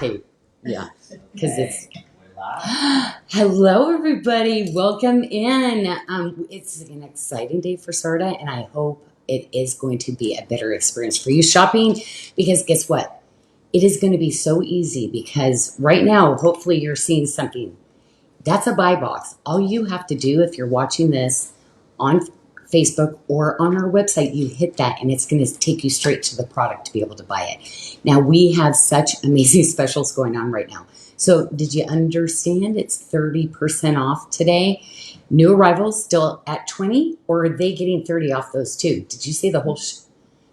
Okay, yeah, because it's hello, everybody. Welcome in. It's an exciting day for Sarda, and I hope it is going to be a better experience for you shopping. Because guess what? It is going to be so easy because right now, hopefully, you're seeing something. That's a buy box. All you have to do if you're watching this on Facebook or on our website, you hit that and it's going to take you straight to the product to be able to buy it. Now, we have such amazing specials going on right now. So, did you understand it's 30% off today? New arrivals still at 20, or are they getting 30 off those too? Did you say the whole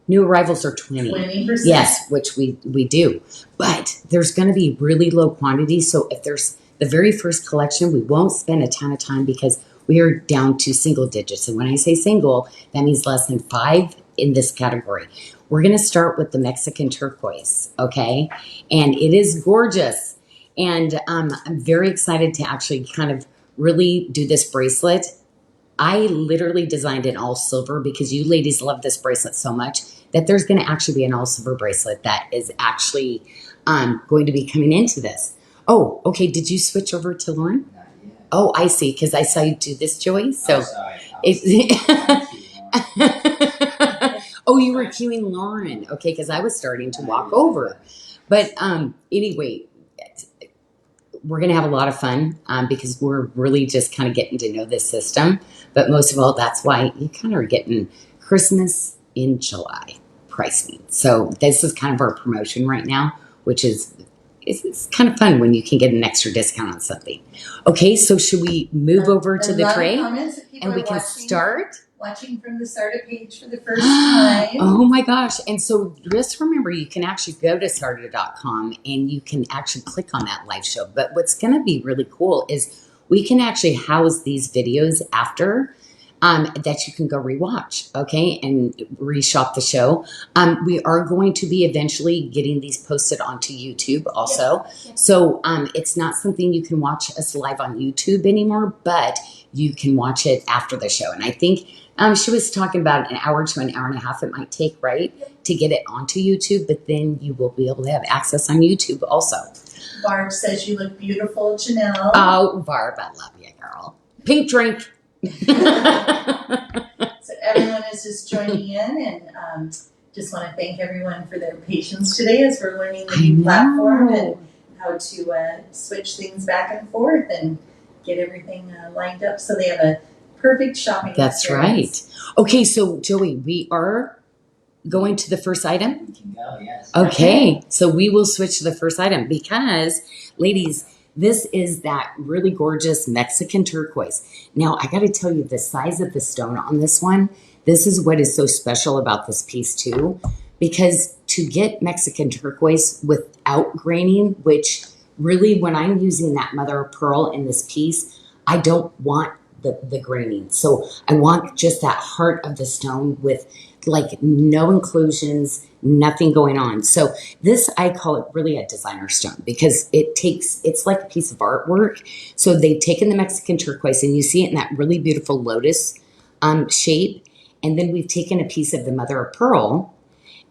new arrivals are 20%. Yes, which we do. But there's going to be really low quantity. So if there's the very first collection, we won't spend a ton of time because we are down to single digits. And when I say single, that means less than 5 in this category. We're going to start with the Mexican turquoise, okay? And it is gorgeous. And I'm very excited to actually kind of really do this bracelet. I literally designed it all silver because you ladies love this bracelet so much that there's going to actually be an all silver bracelet that is actually going to be coming into this. Oh, okay. Did you switch over to Lauren? Not yet. Oh, I see. Because I saw you do this, Joey. So, Oh, sorry. oh, you were cueing Lauren. Okay, because I was starting to walk over. But anyway, we're going to have a lot of fun because we're really just kind of getting to know this system. But most of all, that's why you kind of are getting Christmas in July pricing. So this is kind of our promotion right now, which is it's kind of fun when you can get an extra discount on something. Okay, so should we move over to the tray and we can start? Watching from the Sarda page for the first time. Oh my gosh. And so just remember, you can actually go to sarda.com and you can actually click on that live show. But what's going to be really cool is we can actually house these videos after that you can go rewatch, okay, and reshop the show. We are going to be eventually getting these posted onto YouTube also. Yep. So it's not something you can watch us live on YouTube anymore, but you can watch it after the show. And I think she was talking about an hour to an hour and a half it might take, right, to get it onto YouTube, but then you will be able to have access on YouTube also. Barb says you look beautiful, Janyl. Oh, Barb, I love you, girl. Pink drink. So everyone is just joining in, and just want to thank everyone for their patience today as we're learning the new platform and how to switch things back and forth and get everything lined up so they have a perfect shopping That's experience. Right. Okay, so Joey, we are going to the first item? We can go, yes. Okay, so we will switch to the first item because, ladies, this is that really gorgeous Mexican turquoise. Now, I got to tell you, the size of the stone on this one, this is what is so special about this piece too, because to get Mexican turquoise without graining, which really when I'm using that mother of pearl in this piece, I don't want the graining. So I want just that heart of the stone with like no inclusions, nothing going on. So this, I call it really a designer stone because it's like a piece of artwork. So they've taken the Mexican turquoise and you see it in that really beautiful lotus shape. And then we've taken a piece of the mother of pearl.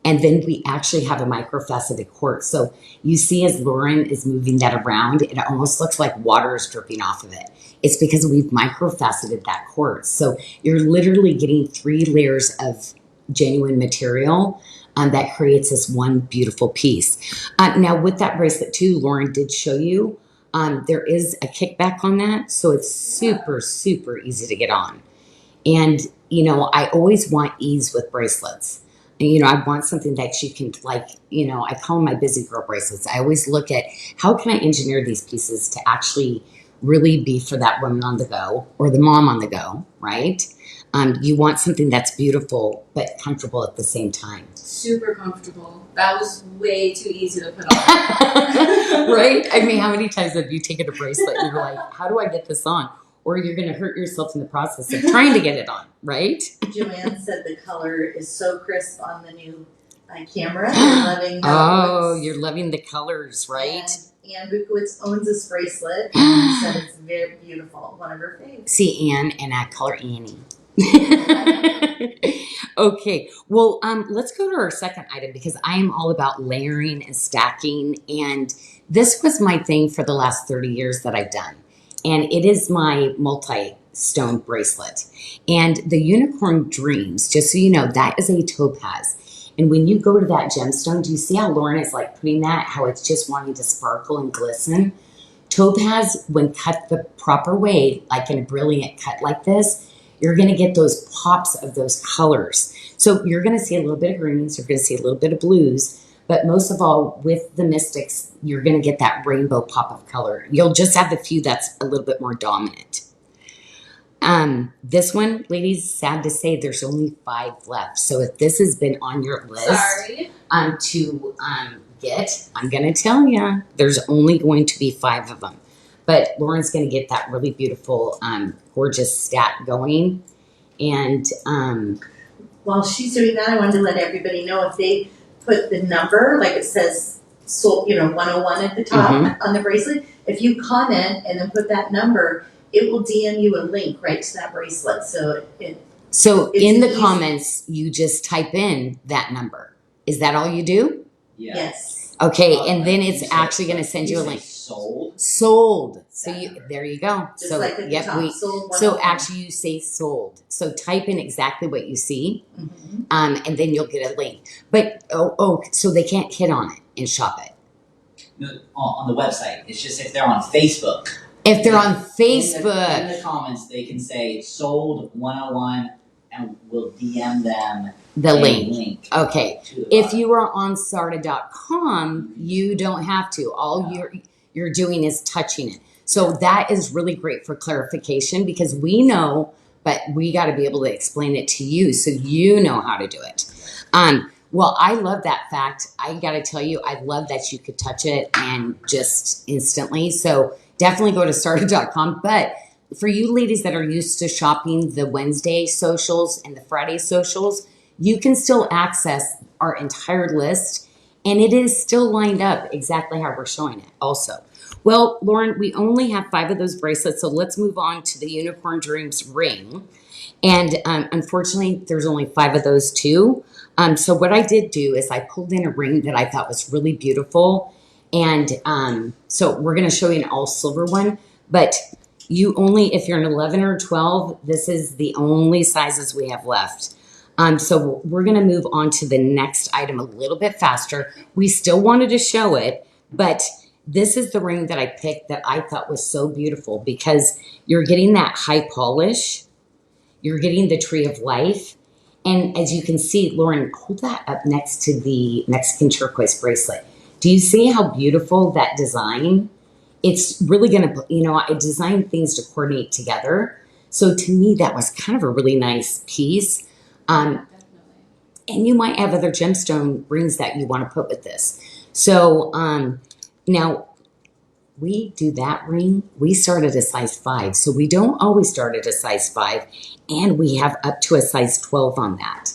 And then we actually have a microfaceted quartz. So you see as Lauren is moving that around, it almost looks like water is dripping off of it. It's because we've microfaceted that quartz. So you're literally getting 3 layers of genuine material that creates this one beautiful piece. Now with that bracelet too, Lauren did show you, there is a kickback on that. So it's super, super easy to get on. And, you know, I always want ease with bracelets. And, you know, I want something that you can like, you know, I call them my busy girl bracelets. I always look at how can I engineer these pieces to actually really be for that woman on the go or the mom on the go, right? You want something that's beautiful but comfortable at the same time. Super comfortable. That was way too easy to put on. Right? I mean, how many times have you taken a bracelet and you're like, how do I get this on? Or you're going to hurt yourself in the process of trying to get it on, right? Joanne said the color is so crisp on the new camera. You're loving you're loving the colors, right? And Anne Bukowitz owns this bracelet and said it's very beautiful. One of her faves. See Anne, and I call her Annie. Okay, well, let's go to our second item because I am all about layering and stacking, and this was my thing for the last 30 years that I've done. And it is my multi-stone bracelet. And the Unicorn Dreams, just so you know, that is a topaz. And when you go to that gemstone, do you see how Lauren is like putting that, how it's just wanting to sparkle and glisten? Topaz, when cut the proper way, like in a brilliant cut like this, you're going to get those pops of those colors. So you're going to see a little bit of greens, you're going to see a little bit of blues, but most of all, with the Mystics, you're going to get that rainbow pop of color. You'll just have the few that's a little bit more dominant. This one, ladies, sad to say, there's only 5 left. So if this has been on your list to get, I'm going to tell you, there's only going to be 5 of them. But Lauren's going to get that really beautiful, gorgeous stat going. And while she's doing that, I wanted to let everybody know if they put the number, like it says, so, 101 at the top on the bracelet. If you comment and then put that number, it will DM you a link right to that bracelet. So in the comments, you just type in that number. Is that all you do? Yes. Okay, and then it's actually going to send you a link. Sold. So there you go. Just so like at the top, sold so 101. actually you say sold. So type in exactly what you see, and then you'll get a link. But so they can't hit on it and shop it. No, on the website. It's just if they're on Facebook. If they're on Facebook. In the comments, they can say sold 101 and we'll DM them the a link. Okay. To the If product. you are on Sarda.com, you don't have to. All you're doing is touching it. So that is really great for clarification because we know, but we got to be able to explain it to you so you know how to do it. Well, I love that fact. I got to tell you, I love that you could touch it and just instantly. So definitely go to Sarda.com. But for you ladies that are used to shopping the Wednesday socials and the Friday socials, you can still access our entire list. And it is still lined up exactly how we're showing it also. Well, Lauren, we only have 5 of those bracelets. So let's move on to the Unicorn Dreams ring. And unfortunately, there's only 5 of those too. So what I did do is I pulled in a ring that I thought was really beautiful. And so we're going to show you an all silver one. But you only, if you're an 11 or 12, this is the only sizes we have left. So we're going to move on to the next item a little bit faster. We still wanted to show it, but this is the ring that I picked that I thought was so beautiful because you're getting that high polish. You're getting the tree of life. And as you can see, Lauren, hold that up next to the Mexican turquoise bracelet. Do you see how beautiful that design? It's really going to, I designed things to coordinate together. So to me, that was kind of a really nice piece. Definitely. And you might have other gemstone rings that you want to put with this. So now we do that ring. We start at a size 5. So we don't always start at a size 5. And we have up to a size 12 on that.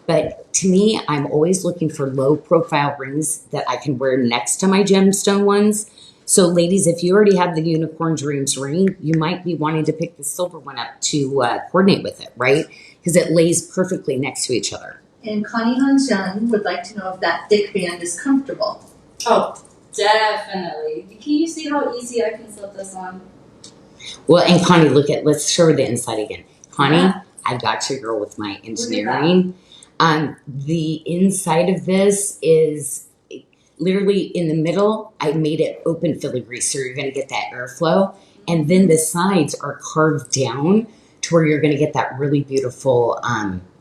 But to me, I'm always looking for low profile rings that I can wear next to my gemstone ones. So ladies, if you already have the Unicorn Dreams ring, you might be wanting to pick the silver one up to coordinate with it, right? Because it lays perfectly next to each other. And Connie Hanjan would like to know if that thick band is comfortable. Oh, definitely. Can you see how easy I can slip this on? Well, and Connie, let's show her the inside again. Connie, Yeah. I got your girl with my engineering. The inside of this is literally in the middle. I made it open filigree, so you're going to get that airflow. And then the sides are carved down to where you're going to get that really beautiful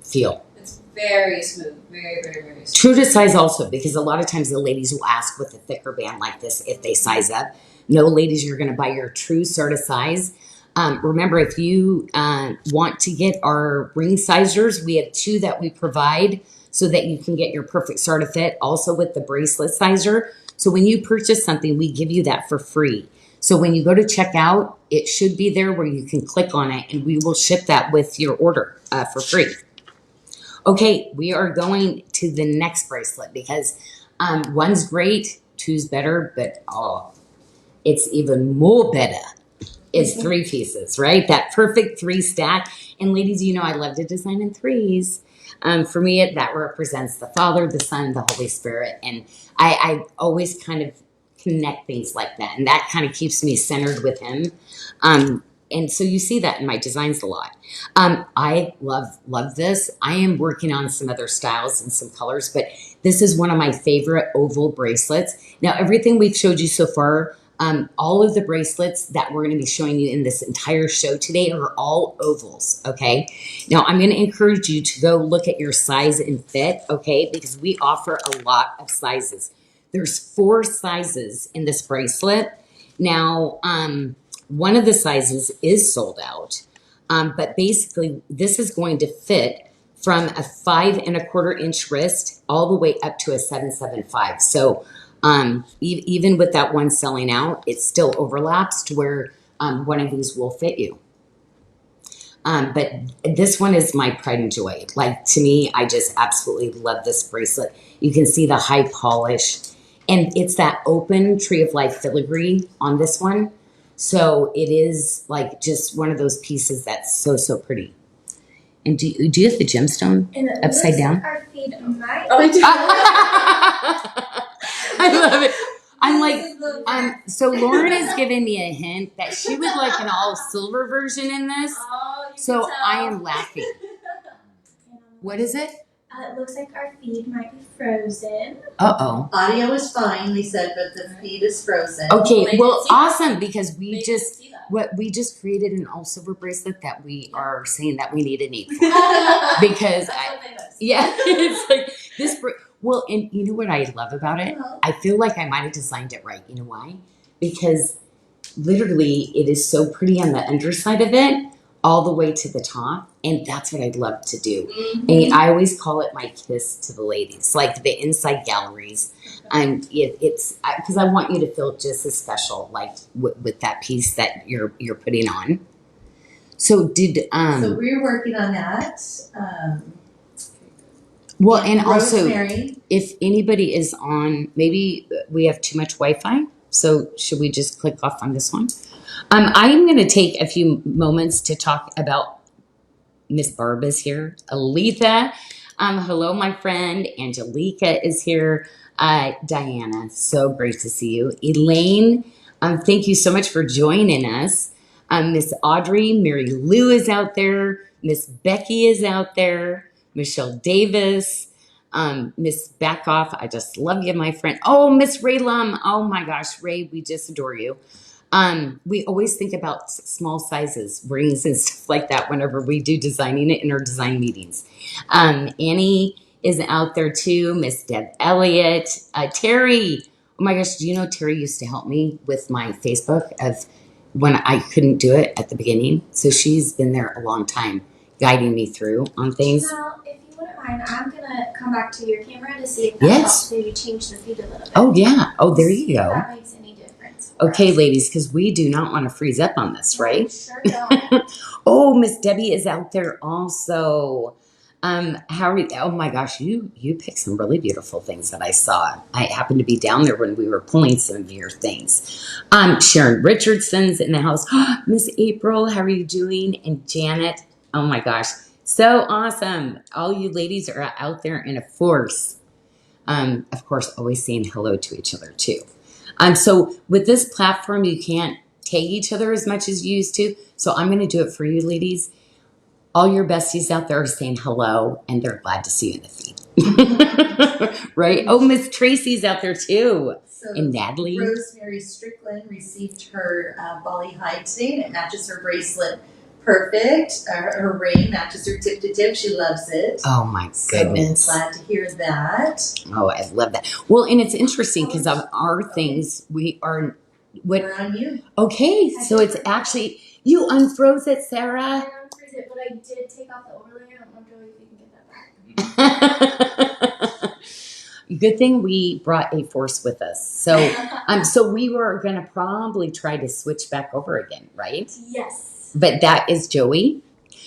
feel. It's very smooth. Very, very, very smooth. True to size also, because a lot of times the ladies will ask with a thicker band like this if they size up. No, ladies, you're going to buy your true sort of size. Remember, if you want to get our ring sizers, we have 2 that we provide so that you can get your perfect sort of fit, also with the bracelet sizer. So when you purchase something, we give you that for free. So when you go to checkout, it should be there where you can click on it, and we will ship that with your order for free. Okay, we are going to the next bracelet because one's great, 2's better, but it's even more better. It's 3 pieces, right? That perfect 3 stack. And ladies, I love to design in 3s. For me, that represents the Father, the Son, the Holy Spirit. And I always kind of connect things like that. And that kind of keeps me centered with him. And so you see that in my designs a lot. I love this. I am working on some other styles and some colors, but this is one of my favorite oval bracelets. Now, everything we've showed you so far, all of the bracelets that we're going to be showing you in this entire show today are all ovals, okay? Now, I'm going to encourage you to go look at your size and fit, okay? Because we offer a lot of sizes. There's 4 sizes in this bracelet. Now, one of the sizes is sold out, but basically this is going to fit from a 5 1/4 inch wrist all the way up to a 7.75. So even with that one selling out, it still overlaps to where one of these will fit you. But this one is my pride and joy. Like, to me, I just absolutely love this bracelet. You can see the high polish, and it's that open Tree of Life filigree on this one. So it is like just one of those pieces that's so pretty. And do you have the gemstone upside down? Our feet might. Oh, I do. I love it. I'm like, so Lauren is giving me a hint that she would like an all silver version in this. Oh, you So can tell. I am laughing. What is it? It looks like our feed might be frozen. Uh-oh. Audio is fine, we said, but the feed is frozen. Okay, They well, can see that. awesome, because we They just can see that. we just created an all silver bracelet that we are saying that we need an 8 for. Because That's I, what they missed. yeah, it's like this. Well, and you know what I love about it? I feel like I might have designed it right. You know why? Because literally it is so pretty on the underside of it, all the way to the top, and that's what I'd love to do. And I always call it my kiss to the ladies, like the inside galleries. It's because I want you to feel just as special, like with that piece that you're putting on. So So we're working on that. Well, and also, Rosemary. if anybody is on, maybe we have too much Wi-Fi. So should we just click off on this one? I am going to take a few moments to talk about Miss Barb is here. Aletha, hello, my friend. Angelica is here. Diana, so great to see you. Elaine, thank you so much for joining us. Miss Audrey, Mary Lou is out there. Miss Becky is out there. Michelle Davis, Miss Backoff, I just love you, my friend. Oh, Miss Ray Lum. Oh my gosh, Ray, we just adore you. We always think about small sizes, rings and stuff like that whenever we do designing it in our design meetings. Annie is out there too. Miss Deb Elliott, Terry. Oh my gosh, do you know Terry used to help me with my Facebook of when I couldn't do it at the beginning? So she's been there a long time, guiding me through on things. Now, if you wouldn't mind, I'm gonna come back to your camera to see if that Yes. helps maybe change the feed a little bit. Oh yeah. Oh, there you If go. that makes any difference. for Okay, us. ladies, because we do not want to freeze up on this, right? We sure don't. Oh, Miss Debbie is out there also. How are you? Oh my gosh, you picked some really beautiful things that I saw. I happened to be down there when we were pulling some of your things. Sharon Richardson's in the house. Miss April, how are you doing? And Janet, oh my gosh, so awesome. All you ladies are out there in a force. Of course, always saying hello to each other too. So with this platform, you can't tag each other as much as you used to. So I'm going to do it for you, ladies. All your besties out there are saying hello, and they're glad to see you in the feed. Right? Oh, Miss Tracy's out there too. So And Natalie. Rosemary Strickland received her Bali hide today, and it matches her bracelet perfect. Her ring matches her tip to tip. She loves it. Oh my goodness. So glad to hear that. Oh, I love that. Well, and it's interesting because of our things, we are what We're on you. okay, so it's actually you unfroze it, Sarah. I unfreeze it, but I did take off the overlay. I don't know, Joey, if you can get that back. Good thing we brought a force with us. So we were gonna probably try to switch back over again, right? Yes. But that is Joey.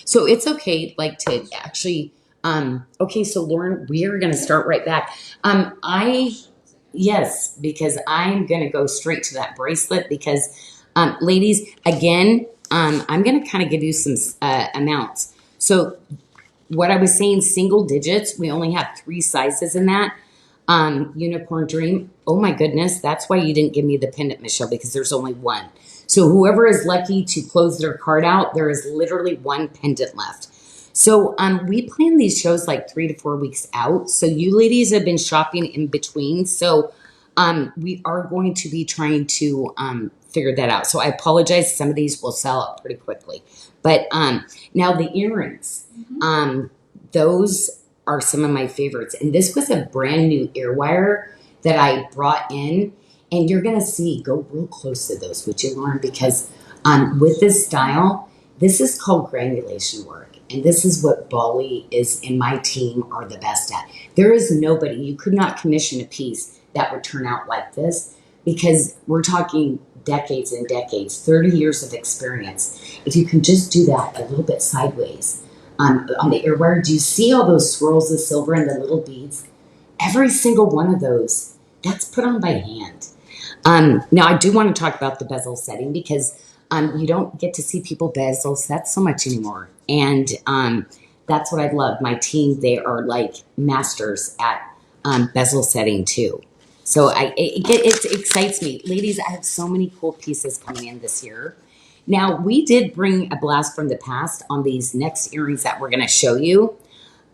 So it's okay, like to actually okay, so Lauren, we are gonna start right back. Yes, because I'm gonna go straight to that bracelet because ladies, again, I'm gonna kind of give you some amounts. So what I was saying, single digits, we only have 3 sizes in that. Unicorn Dream, oh my goodness, that's why you didn't give me the pendant, Michelle, because there's only one. So whoever is lucky to close their card out, there is literally one pendant left. So we plan these shows like 3 to 4 weeks out. So you ladies have been shopping in between. So we are going to be trying to figure that out. So I apologize. Some of these will sell out pretty quickly. But now the earrings, those are some of my favorites. And this was a brand new ear wire that I brought in. And you're going to see, go real close to those, would you, Lauren? Because with this style, this is called granulation work. And this is what Bali is and my team are the best at. There is nobody, you could not commission a piece that would turn out like this because we're talking decades and decades, 30 years of experience. If you can just do that a little bit sideways on the earwire, do you see all those swirls of silver and the little beads? Every single one of those, that's put on by hand. Now, I do want to talk about the bezel setting because you don't get to see people bezel set so much anymore. And that's what I love. My team, they are like masters at bezel setting too. So it excites me. Ladies, I have so many cool pieces coming in this year. Now, we did bring a blast from the past on these next earrings that we're going to show you.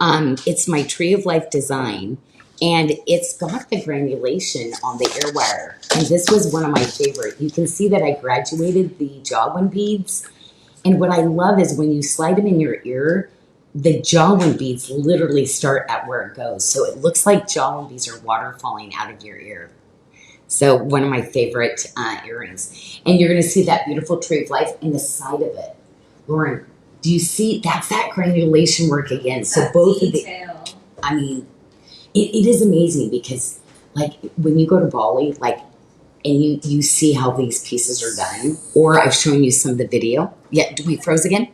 It's my Tree of Life design. And it's got the granulation on the ear wire. And this was one of my favorite. You can see that I graduated the jawbone beads. And what I love is when you slide them in your ear, the jawbone beads literally start at where it goes. So it looks like jawbone beads are water falling out of your ear. So one of my favorite earrings. And you're going to see that beautiful Tree of Life in the side of it. Lauren, do you see? That's that granulation work again. So That both detail. of the, I mean, it is amazing because, like, when you go to Bali, like, and you see how these pieces are done, or I've shown you some of the video. Yeah, do we froze again?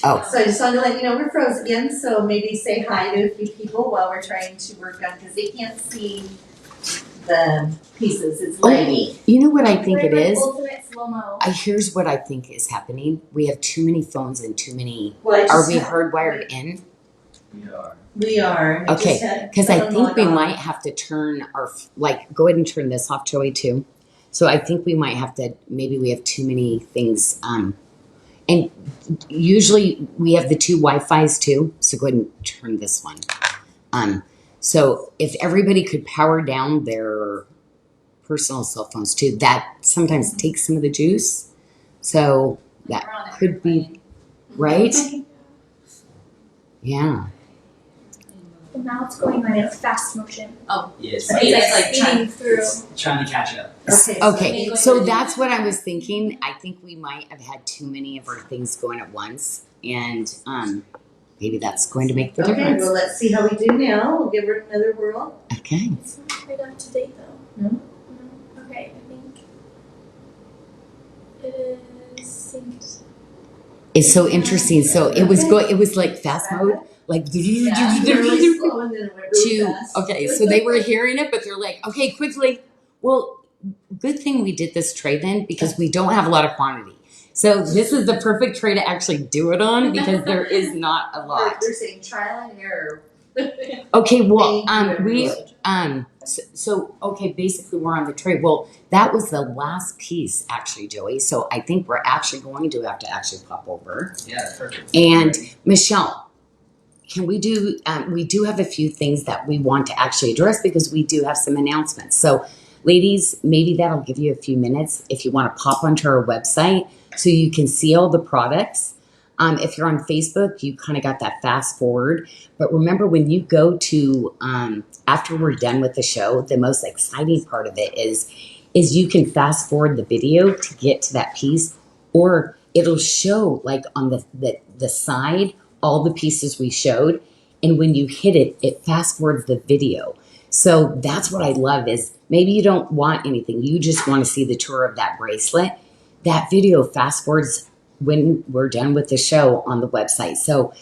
Oh, So I just wanted to let you know we're froze again, so maybe say hi to a few people while we're trying to work on, because they can't see the pieces, it's laggy. you know what I think it Like is? ultimate slow-mo. Here's what I think is happening. We have too many phones and too many. Well, I Are just we had- hardwired in? We are. I just Okay, had because I someone think log we on. might have to turn our, like, go ahead and turn this off, Joey, too. So I think we might have to, maybe we have too many things. And usually we have the two Wi-Fi's too. So go ahead and turn this one. So if everybody could power down their personal cell phones too, that sometimes takes some of the juice. So that We're on it. could be, right? Yeah. Well, now it's going like a fast motion. Yes. It's like speeding through. Trying to catch up. Okay, so that's what I was thinking. I think we might have had too many of our things going at once, and maybe that's going to make the Okay, difference. well, let's see how we do now. We'll give her another whirl. Okay. It's not quite up to date though. No? No. Okay, I think it is synced. It's so interesting. So it was like fast mode, like Really slow and then it went really to fast. okay. So they were hearing it, but they're like, okay, quickly. Well, good thing we did this tray then because we don't have a lot of quantity. So this is the perfect tray to actually do it on because there is not a lot. They're saying trial and error. Okay, well, Thank you, we everyone. so okay, basically we're on the tray. Well, that was the last piece actually, Joey. So I think we're actually going to have to actually pop over. Yeah, that's perfect. And Michelle, can we do? We do have a few things that we want to actually address because we do have some announcements. So, ladies, maybe that'll give you a few minutes if you want to pop onto our website so you can see all the products. If you're on Facebook, you kind of got that fast forward. But remember, when you go to after we're done with the show, the most exciting part of it is you can fast forward the video to get to that piece, or it'll show like on the side all the pieces we showed, and when you hit it, it fast forwards the video. So that's what I love is maybe you don't want anything, you just want to see the tour of that bracelet. That video fast forwards when we're done with the show on the website. So,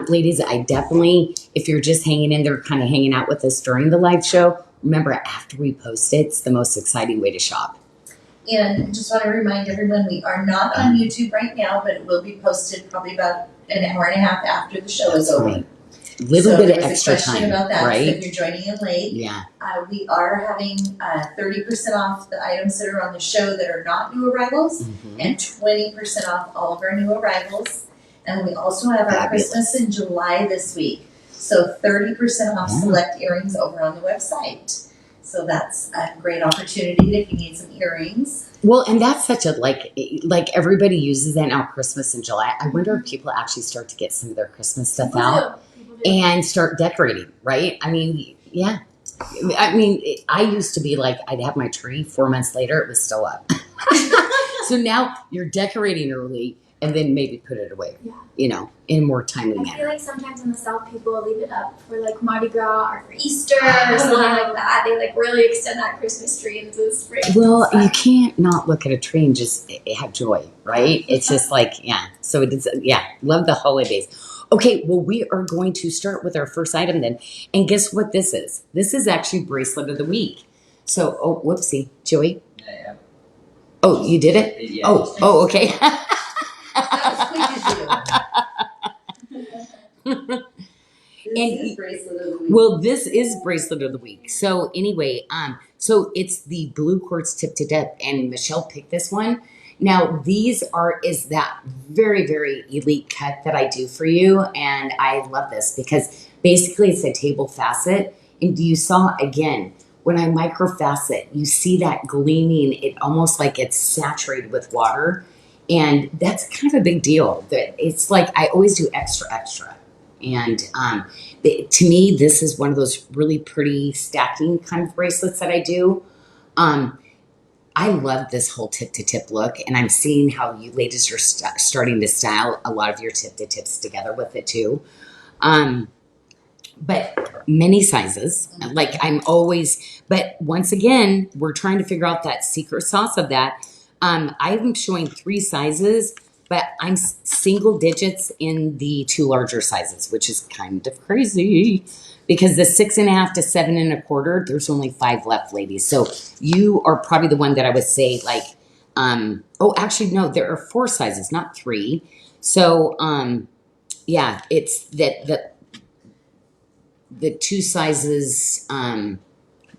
ladies, I definitely, if you're just hanging in there, kind of hanging out with us during the live show, remember after we post it, it's the most exciting way to shop. And just want to remind everyone, we are not on YouTube right now, but it will be posted probably about an hour and a half after the show is over. Right. little So bit there of was a extra question time, about that. So right? if you're joining in late, Yeah. we are having 30% off the items that are on the show that are not new arrivals, Mhm. and 20% off all of our new arrivals. And we also have our Fabulous. Christmas in July this week. So 30% off Yeah. select earrings over on the website. So that's a great opportunity if you need some earrings. Well, and that's such a like everybody uses that now, Christmas in July. I wonder if people actually start to get some of their Christmas stuff out People do. and start decorating, right? I mean, yeah. I mean, I used to be like, I'd have my tree 4 months later, it was still up. So now you're decorating early and then maybe put it away, Yeah. you know, in a more timely I feel manner. like sometimes in the South, people leave it up for like Mardi Gras or for Easter or something like that. They like really extend that Christmas tree into the spring. Well, It's you can't not look at a tree and just have joy, right? It's just like, yeah. So it is, yeah, love the holidays. Okay, well, we are going to start with our first item then. And guess what this is? This is actually bracelet of the week. So, oh, whoopsie, Joey. Yeah. Oh, you did it? Yeah. Oh, okay. That was quick as you. This is bracelet of the week. Well, this is bracelet of the week. So anyway, so it's the blue quartz tip to tip, and Michelle picked this one. Now is that very, very elite cut that I do for you, and I love this because basically it's a table facet, and you saw again when I micro facet, you see that gleaming. It almost like it's saturated with water, and that's kind of a big deal. That it's like I always do extra, extra. And to me, this is one of those really pretty stacking kind of bracelets that I do. I love this whole tip to tip look, and I'm seeing how you ladies are starting to style a lot of your tip to tips together with it too. But many sizes, like but once again, we're trying to figure out that secret sauce of that. I'm showing 3 sizes, but I'm single digits in the 2 larger sizes, which is kind of crazy because the 6.5 to 7.25, there's only 5 left, ladies. So you are probably the one that I would say like, oh, actually, no, there are 4 sizes, not 3. So, yeah, it's the 2 sizes, the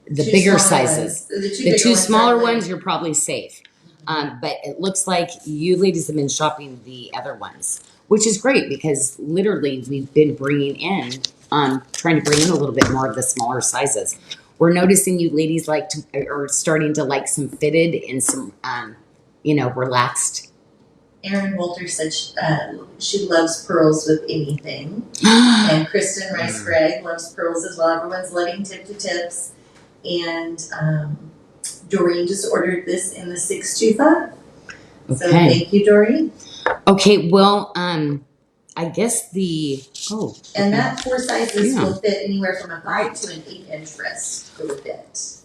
Two bigger smaller sizes. ones. The 2 smaller are ones, you're probably safe. But it looks like you ladies have been shopping the other ones, which is great because literally we've been bringing in, trying to bring in a little bit more of the smaller sizes. We're noticing you ladies are starting to like some fitted and some, relaxed. Erin Walter said she loves pearls with anything. And Kristen Rice Gregg loves pearls as well. Everyone's loving tip to tips. And Doreen just ordered this in the 625. Okay. So thank you, Doreen. Okay, well, I guess And that 4 sizes Yeah. will fit anywhere from a 5 to an 8-inch wrist for the fit.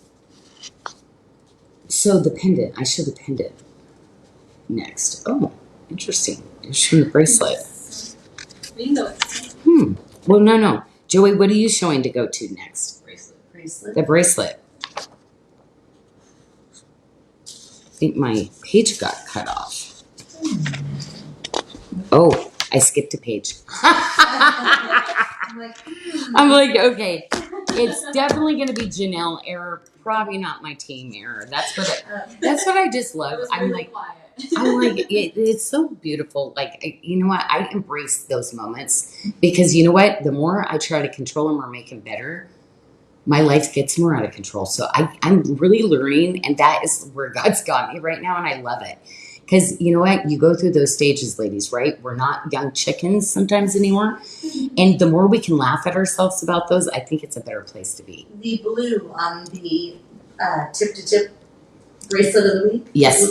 So the pendant, I show the pendant next. Oh, interesting. You're showing the bracelet. Bingo. Well, no. Joey, what are you showing to go to next? Bracelet. The bracelet. I think my page got cut off. Oh, I skipped a page. I'm like, okay, it's definitely going to be Janyl error, probably not my team error. That's what I just love. I'm like, it's so beautiful. Like, you know what? I embrace those moments because you know what? The more I try to control them or make them better, my life gets more out of control. So I'm really learning, and that is where God's got me right now, and I love it. Because you know what? You go through those stages, ladies, right? We're not young chickens sometimes anymore. And the more we can laugh at ourselves about those, I think it's a better place to be. The blue on the tip-to-tip bracelet of the week? Yes.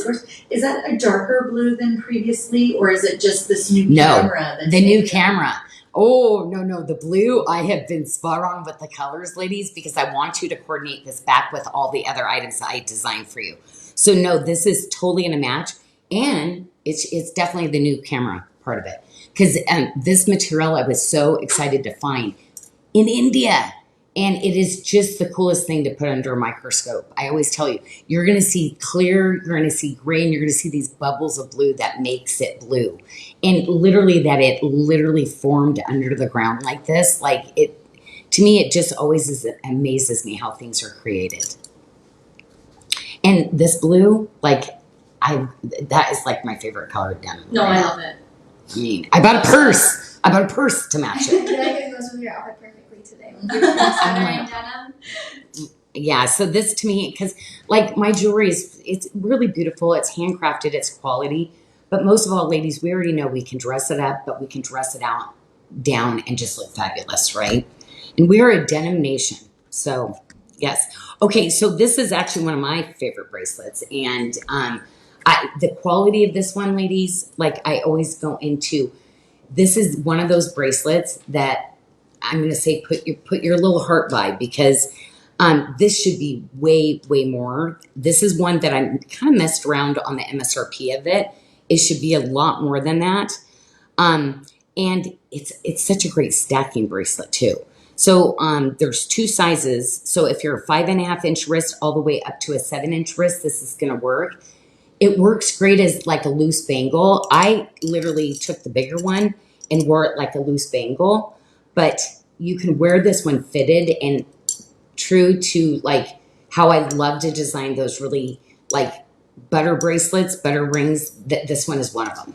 Is that a darker blue than previously, or is it just this new No, camera? the new camera. Oh, no. The blue, I have been spot on with the colors, ladies, because I want you to coordinate this back with all the other items I designed for you. So, no, this is totally in a match. And it's definitely the new camera part of it. Because this material I was so excited to find in India. And it is just the coolest thing to put under a microscope. I always tell you, you're going to see clear, you're going to see gray, and you're going to see these bubbles of blue that makes it blue. And literally that it literally formed under the ground like this. Like it, to me, it just always amazes me how things are created. And this blue, like that is like my favorite color denim. No, I love it. I mean, I bought a purse. I bought a purse to match I it. feel like it goes with your outfit perfectly today. With your sweater and denim. Yeah, so this to me, because like my jewelry is, it's really beautiful. It's handcrafted, it's quality. But most of all, ladies, we already know we can dress it up, but we can dress it out, down, and just look fabulous, right? And we are a denim nation. So, yes. Okay, so this is actually one of my favorite bracelets. And the quality of this one, ladies, like I always go into, this is one of those bracelets that I'm going to say put your little heart by, because this should be way, way more. This is one that I'm kind of messed around on the MSRP of it. It should be a lot more than that. And it's such a great stacking bracelet too. So there's two sizes. So if you're a 5.5-inch wrist all the way up to a 7-inch wrist, this is going to work. It works great as like a loose bangle. I literally took the bigger one and wore it like a loose bangle, but you can wear this one fitted, and true to like how I love to design those really like butter bracelets, butter rings. This one is one of them.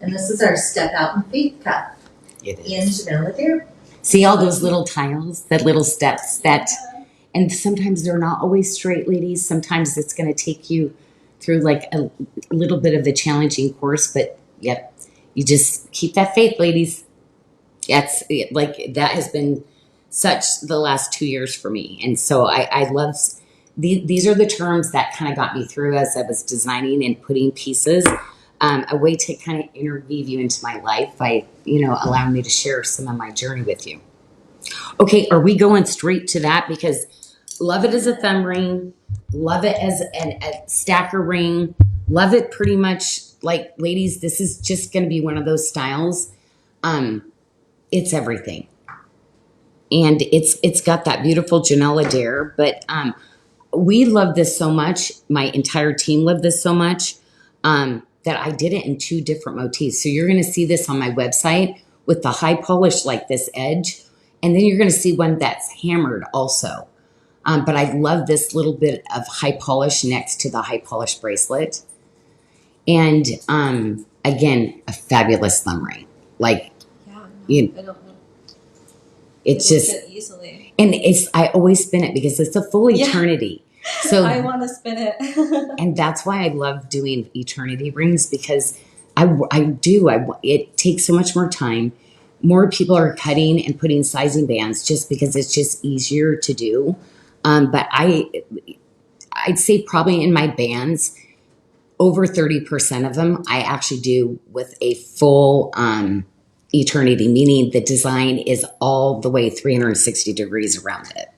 And this is our Step Out in Faith cuff It in Janyl Adair. See all those little tiles, that little steps that, and sometimes they're not always straight, ladies. Sometimes it's going to take you through like a little bit of a challenging course, but yep, you just keep that faith, ladies. That's like, that has been such the last 2 years for me. And so I love, these are the terms that kind of got me through as I was designing and putting pieces, a way to kind of interweave you into my life by, allowing me to share some of my journey with you. Okay, are we going straight to that? Because love it as a thumb ring, love it as a stacker ring, love it pretty much like, ladies, this is just going to be one of those styles. It's everything. And it's got that beautiful Janyl Adair, but we love this so much. My entire team loved this so much that I did it in 2 different motifs. So you're going to see this on my website with the high polish like this edge, and then you're going to see one that's hammered also. But I love this little bit of high polish next to the high polish bracelet. And again, a fabulous thumb ring. Like, Yeah, no, I don't know. it's It'll just fit easily. And I always spin it because it's a full eternity. So I want to spin it. and that's why I love doing eternity rings, because it takes so much more time. More people are cutting and putting sizing bands just because it's just easier to do. But I'd say probably in my bands, over 30% of them I actually do with a full eternity, meaning the design is all the way 360 degrees around it.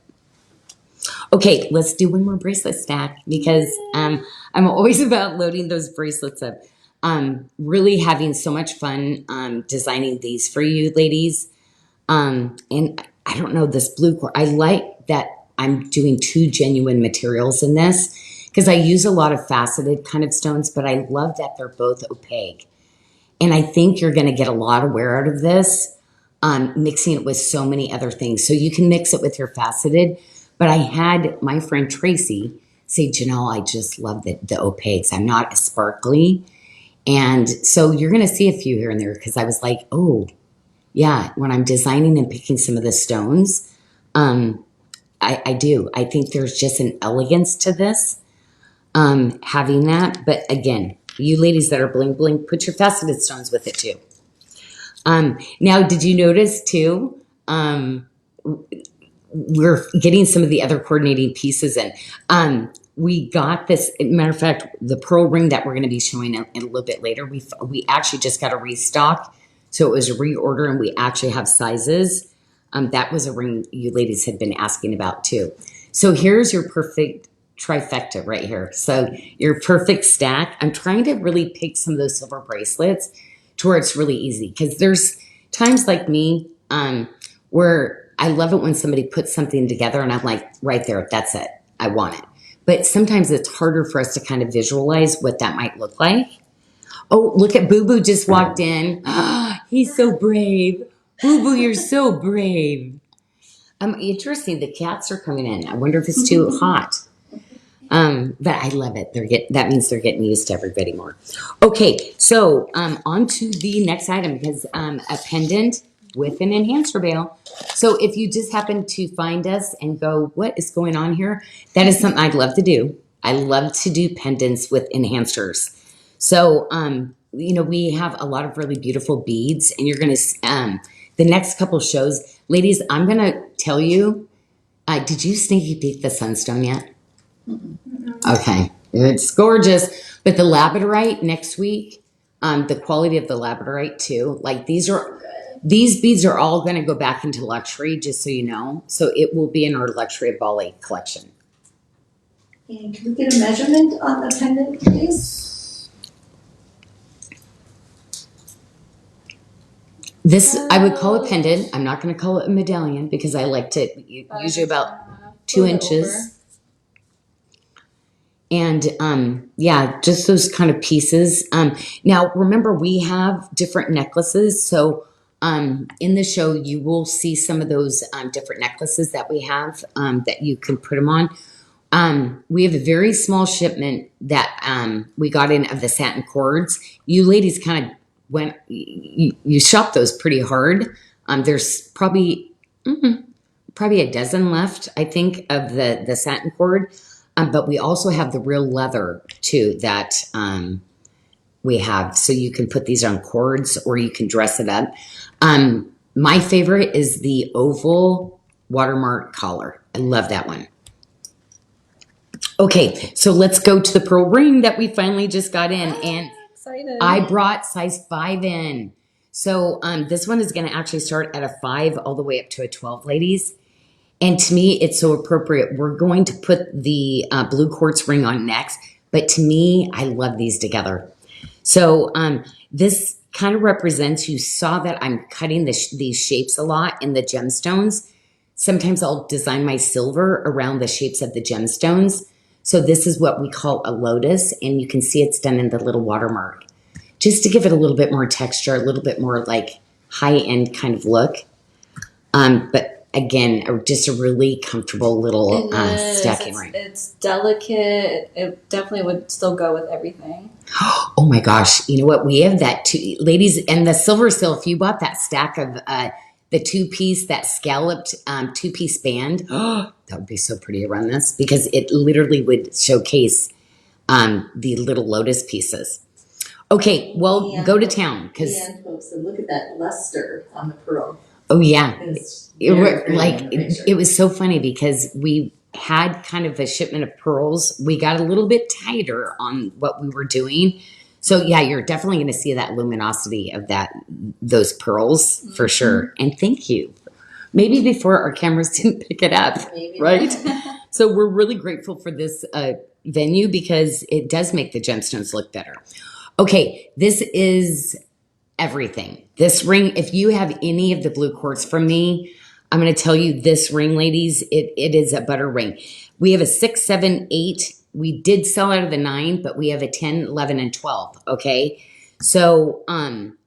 Okay, let's do one more bracelet stack, because I'm always about loading those bracelets up. Really having so much fun designing these for you ladies. And I don't know, this blue core, I like that I'm doing 2 genuine materials in this, because I use a lot of faceted kind of stones, but I love that they're both opaque. And I think you're going to get a lot of wear out of this, mixing it with so many other things. So you can mix it with your faceted. But I had my friend Tracy say, Janyl, I just love the opaques. I'm not as sparkly. And so you're going to see a few here and there, because I was like, oh, yeah, when I'm designing and picking some of the stones, I do. I think there's just an elegance to this, having that. But again, you ladies that are bling bling, put your faceted stones with it too. Now, did you notice too, we're getting some of the other coordinating pieces in. We got this, matter of fact, the pearl ring that we're going to be showing in a little bit later, we actually just got a restock. So it was a reorder, and we actually have sizes. That was a ring you ladies had been asking about too. So here's your perfect trifecta right here. So your perfect stack. I'm trying to really pick some of those silver bracelets to where it's really easy, because there's times like me where I love it when somebody puts something together and I'm like, right there, that's it. I want it. But sometimes it's harder for us to kind of visualize what that might look like. Oh, look at Boo Boo just walked in. He's so brave. Boo Boo, you're so brave. Interesting. The cats are coming in. I wonder if it's too hot. But I love it. That means they're getting used to everybody more. Okay, so on to the next item because a pendant with an enhancer bail. So if you just happen to find us and go, what is going on here? That is something I'd love to do. I love to do pendants with enhancers. So we have a lot of really beautiful beads, and you're gonna the next couple shows, ladies. I'm gonna tell you. Did you sneaky peek the sunstone yet? Okay, it's gorgeous. But the labradorite next week, the quality of the labradorite too. Like these beads are all going to go back into luxury, just so you know. So it will be in our luxury of Bali collection. And can we get a measurement on the pendant, please? This I would call a pendant. I'm not going to call it a medallion because I like to usually about 2 inches. And just those kind of pieces. Now, remember, we have different necklaces. So in the show, you will see some of those different necklaces that we have that you can put them on. We have a very small shipment that we got in of the satin cords. You ladies kind of you shopped those pretty hard. There's probably a dozen left, I think, of the satin cord. But we also have the real leather too that we have. So you can put these on cords or you can dress it up. My favorite is the oval watermark collar. I love that one. Okay, so let's go to the pearl ring that we finally just got in. And Excited. I brought size 5 in. So this one is going to actually start at a 5 all the way up to a 12, ladies. And to me, it's so appropriate. We're going to put the blue quartz ring on next. But to me, I love these together. So this kind of represents, you saw that I'm cutting these shapes a lot in the gemstones. Sometimes I'll design my silver around the shapes of the gemstones. So this is what we call a lotus. And you can see it's done in the little watermark. Just to give it a little bit more texture, a little bit more like high-end kind of look. But again, just a really comfortable little stacking ring. It's delicate. It definitely would still go with everything. Oh my gosh. You know what? We have that too. Ladies, and the silver seal, if you bought that stack of the 2-piece, that scalloped 2-piece band, that would be so pretty around this because it literally would showcase the little lotus pieces. Okay, well, go to town. And folks, and look at that luster on the pearl. Oh, yeah. It was so funny because we had kind of a shipment of pearls. We got a little bit tighter on what we were doing. So yeah, you're definitely going to see that luminosity of those pearls for sure. And thank you. Maybe before our cameras didn't pick it up, right? So we're really grateful for this venue because it does make the gemstones look better. Okay, this is everything. This ring, if you have any of the blue quartz from me, I'm going to tell you this ring, ladies, it is a butter ring. We have a 6, 7, 8. We did sell out of the 9, but we have a 10, 11, and 12. Okay. So,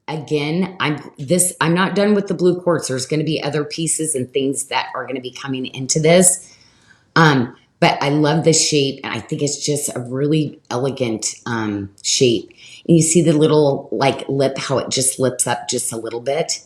again, I'm not done with the blue quartz. There's going to be other pieces and things that are going to be coming into this. But I love the shape, and I think it's just a really elegant shape. And you see the little lip, how it just lips up just a little bit.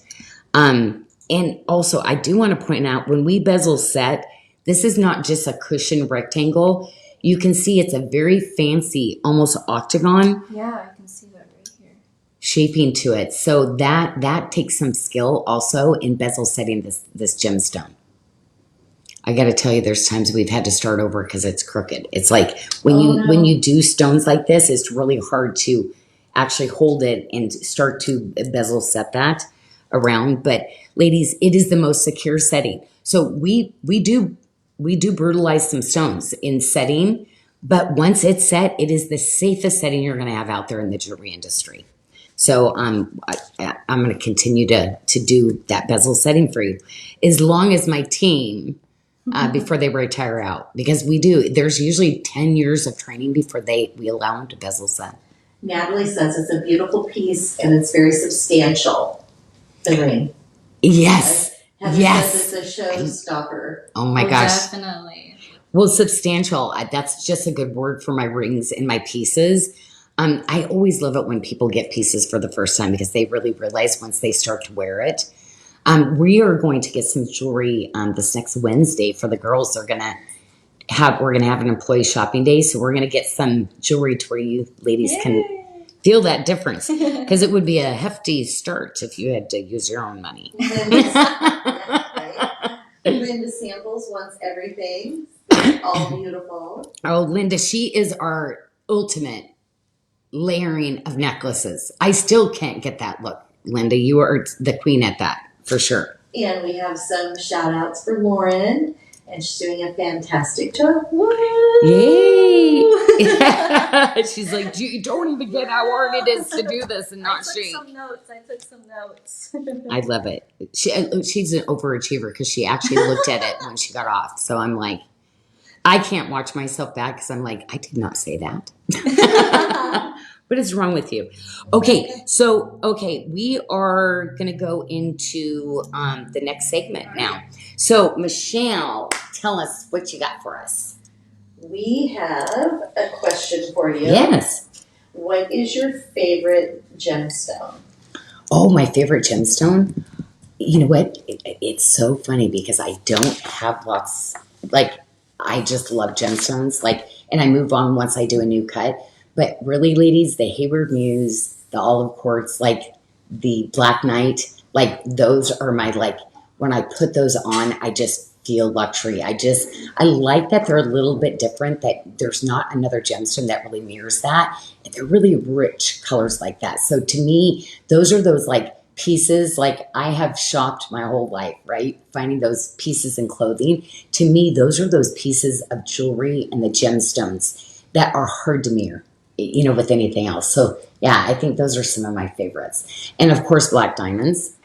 And also, I do want to point out, when we bezel set, this is not just a cushion rectangle. You can see it's a very fancy, almost octagon. Yeah, I can see that right here. Shaping to it. So that takes some skill also in bezel setting this gemstone. I got to tell you, there's times we've had to start over because it's crooked. It's like when you do stones like this, it's really hard to actually hold it and start to bezel set that around. But ladies, it is the most secure setting. So we do brutalize some stones in setting, but once it's set, it is the safest setting you're going to have out there in the jewelry industry. So I'm going to continue to do that bezel setting for you, as long as my team before they retire out, because we do. There's usually 10 years of training before we allow them to bezel set. Natalie says it's a beautiful piece and it's very substantial. The ring. Yes. Heather Yes. says it's a showstopper. Oh my gosh. Definitely. Well, substantial. That's just a good word for my rings and my pieces. I always love it when people get pieces for the first time, because they really realize once they start to wear it. We are going to get some jewelry this next Wednesday for the girls. We're gonna have an employee shopping day, so we're gonna get some jewelry to where you ladies can feel that difference, because it would be a hefty start if you had to use your own money. Linda Samples wants everything. All beautiful. Oh, Linda, she is our ultimate layering of necklaces. I still can't get that look. Linda, you are the queen at that, for sure. And we have some shout outs for Lauren, and she's doing a fantastic job. Woo! Yay! She's like, you don't even get how hard it is to do this and not shake. I took some notes. I love it. She's an overachiever, because she actually looked at it when she got off. So I'm like, I can't watch myself back, because I'm like, I did not say that. What is wrong with you? Okay, so we are gonna go into the next segment now. So Michelle, tell us what you got for us. We have a question for you. Yes. What is your favorite gemstone? Oh, my favorite gemstone? You know what? It's so funny, because I don't have lots. Like, I just love gemstones. Like, and I move on once I do a new cut. But really, ladies, the Hayward Muse, the Olive Quartz, like the Black Knight, like those are my, like, when I put those on, I just feel luxury. I like that they're a little bit different, that there's not another gemstone that really mirrors that. And they're really rich colors like that. So to me, those are those like pieces, like I have shopped my whole life, right? Finding those pieces in clothing. To me, those are those pieces of jewelry and the gemstones that are hard to mirror, you know, with anything else. So yeah, I think those are some of my favorites. And of course, black diamonds.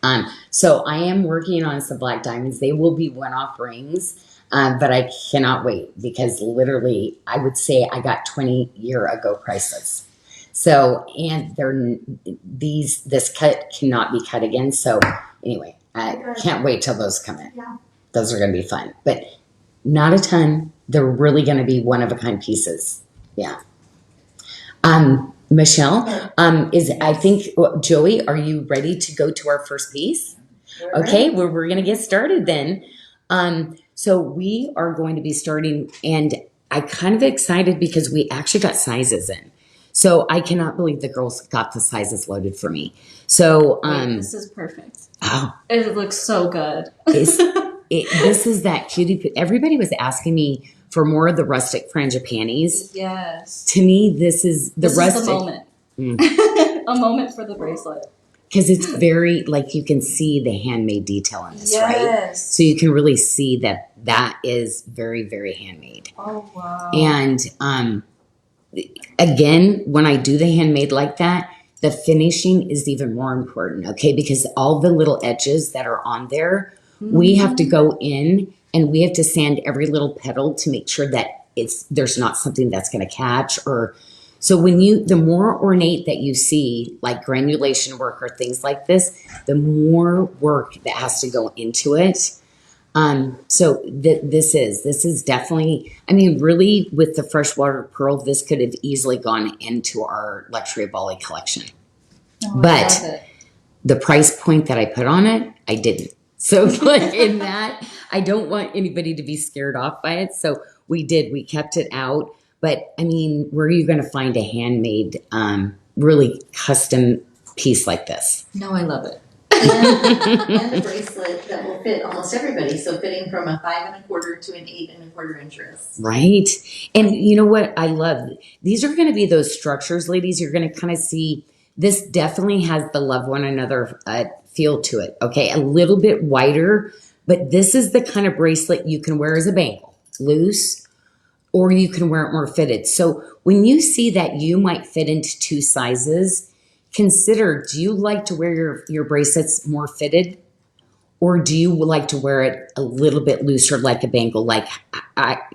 So I am working on some black diamonds. They will be one-off rings, but I cannot wait, because literally I would say I got 20-year-ago prices. So, and this cut cannot be cut again. So anyway, I can't wait till those come in. Yeah. Those are going to be fun, but not a ton. They're really going to be one-of-a-kind pieces. Yeah. Michelle, I think, Joey, are you ready to go to our first piece? Okay, well, we're going to get started then. So we are going to be starting, and I'm kind of excited because we actually got sizes in. So I cannot believe the girls got the sizes loaded for me. So, This is perfect. oh, It looks so good. this is that cutie. Everybody was asking me for more of the rustic frangipanis. Yes. To me, this is the rustic. Is the moment. A moment for the bracelet. Because it's very, like, you can see the handmade detail in this, right? Yes. So you can really see that is very, very handmade. Oh, wow. And again, when I do the handmade like that, the finishing is even more important, okay? Because all the little edges that are on there, we have to go in and we have to sand every little petal to make sure that there's not something that's going to catch. Or so the more ornate that you see, like granulation work or things like this, the more work that has to go into it. So this is definitely, I mean, really with the freshwater pearl, this could have easily gone into our luxury Bali collection. Oh, But the price point that I put on it, I didn't. So like in that, I don't want anybody to be scared off by it. So we kept it out. But I mean, where are you going to find a handmade, really custom piece like this? No, I love it. And a bracelet that will fit almost everybody. So fitting from a 5 1/4 to an 8 1/4 inch wrist. Right. And you know what I love? These are going to be those structures, ladies. You're going to kind of see this definitely has the love one another feel to it. Okay. A little bit wider, but this is the kind of bracelet you can wear as a bangle, loose, or you can wear it more fitted. So when you see that you might fit into 2 sizes, consider, do you like to wear your bracelets more fitted? Or do you like to wear it a little bit looser like a bangle, like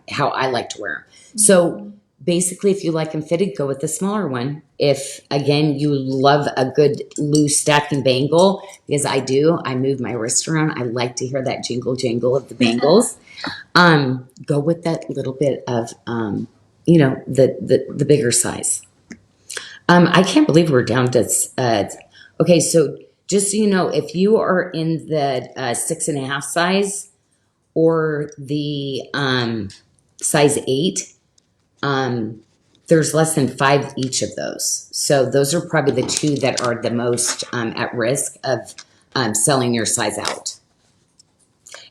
how I like to wear them? So basically, if you like them fitted, go with the smaller one. If, again, you love a good loose stacking bangle, because I do, I move my wrist around. I like to hear that jingle jangle of the bangles. Go with that little bit of, the bigger size. I can't believe we're down to, okay, so just so you know, if you are in the 6.5 size or the size 8, there's less than 5 each of those. So those are probably the 2 that are the most at risk of selling your size out.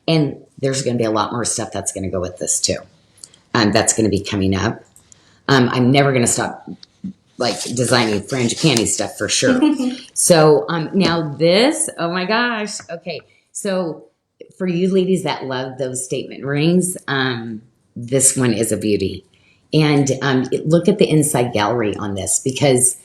And there's going to be a lot more stuff that's going to go with this too. That's going to be coming up. I'm never going to stop designing frangipani stuff for sure. So now this, oh my gosh. Okay. So for you ladies that love those statement rings, this one is a beauty. And look at the inside gallery on this, because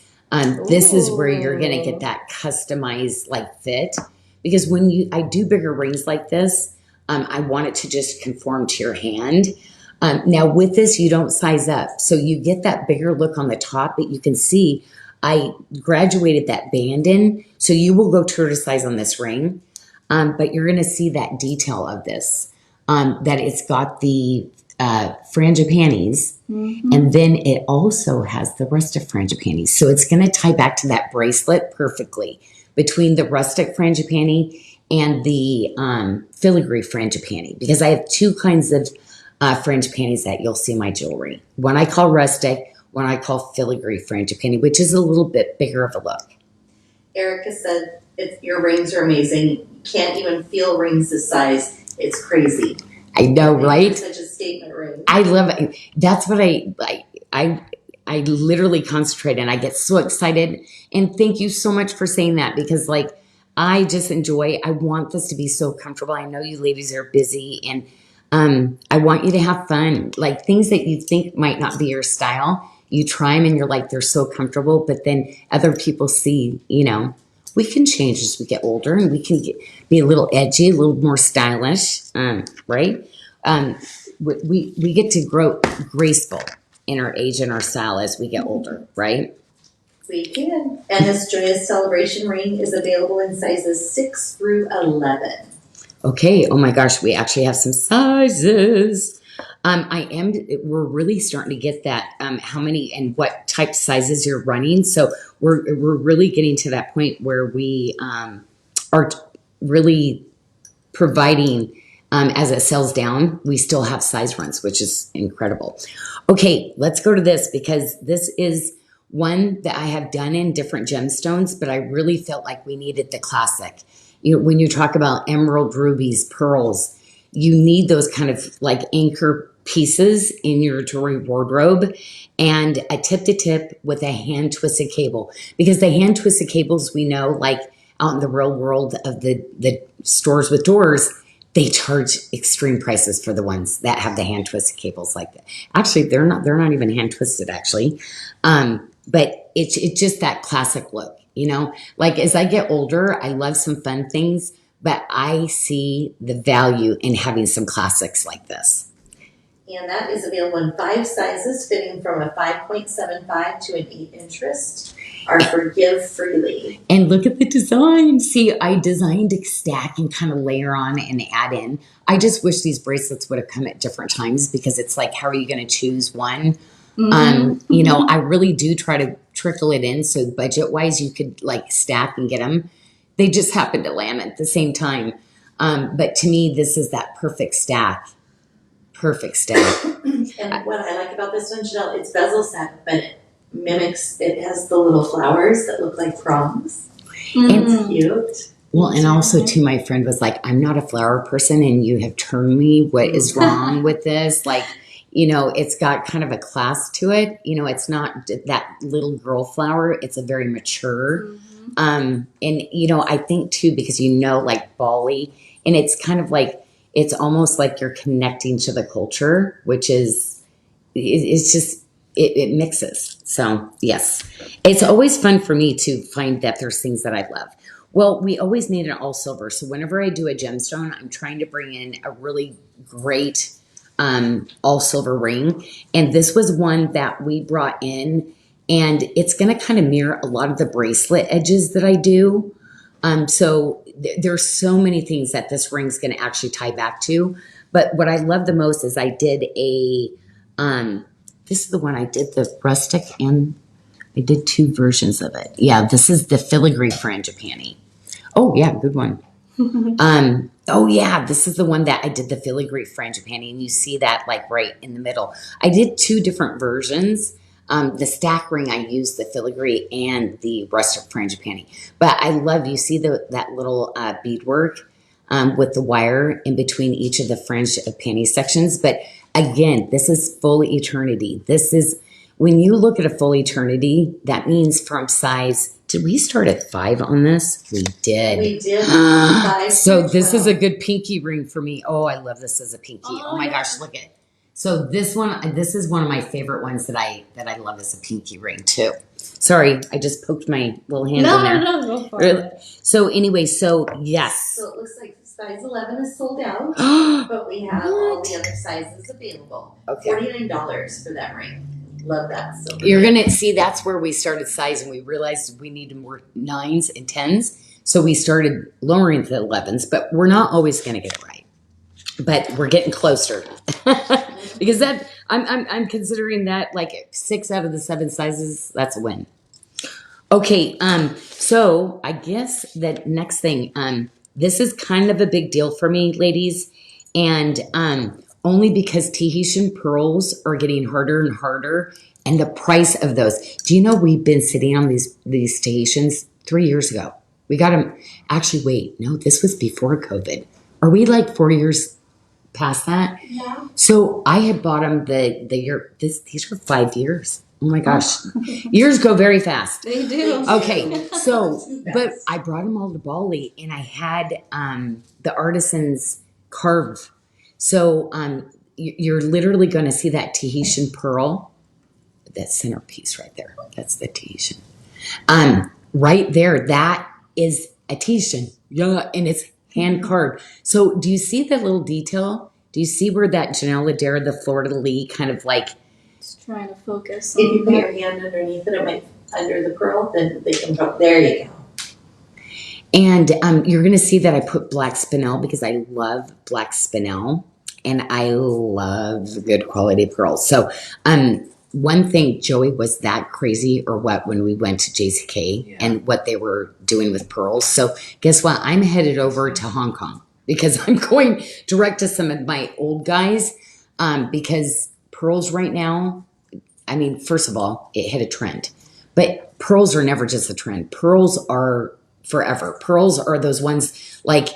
this is where you're going to get that customized fit. Because when I do bigger rings like this, I want it to just conform to your hand. Now with this, you don't size up. So you get that bigger look on the top, but you can see I graduated that band in. So you will go true to size on this ring. But you're going to see that detail of this, that it's got the frangipanis, and then it also has the rustic frangipanis. So it's going to tie back to that bracelet perfectly between the rustic frangipani and the filigree frangipani, because I have 2 kinds of frangipanis that you'll see in my jewelry. One I call rustic, one I call filigree frangipani, which is a little bit bigger of a look. Erica said your rings are amazing. You can't even feel rings this size. It's crazy. I know, right? Such a statement ring. I love it. That's what I literally concentrate and I get so excited. And thank you so much for saying that, because I just I want this to be so comfortable. I know you ladies are busy, and I want you to have fun. Things that you think might not be your style, you try them and you're they're so comfortable, but then other people see, we can change as we get older, and we can be a little edgy, a little more stylish, right? We get to grow graceful in our age and our style as we get older, right? We can. And this Joyous Celebration ring is available in sizes 6 through 11. Okay. Oh my gosh, we actually have some sizes. We're really starting to get that, how many and what type sizes you're running. So we're really getting to that point where we, are really providing, as it sells down, we still have size runs, which is incredible. Okay, let's go to this, because this is one that I have done in different gemstones, but I really felt like we needed the classic. When you talk about emerald, rubies, pearls, you need those kind of anchor pieces in your jewelry wardrobe, and a tip-to-tip with a hand-twisted cable. Because the hand-twisted cables, we know, out in the real world of the stores with doors, they charge extreme prices for the ones that have the hand-twisted cables like that. Actually, they're not even hand-twisted, actually. But it's just that classic look, as I get older, I love some fun things, but I see the value in having some classics like this. And that is available in 5 sizes, fitting from a 5.75 to an 8-inch wrist. Our Forgive Freely. And look at the design. See, I designed to stack and kind of layer on and add in. I just wish these bracelets would have come at different times, because it's how are you going to choose one? I really do try to trickle it in, so budget-wise you could stack and get them. They just happen to land at the same time. But to me, this is that perfect stack. Perfect stack. And what I like about this one, Janyl, it's bezel set, but it has the little flowers that look like prongs. It's cute. Well, and also too, my friend was I'm not a flower person, and you have turned me. What is wrong with this? It's got kind of a class to it. It's not that little girl flower. It's a very mature. And, I think too, because Bali, and it's kind of it's almost like you're connecting to the culture, which is, it's just, it mixes. So yes. It's always fun for me to find that there's things that I love. Well, we always need an all silver. So whenever I do a gemstone, I'm trying to bring in a really great all silver ring. And this was one that we brought in, and it's going to kind of mirror a lot of the bracelet edges that I do. There's so many things that this ring's going to actually tie back to. But what I love the most is I did this is the one I did the rustic, and I did two versions of it. Yeah, this is the filigree frangipani. Oh yeah, good one. Oh yeah, this is the one that I did the filigree frangipani, and you see that like right in the middle. I did two different versions. The stack ring, I used the filigree and the rustic frangipani. But I love, you see that little beadwork with the wire in between each of the frangipani sections. But again, this is full eternity. This is, when you look at a full eternity, that means from size, did we start at 5 on this? We did. We did. 5 So to this is 12. a good pinky ring for me. Oh, I love this as a pinky. Oh my gosh, look at it. So this is one of my favorite ones that I love as a pinky ring too. Sorry, I just poked my little hand in there. No, go for it. So anyway, so yes. So it looks like size 11 is sold out, but we have all the other sizes available. Okay. $49 for that ring. Love that. Silver You're ring. going to see that's where we started sizing. We realized we needed more 9s and 10s. So we started lowering the 11s, but we're not always going to get it right. But we're getting closer because that I'm considering that like 6 out of the 7 sizes, that's a win. Okay. So I guess the next thing, this is kind of a big deal for me, ladies. And, only because Tahitian pearls are getting harder and harder, and the price of those. Do you know we've been sitting on these Tahitians 3 years ago? We got them. Actually, wait, no, this was before COVID. Are we like 4 years past that? Yeah. So I had bought them the year. These are 5 years. Oh my gosh, years go very fast. They do. Okay, so but I brought them all to Bali, and I had the artisans carve. So you're literally going to see that Tahitian pearl, that centerpiece right there. That's the Tahitian. Right there, that is a Tahitian. Yeah, and it's hand carved. So do you see the little detail? Do you see where that Janyl Adair, the Fleur-de-lis, kind of like? Just trying to focus. If you put your hand underneath it, under the pearl, then they can go. There you go. And you're going to see that I put black spinel because I love black spinel, and I love good quality pearls. So one thing, Joey, was that crazy or what when we went to JCK and what they were doing with pearls. So guess what? I'm headed over to Hong Kong because I'm going direct to some of my old guys because pearls right now, I mean, first of all, it hit a trend. But pearls are never just a trend. Pearls are forever. Pearls are those ones like,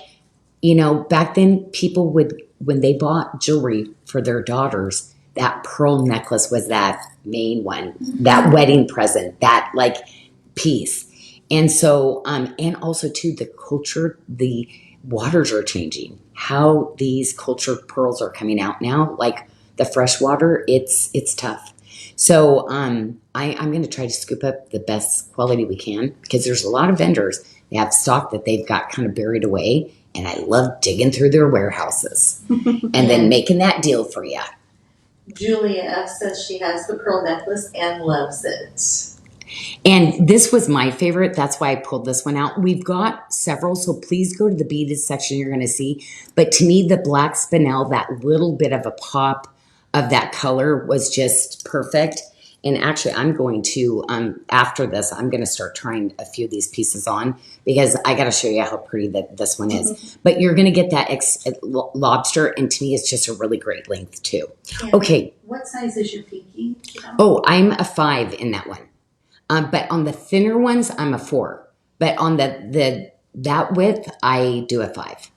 back then people would, when they bought jewelry for their daughters, that pearl necklace was that main one, that wedding present, that like piece. And so, and also too, the culture, the waters are changing. How these cultured pearls are coming out now, like the fresh water, it's tough. So I'm going to try to scoop up the best quality we can because there's a lot of vendors. They have stock that they've got kind of buried away, and I love digging through their warehouses and then making that deal for you. Julia F. says she has the pearl necklace and loves it. And this was my favorite. That's why I pulled this one out. We've got several, so please go to the beaded section. You're going to see. But to me, the black spinel, that little bit of a pop of that color was just perfect. And actually, I'm going to, after this, I'm going to start trying a few of these pieces on because I got to show you how pretty that this one is. But you're going to get that lobster, and to me, it's just a really great length too. And Okay. What size is your pinky? Oh, I'm a 5 in that one. But on the thinner ones, I'm a 4. But on that width, I do a 5.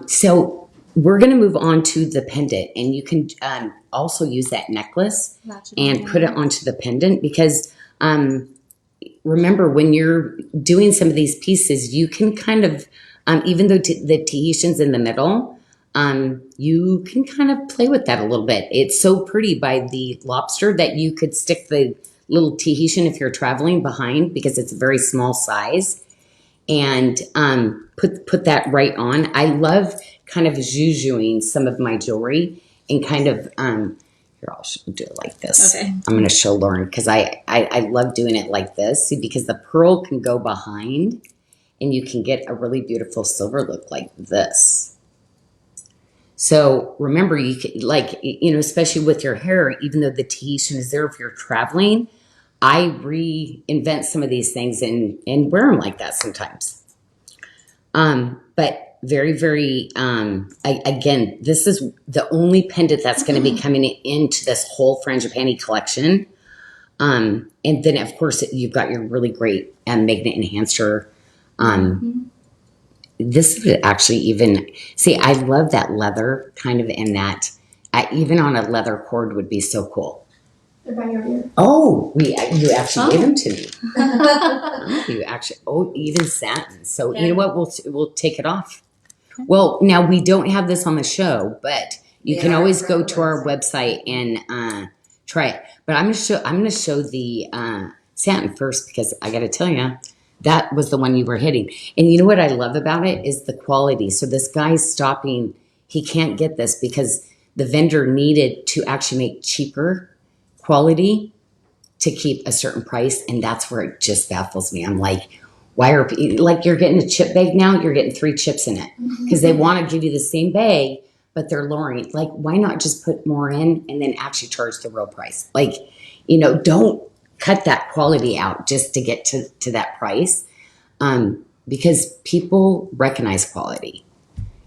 So we're going to move on to the pendant, and you can also use that necklace and put it onto the pendant because remember when you're doing some of these pieces, you can kind of, even though the Tahitian's in the middle, you can kind of play with that a little bit. It's so pretty by the lobster that you could stick the little Tahitian if you're traveling behind because it's a very small size, and put that right on. I love kind of zhuzhing some of my jewelry and kind of here I'll do it like this. Okay. I'm going to show Lauren because I love doing it like this. See, because the pearl can go behind, and you can get a really beautiful silver look like this. So remember, you can, like, you know, especially with your hair, even though the Tahitian is there, if you're traveling, I reinvent some of these things and wear them like that sometimes. But very, very, again, this is the only pendant that's going to be coming into this whole frangipani collection. And then, of course, you've got your really great magnet enhancer. This would actually even, see, I love that leather kind of in that, even on a leather cord would be so cool. They're by your ear. Oh, you actually gave them to me. You actually, even satin. So you know what, we'll take it off. Well, now we don't have this on the show, but you can always go to our website and try it. But I'm gonna show the satin first because I got to tell you, that was the one you were hitting. And you know what I love about it is the quality. So this guy's stopping. He can't get this because the vendor needed to actually make cheaper quality to keep a certain price. And that's where it just baffles me. I'm like, why are, like, you're getting a chip bag now, you're getting 3 chips in it because they want to give you the same bag, but they're lowering. Like, why not just put more in and then actually charge the real price? Like, you know, don't cut that quality out just to get to that price, because people recognize quality.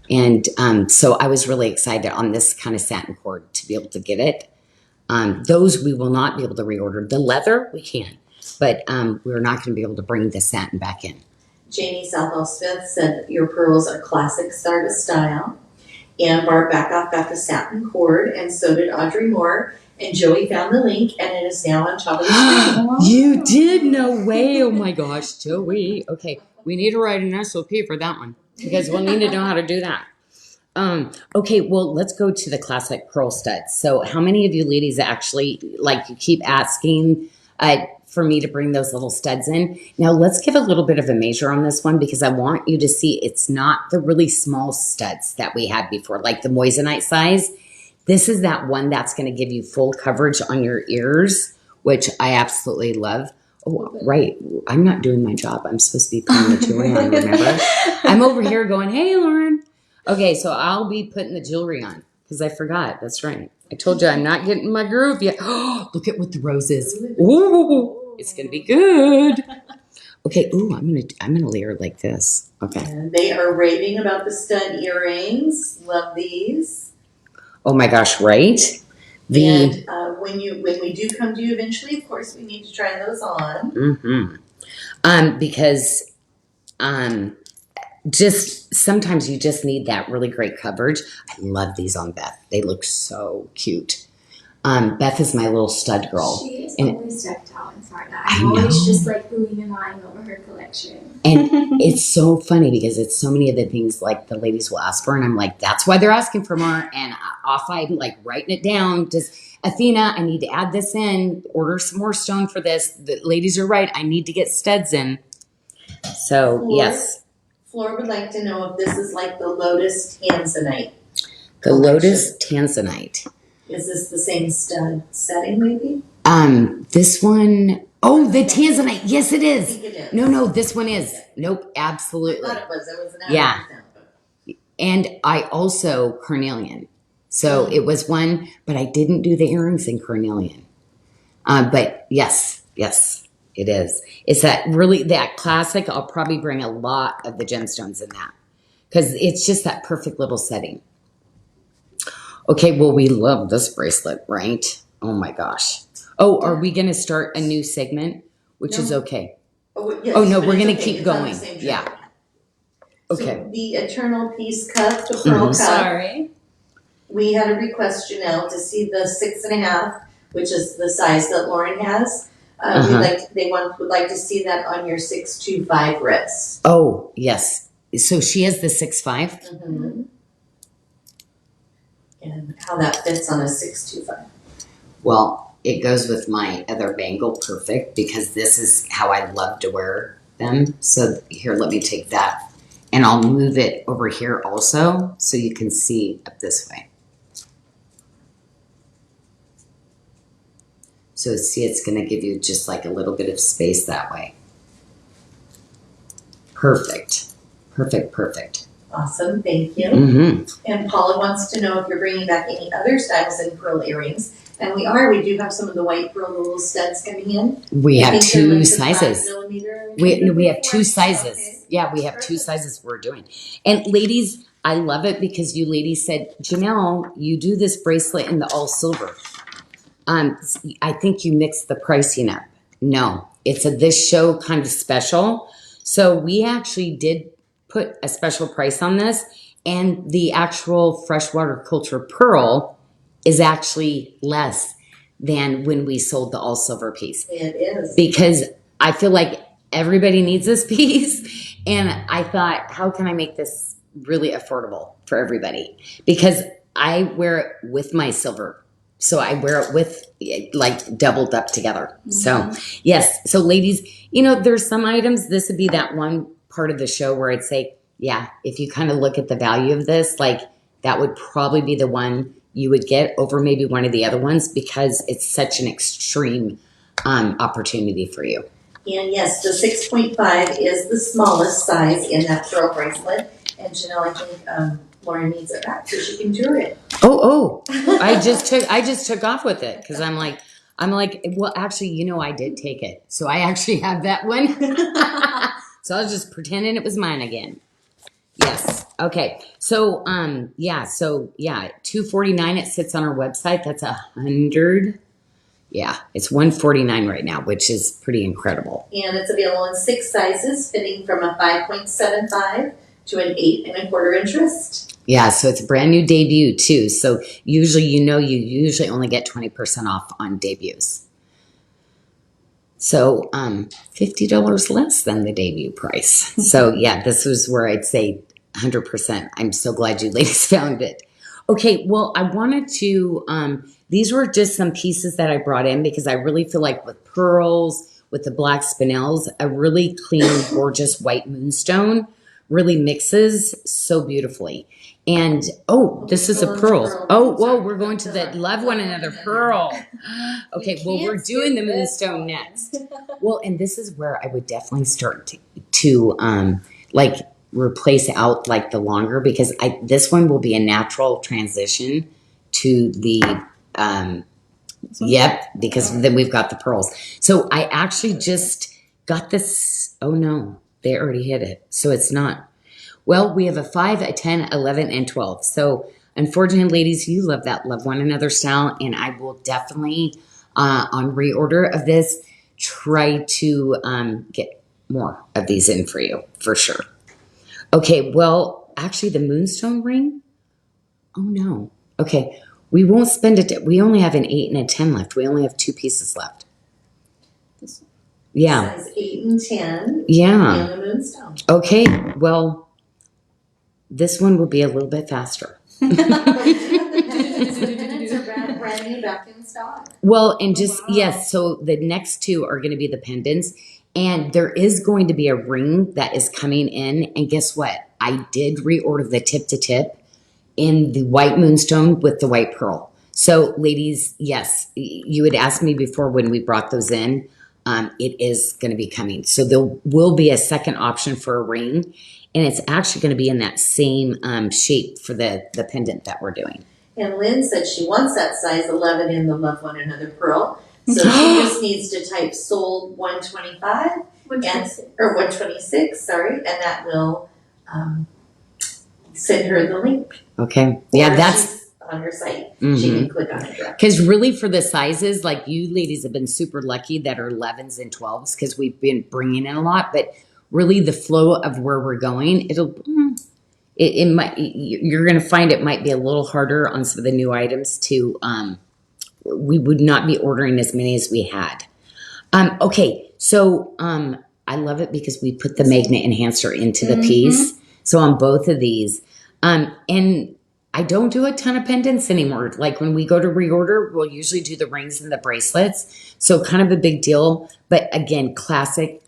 And so I was really excited on this kind of satin cord to be able to get it. Those we will not be able to reorder. The leather we can, but we're not going to be able to bring the satin back in. Janie Southall Smith said your pearls are classic Sarda style. And Barb Backoff got the satin cord, and so did Audrey Moore. And Joey found the link, and it is now on top of the screen. You did? No way. Oh my gosh, Joey. Okay, we need to write an SOP for that one because we'll need to know how to do that. Okay, well, let's go to the classic pearl studs. So how many of you ladies actually, like, you keep asking for me to bring those little studs in? Now, let's give a little bit of a measure on this one because I want you to see it's not the really small studs that we had before, like the moissanite size. This is that one that's going to give you full coverage on your ears, which I absolutely love. Oh, right. I'm not doing my job. I'm supposed to be putting the jewelry on, remember? I'm over here going, hey, Lauren. Okay, so I'll be putting the jewelry on because I forgot. That's right. I told you I'm not getting my groove yet. Oh, look at what the rose is. Ooh, it's going to be good. Okay, ooh, I'm gonna layer it like this. Okay. And they are raving about the stud earrings. Love these. Oh my gosh, right? And when we do come to you eventually, of course, we need to try those on. Because just sometimes you just need that really great coverage. I love these on Beth. They look so cute. Beth is my little stud girl. She is And- always decked out in Sarda. I'm always just like oohing and eyeing over her collection. And it's so funny because it's so many of the things like the ladies will ask for. And I'm like, that's why they're asking for more. And off I'm like writing it down. Just, Athena, I need to add this in. Order some more stone for this. The ladies are right. I need to get studs in. So, Floor. yes. Flora would like to know if this is like the Lotus Tanzanite. The Lotus Tanzanite. Is this the same stud setting, maybe? This one, oh, the Tanzanite. Yes, it I is. think it is. No, this one is. Nope, I absolutely. thought it was. It was an Yeah. 100%. And I also carnelian. So it was one, but I didn't do the earrings in carnelian. But yes, it is. It's that classic. I'll probably bring a lot of the gemstones in that because it's just that perfect little setting. Okay, well, we love this bracelet, right? Oh my gosh. Oh, are we going to start a new segment? Which is okay. Yes, Oh, no, but we're it's gonna okay. keep It's on the going. same track. Yeah. Okay. So the Eternal Peace Cup, the Pearl Cup. Sorry. We had a request, Janelle, to see the 6.5, which is the size that Lauren has. Would like to see that on your 625 wrist. Oh, yes. So she has the 6'5". Mm-hmm. and how that fits on a 625. Well, it goes with my other bangle perfect because this is how I love to wear them. So here, let me take that and I'll move it over here also so you can see up this way. So see, it's going to give you just like a little bit of space that way. Perfect. Perfect, perfect. Awesome, thank you. Mm-hmm. And Paula wants to know if you're bringing back any other styles in pearl earrings. And we do have some of the white pearl little studs coming in. We I have think they're two like the sizes. 5 millimeter. We have two Okay. sizes. Yeah, we have two sizes we're doing. And ladies, I love it because you ladies said, Janyl, you do this bracelet in the all silver. I think you mixed the pricing up. No, it's a this show kind of special. So we actually did put a special price on this, and the actual freshwater culture pearl is actually less than when we sold the all silver piece. It is. Because I feel like everybody needs this piece. And I thought, how can I make this really affordable for everybody? Because I wear it with my silver. So I wear it with like doubled up together. Mm-hmm. So yes. So ladies, there's some items, this would be that one part of the show where I'd say, yeah, if you kind of look at the value of this, like that would probably be the one you would get over maybe one of the other ones because it's such an extreme opportunity for you. And yes, the 6.5 is the smallest size in that pearl bracelet. And Janyl, I think Lauren needs it back so she can tour it. Oh! I just took off with it because I'm like, well, actually, I did take it, so I actually have that one. So I was just pretending it was mine again. Yes. Okay. So $249. It sits on our website. That's $100. Yeah, it's $149 right now, which is pretty incredible. And it's available in 6 sizes, fitting from a 5.75 to an 8 1/4 inch wrist. Yeah, so it's a brand new debut too. So usually, you usually only get 20% off on debuts. So $50 less than the debut price. So yeah, this was where I'd say 100%. I'm so glad you ladies found it. Okay, well, I wanted to, these were just some pieces that I brought in because I really feel like with pearls, with the black spinels, a really clean, gorgeous white moonstone really mixes so beautifully. And, this is a pearl. Oh, whoa, we're going to the love one another pearl. Okay, well, we're doing the moonstone next. Well, and this is where I would definitely start to replace out like the longer because this one will be a natural transition to the because then we've got the pearls. So I actually just got this. Oh no, they already hit it. So it's not. Well, we have a 5, a 10, 11, and 12. So unfortunately, ladies, you love that love one another style, and I will definitely on reorder of this try to get more of these in for you for sure. Okay, well, actually, the moonstone ring. Oh no. Okay, we won't spend it. We only have an 8 and a 10 left. We only have 2 pieces left. Yeah. Size 8 and 10. Yeah. And the moonstone. Okay, well, this one will be a little bit faster. Brand new back in stock. Well, and just, yes, so the next 2 are going to be the pendants. And there is going to be a ring that is coming in. And guess what? I did reorder the tip to tip in the white moonstone with the white pearl. So ladies, yes, you had asked me before when we brought those in. It is going to be coming. So there will be a second option for a ring. And it's actually going to be in that same shape for the pendant that we're doing. And Lynn said she wants that size 11 in the Love One Another pearl. So she just needs to type sold 125 or 126, sorry, and that will send her the link. Okay. Yeah, that's on her site. Mm-hmm. She can click on it directly. Because really for the sizes, like you ladies have been super lucky that are 11s and 12s because we've been bringing in a lot, but really the flow of where we're going, it might, you're going to find it might be a little harder on some of the new items to, we would not be ordering as many as we had. Okay. So, I love it because we put the magnet enhancer into the piece. So on both of these, and I don't do a ton of pendants anymore. Like when we go to reorder, we'll usually do the rings and the bracelets. So kind of a big deal. But again, classic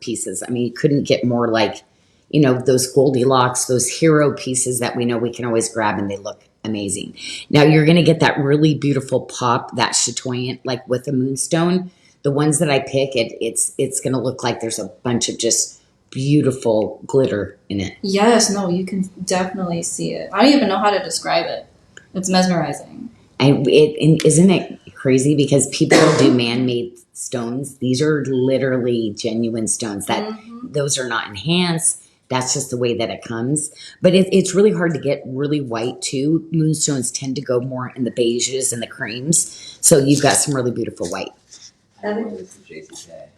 pieces. I mean, you couldn't get more like, you know, those Goldilocks, those hero pieces that we know we can always grab and they look amazing. Now you're going to get that really beautiful pop, that chatoyant, like with the moonstone. The ones that I pick, it's going to look like there's a bunch of just beautiful glitter in it. Yes, no, you can definitely see it. I don't even know how to describe it. It's mesmerizing. And isn't it crazy because people do man-made stones? These are literally genuine stones. That those are not enhanced. That's just the way that it comes. But it's really hard to get really white too. Moonstones tend to go more in the beiges and the creams. So you've got some really beautiful white. I wore this at JCK.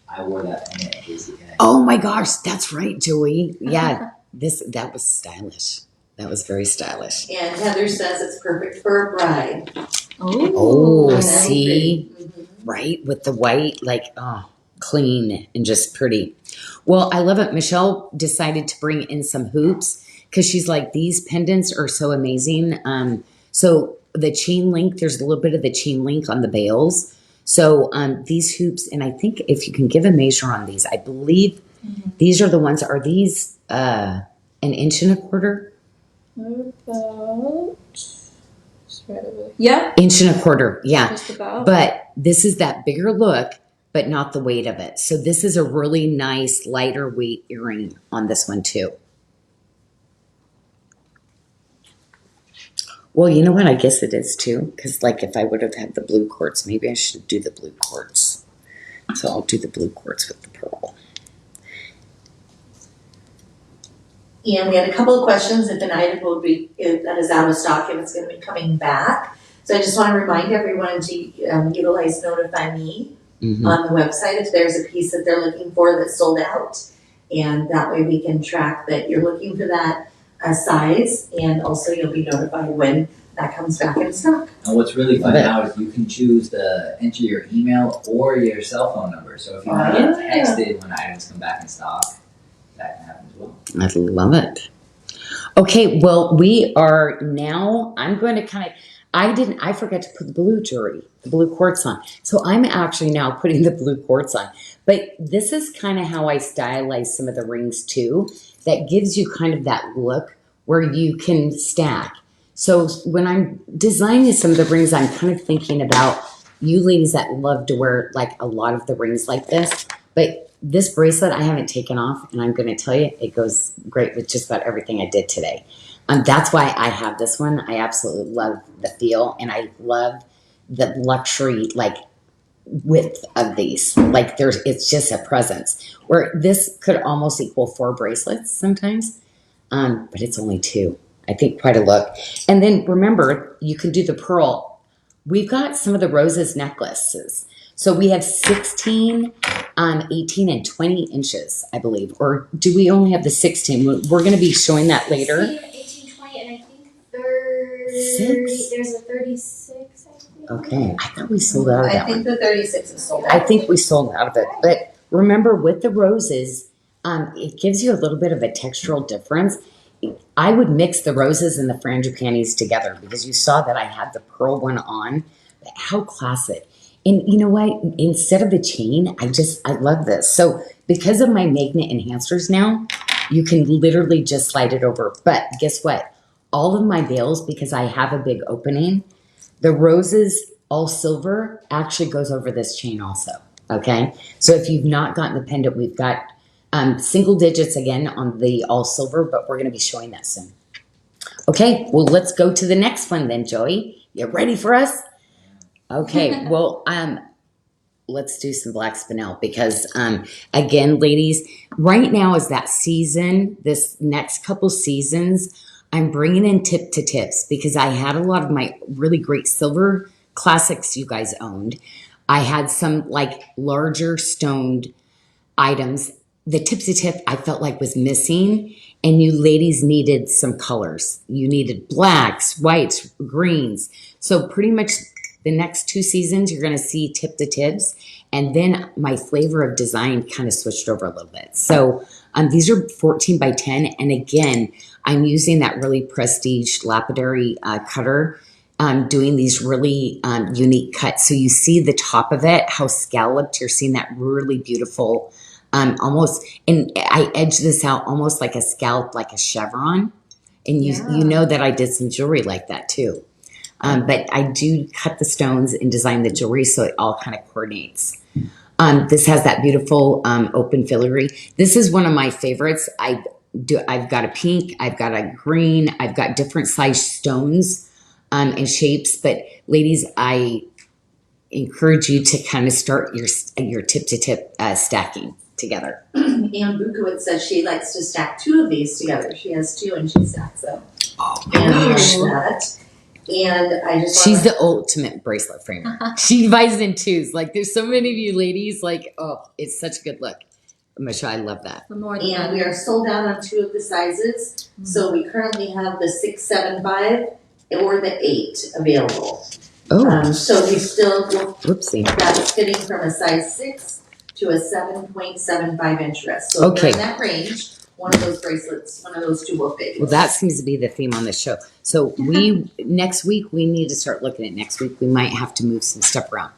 I wore that pendant at JCK. Oh my gosh, that's right, Joey. Yeah, that was stylish. That was very stylish. And Heather says it's perfect for a bride. Oh, Very see, pretty. Mhm. right with the white, like clean and just pretty. Well, I love it. Michelle decided to bring in some hoops because she's like, these pendants are so amazing. So the chain link, there's a little bit of the chain link on the bales. So these hoops, and I think if you can give a measure on these, I believe these are the ones. Are these 1.25 inches? About just right over. Yeah, 1.25 inches, yeah. just about. But this is that bigger look, but not the weight of it. So this is a really nice lighter weight earring on this one too. Well, you know what? I guess it is too. Because like if I would have had the blue quartz, maybe I should do the blue quartz. So I'll do the blue quartz with the pearl. And we had a couple of questions if an item will be that is out of stock, if it's going to be coming back. So I just want to remind everyone to utilize Notify Me on the website if there's a piece that they're looking for that's sold out. And that way we can track that you're looking for that size, and also you'll be notified when that comes back in stock. And what's really fun now is you can choose to enter your email or your cell phone number. So if you want to get texted when items come back in stock, that can happen as well. I love it. Okay, well, we are now, I'm going to kind of, I forgot to put the blue quartz on. So I'm actually now putting the blue quartz on. But this is kind of how I stylize some of the rings too. That gives you kind of that look where you can stack. So when I'm designing some of the rings, I'm kind of thinking about you ladies that love to wear like a lot of the rings like this. But this bracelet I haven't taken off, and I'm going to tell you, it goes great with just about everything I did today. That's why I have this one. I absolutely love the feel, and I love the luxury, like, width of these. Like, it's just a presence. Where this could almost equal 4 bracelets sometimes, but it's only 2. I think quite a look. And then remember, you can do the pearl. We've got some of the roses necklaces. So we have 16, 18, and 20 inches, I believe. Or do we only have the 16? We're going to be showing that later. 16, 18, 20, and I think 30. 6? There's a 36, I think. Okay, I thought we sold out of that I think one. the 36 is sold out. I think we sold out of it. But remember, with the roses, it gives you a little bit of a textural difference. I would mix the roses and the frangipanis together because you saw that I had the pearl one on. But how classic. And you know what? Instead of the chain, I love this. So because of my magnet enhancers now, you can literally just slide it over. But guess what? All of my veils, because I have a big opening, the roses all silver actually goes over this chain also. Okay. So if you've not gotten the pendant, we've got single digits again on the all silver, but we're going to be showing that soon. Okay. Well, let's go to the next one then, Joey. You ready for us? Okay, well, let's do some black spinel because, again, ladies, right now is that season, this next couple seasons, I'm bringing in tip to tips because I had a lot of my really great silver classics you guys owned. I had some like larger stoned items. The tip to tip I felt like was missing, and you ladies needed some colors. You needed blacks, whites, greens. So pretty much the next 2 seasons, you're going to see tip to tips. And then my flavor of design kind of switched over a little bit. So These are 14 by 10. And again, I'm using that really prestige lapidary cutter, doing these really unique cuts. So you see the top of it, how scalloped. You're seeing that really beautiful, almost, and I edge this out almost like a scallop, like a chevron. And you know that I did some jewelry like that too. But I do cut the stones and design the jewelry so it all kind of coordinates. This has that beautiful open filigree. This is one of my favorites. I've got a pink, I've got a green, I've got different size stones and shapes. But ladies, I encourage you to kind of start your tip to tip stacking together. Anne Bukowitz says she likes to stack 2 of these together. She has 2 and she stacks them. Oh And my like gosh. that. And I just She's the ultimate bracelet framer. She buys in 2s. Like there's so many of you ladies, like, oh, it's such a good look. Michelle, I love that. The more the and better. we are sold out on 2 of the sizes. So we currently have the 675 or the 8 available. Oh, So we still whoopsie. that's fitting from a size 6 to a 7.75 inch wrist. So if Okay. you're in that range, one of those bracelets, one of those 2 will fit you. Well, that seems to be the theme on the show. So next week, we need to start looking at next week. We might have to move some stuff around.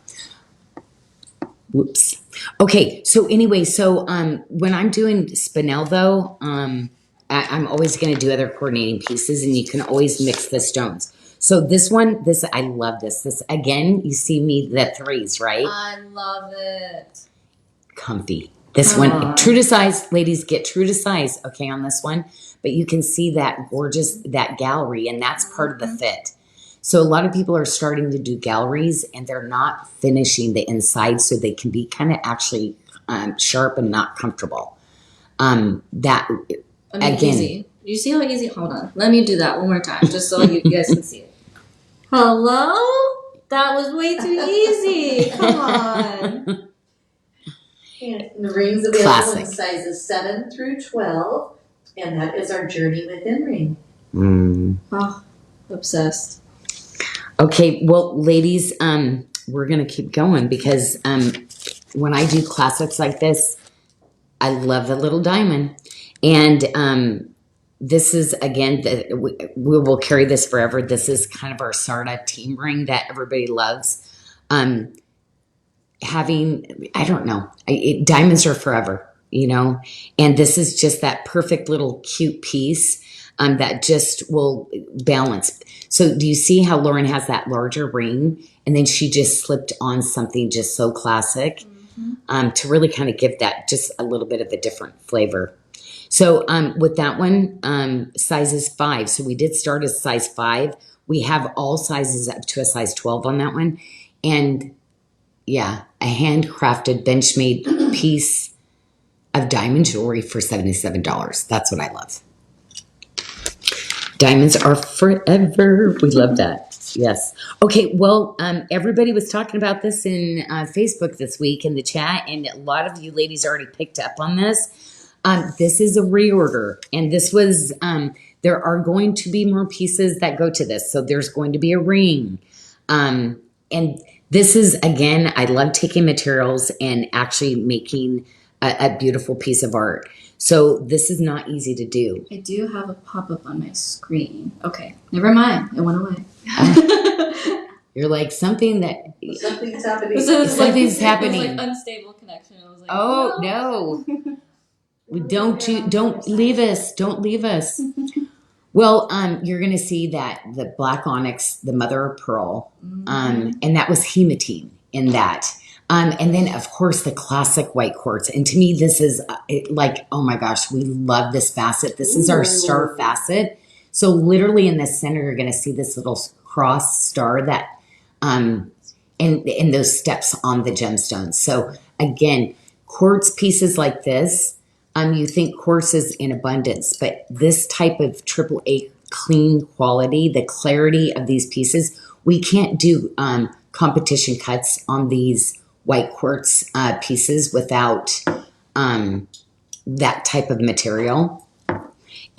Whoops. Okay. So anyway, when I'm doing spinel though, I'm always going to do other coordinating pieces and you can always mix the stones. So I love this. This again, you see me the 3s, right? I love it. Comfy. This one, true to size, ladies, get true to size, okay, on this one. But you can see that gorgeous, that gallery, and that's part of the fit. So a lot of people are starting to do galleries, and they're not finishing the inside, so they can be kind of actually sharp and not comfortable. Easy. You see how easy? Hold on. Let me do that one more time, just so you guys can see it. Hello? That was way too easy. Come on. And the rings available Classic. in sizes 7 through 12, and that is our Journey Within ring. Oh, obsessed. Okay, well, ladies, we're going to keep going because when I do classics like this, I love the little diamond. And this is, again, we will carry this forever. This is kind of our Sarda team ring that everybody loves. I don't know, diamonds are forever, you know, and this is just that perfect little cute piece that just will balance. So do you see how Lauren has that larger ring and then she just slipped on something just so classic to really kind of give that just a little bit of a different flavor. So with that one, sizes 5. So we did start as size 5. We have all sizes up to a size 12 on that one. And yeah, a handcrafted Benchmade piece of diamond jewelry for $77. That's what I love. Diamonds are forever. We love that. Yes. Okay. Well, everybody was talking about this in Facebook this week in the chat, and a lot of you ladies already picked up on this. This is a reorder, and this was. There are going to be more pieces that go to this, so there's going to be a ring, and this is, again, I love taking materials and actually making a beautiful piece of art. So this is not easy to do. I do have a pop-up on my screen. Okay, never mind. It went away. You're like something that Something's happening. So it's Something's like, happening. It was like unstable connection. I was like, oh no, don't leave us. Don't leave us. Well, you're going to see that the black onyx, the mother of pearl, and that was hematine in that. And then, of course, the classic white quartz. And to me, this is like, oh my gosh, we love this facet. This is our star facet. So literally in the center, you're going to see this little cross star that, and those steps on the gemstones. So again, quartz pieces like this, you think quartz is in abundance, but this type of AAA clean quality, the clarity of these pieces, we can't do competition cuts on these white quartz pieces without that type of material.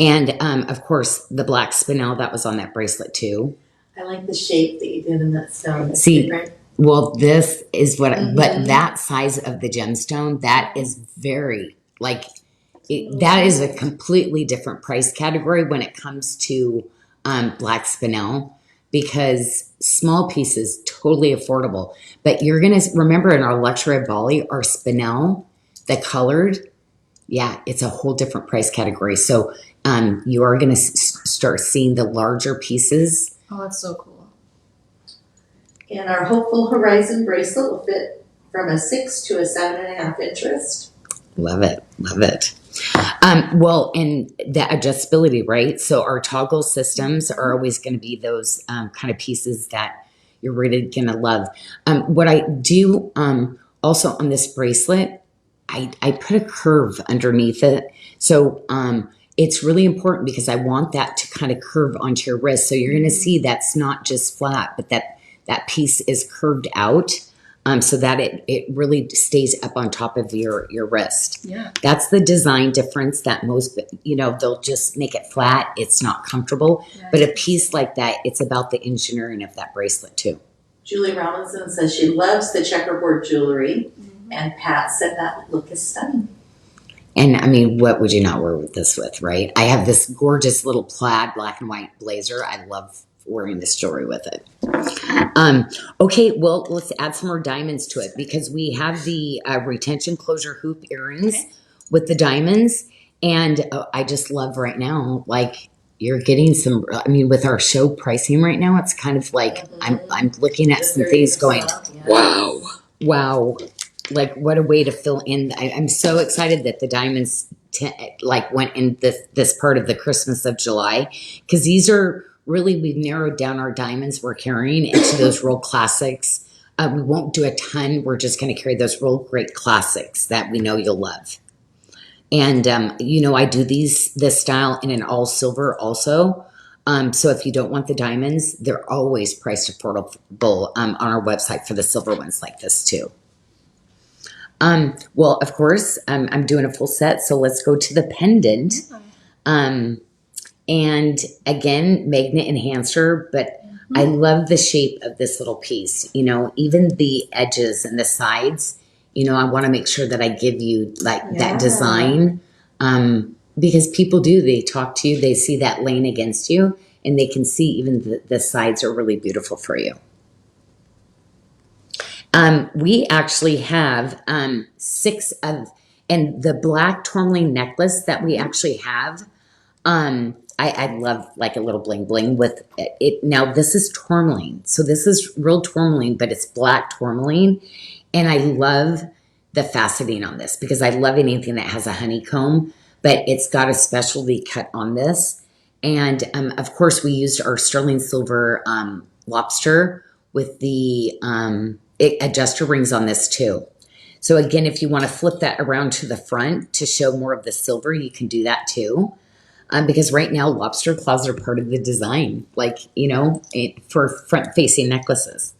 And of course, the black spinel that was on that bracelet too. I like the shape that you did in that stone. It's See, different. well, this is what, but that size of the gemstone, that is very, like, that is a completely different price category when it comes to black spinel, because small pieces totally affordable. But you're gonna remember in our lecture at Bali, our spinel, the colored, yeah, it's a whole different price category. So you are gonna start seeing the larger pieces. Oh, that's so cool. And our Hopeful Horizon bracelet will fit from a 6 to a 7.5 inch wrist. Love it, love it. Well, and the adjustability, right? So our toggle systems are always going to be those kind of pieces that you're really going to love. What I do also on this bracelet, I put a curve underneath it. So it's really important because I want that to kind of curve onto your wrist. So you're going to see that's not just flat, but that piece is curved out. So that it really stays up on top of your wrist. Yeah. That's the design difference that most, they'll just make it flat. It's not comfortable. Yeah. But a piece like that, it's about the engineering of that bracelet too. Julie Robinson says she loves the checkerboard jewelry, and Pat said that look is stunning. And I mean, what would you not wear this with, right? I have this gorgeous little plaid black and white blazer. I love wearing this jewelry with it. Okay, well, let's add some more diamonds to it because we have the retention closure hoop earrings with the diamonds. And I just love right now, like you're getting some, I mean, with our show pricing right now, it's kind of like I'm looking at some things going, wow. Like what a way to fill in. I'm so excited that the diamonds went in this part of the Christmas of July, because these are really, we've narrowed down our diamonds we're carrying into those real classics. We won't do a ton. We're just going to carry those real great classics that we know you'll love. And, I do this style in an all silver also. So if you don't want the diamonds, they're always priced affordable on our website for the silver ones like this too. Well, of course, I'm doing a full set. So let's go to the pendant. And again, magnet enhancer, but I love the shape of this little piece. Even the edges and the sides, I want to make sure that I give you that design. Because people they talk to you, they see that lane against you, and they can see even the sides are really beautiful for you. We actually have 6 of, and the black tourmaline necklace that we actually have, I love like a little bling bling with it. Now this is tourmaline. So this is real tourmaline, but it's black tourmaline. And I love the faceting on this because I love anything that has a honeycomb, but it's got a specialty cut on this. And of course we used our sterling silver lobster with the adjuster rings on this too. So again, if you want to flip that around to the front to show more of the silver, you can do that too. Because right now lobster claws are part of the design, for front-facing necklaces.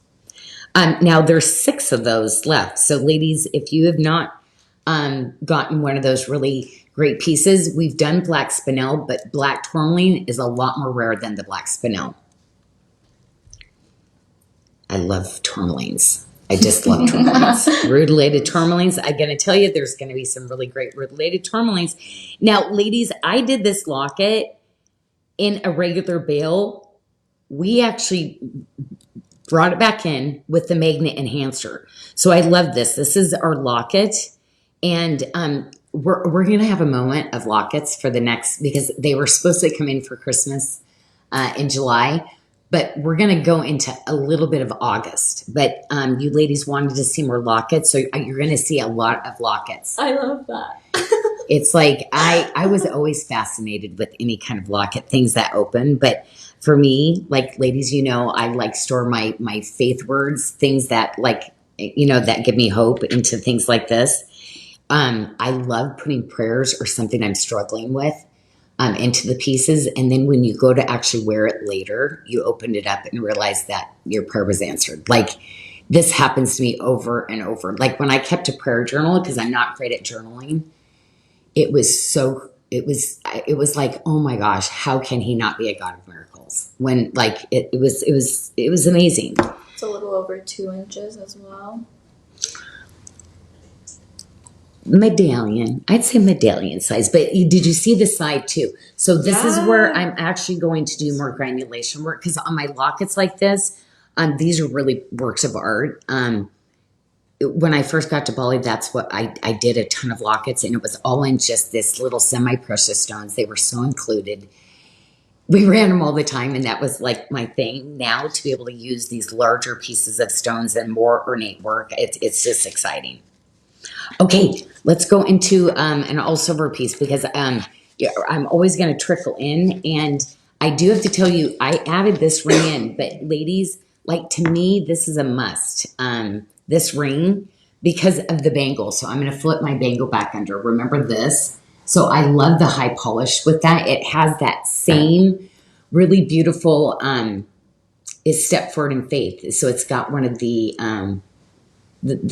Now there's 6 of those left. So ladies, if you have not gotten one of those really great pieces, we've done black spinel, but black tourmaline is a lot more rare than the black spinel. I love tourmalines. I just love tourmalines. Rutilated tourmalines. I'm going to tell you, there's going to be some really great rutilated tourmalines. Now, ladies, I did this locket in a regular bail. We actually brought it back in with the magnet enhancer. So I love this. This is our locket. And we're going to have a moment of lockets for the next, because they were supposed to come in for Christmas in July. But we're going to go into a little bit of August. But you ladies wanted to see more lockets, so you're going to see a lot of lockets. I love that. It's like I was always fascinated with any kind of locket, things that open. But for me, like ladies, I store my faith words, things that that give me hope into things like this. I love putting prayers or something I'm struggling with into the pieces. And then when you go to actually wear it later, you open it up and realize that your prayer was answered. Like this happens to me over and over. Like when I kept a prayer journal, because I'm not great at journaling, it was like, oh my gosh, how can he not be a God of miracles? When it was amazing. It's a little over 2 inches as well. medallion. I'd say medallion size, but did you see the side too? So this is where I'm actually going to do more granulation work because on my lockets like this, these are really works of art. When I first got to Bali, that's what I did a ton of lockets, and it was all in just this little semi-precious stones. They were so included. We ran them all the time, and that was like my thing. Now to be able to use these larger pieces of stones and more ornate work, it's just exciting. Okay, let's go into an all silver piece because yeah, I'm always going to trickle in, and I do have to tell you, I added this ring in, but ladies, like to me, this is a must. This ring because of the bangle. So I'm going to flip my bangle back under. Remember this? So I love the high polish with that. It has that same really beautiful is step forward in faith. So it's got one of the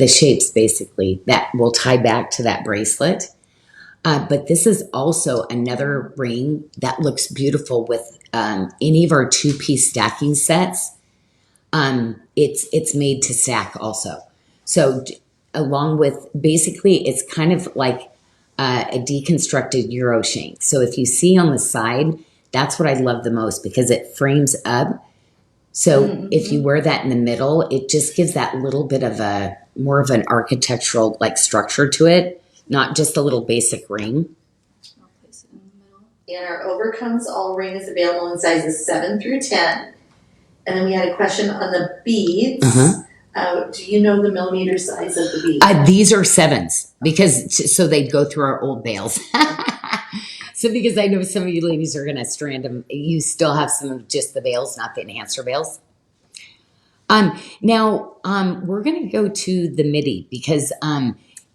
shapes basically that will tie back to that bracelet. But this is also another ring that looks beautiful with any of our 2-piece stacking sets. It's made to stack also. So along with basically it's kind of like a deconstructed Euro shank. So if you see on the side, that's what I love the most because it frames up. So if you wear that in the middle, it just gives that little bit of a more of an architectural like structure to it, not just a little basic ring. I'll place it in the middle. And our overcomes all ring is available in sizes 7 through 10. And then we had a question on the beads. Do you know the millimeter size of the beads? These are 7s because so they'd go through our old bales. So because I know some of you ladies are going to strand them, you still have some of just the bales, not the enhancer bales. Now we're going to go to the midi because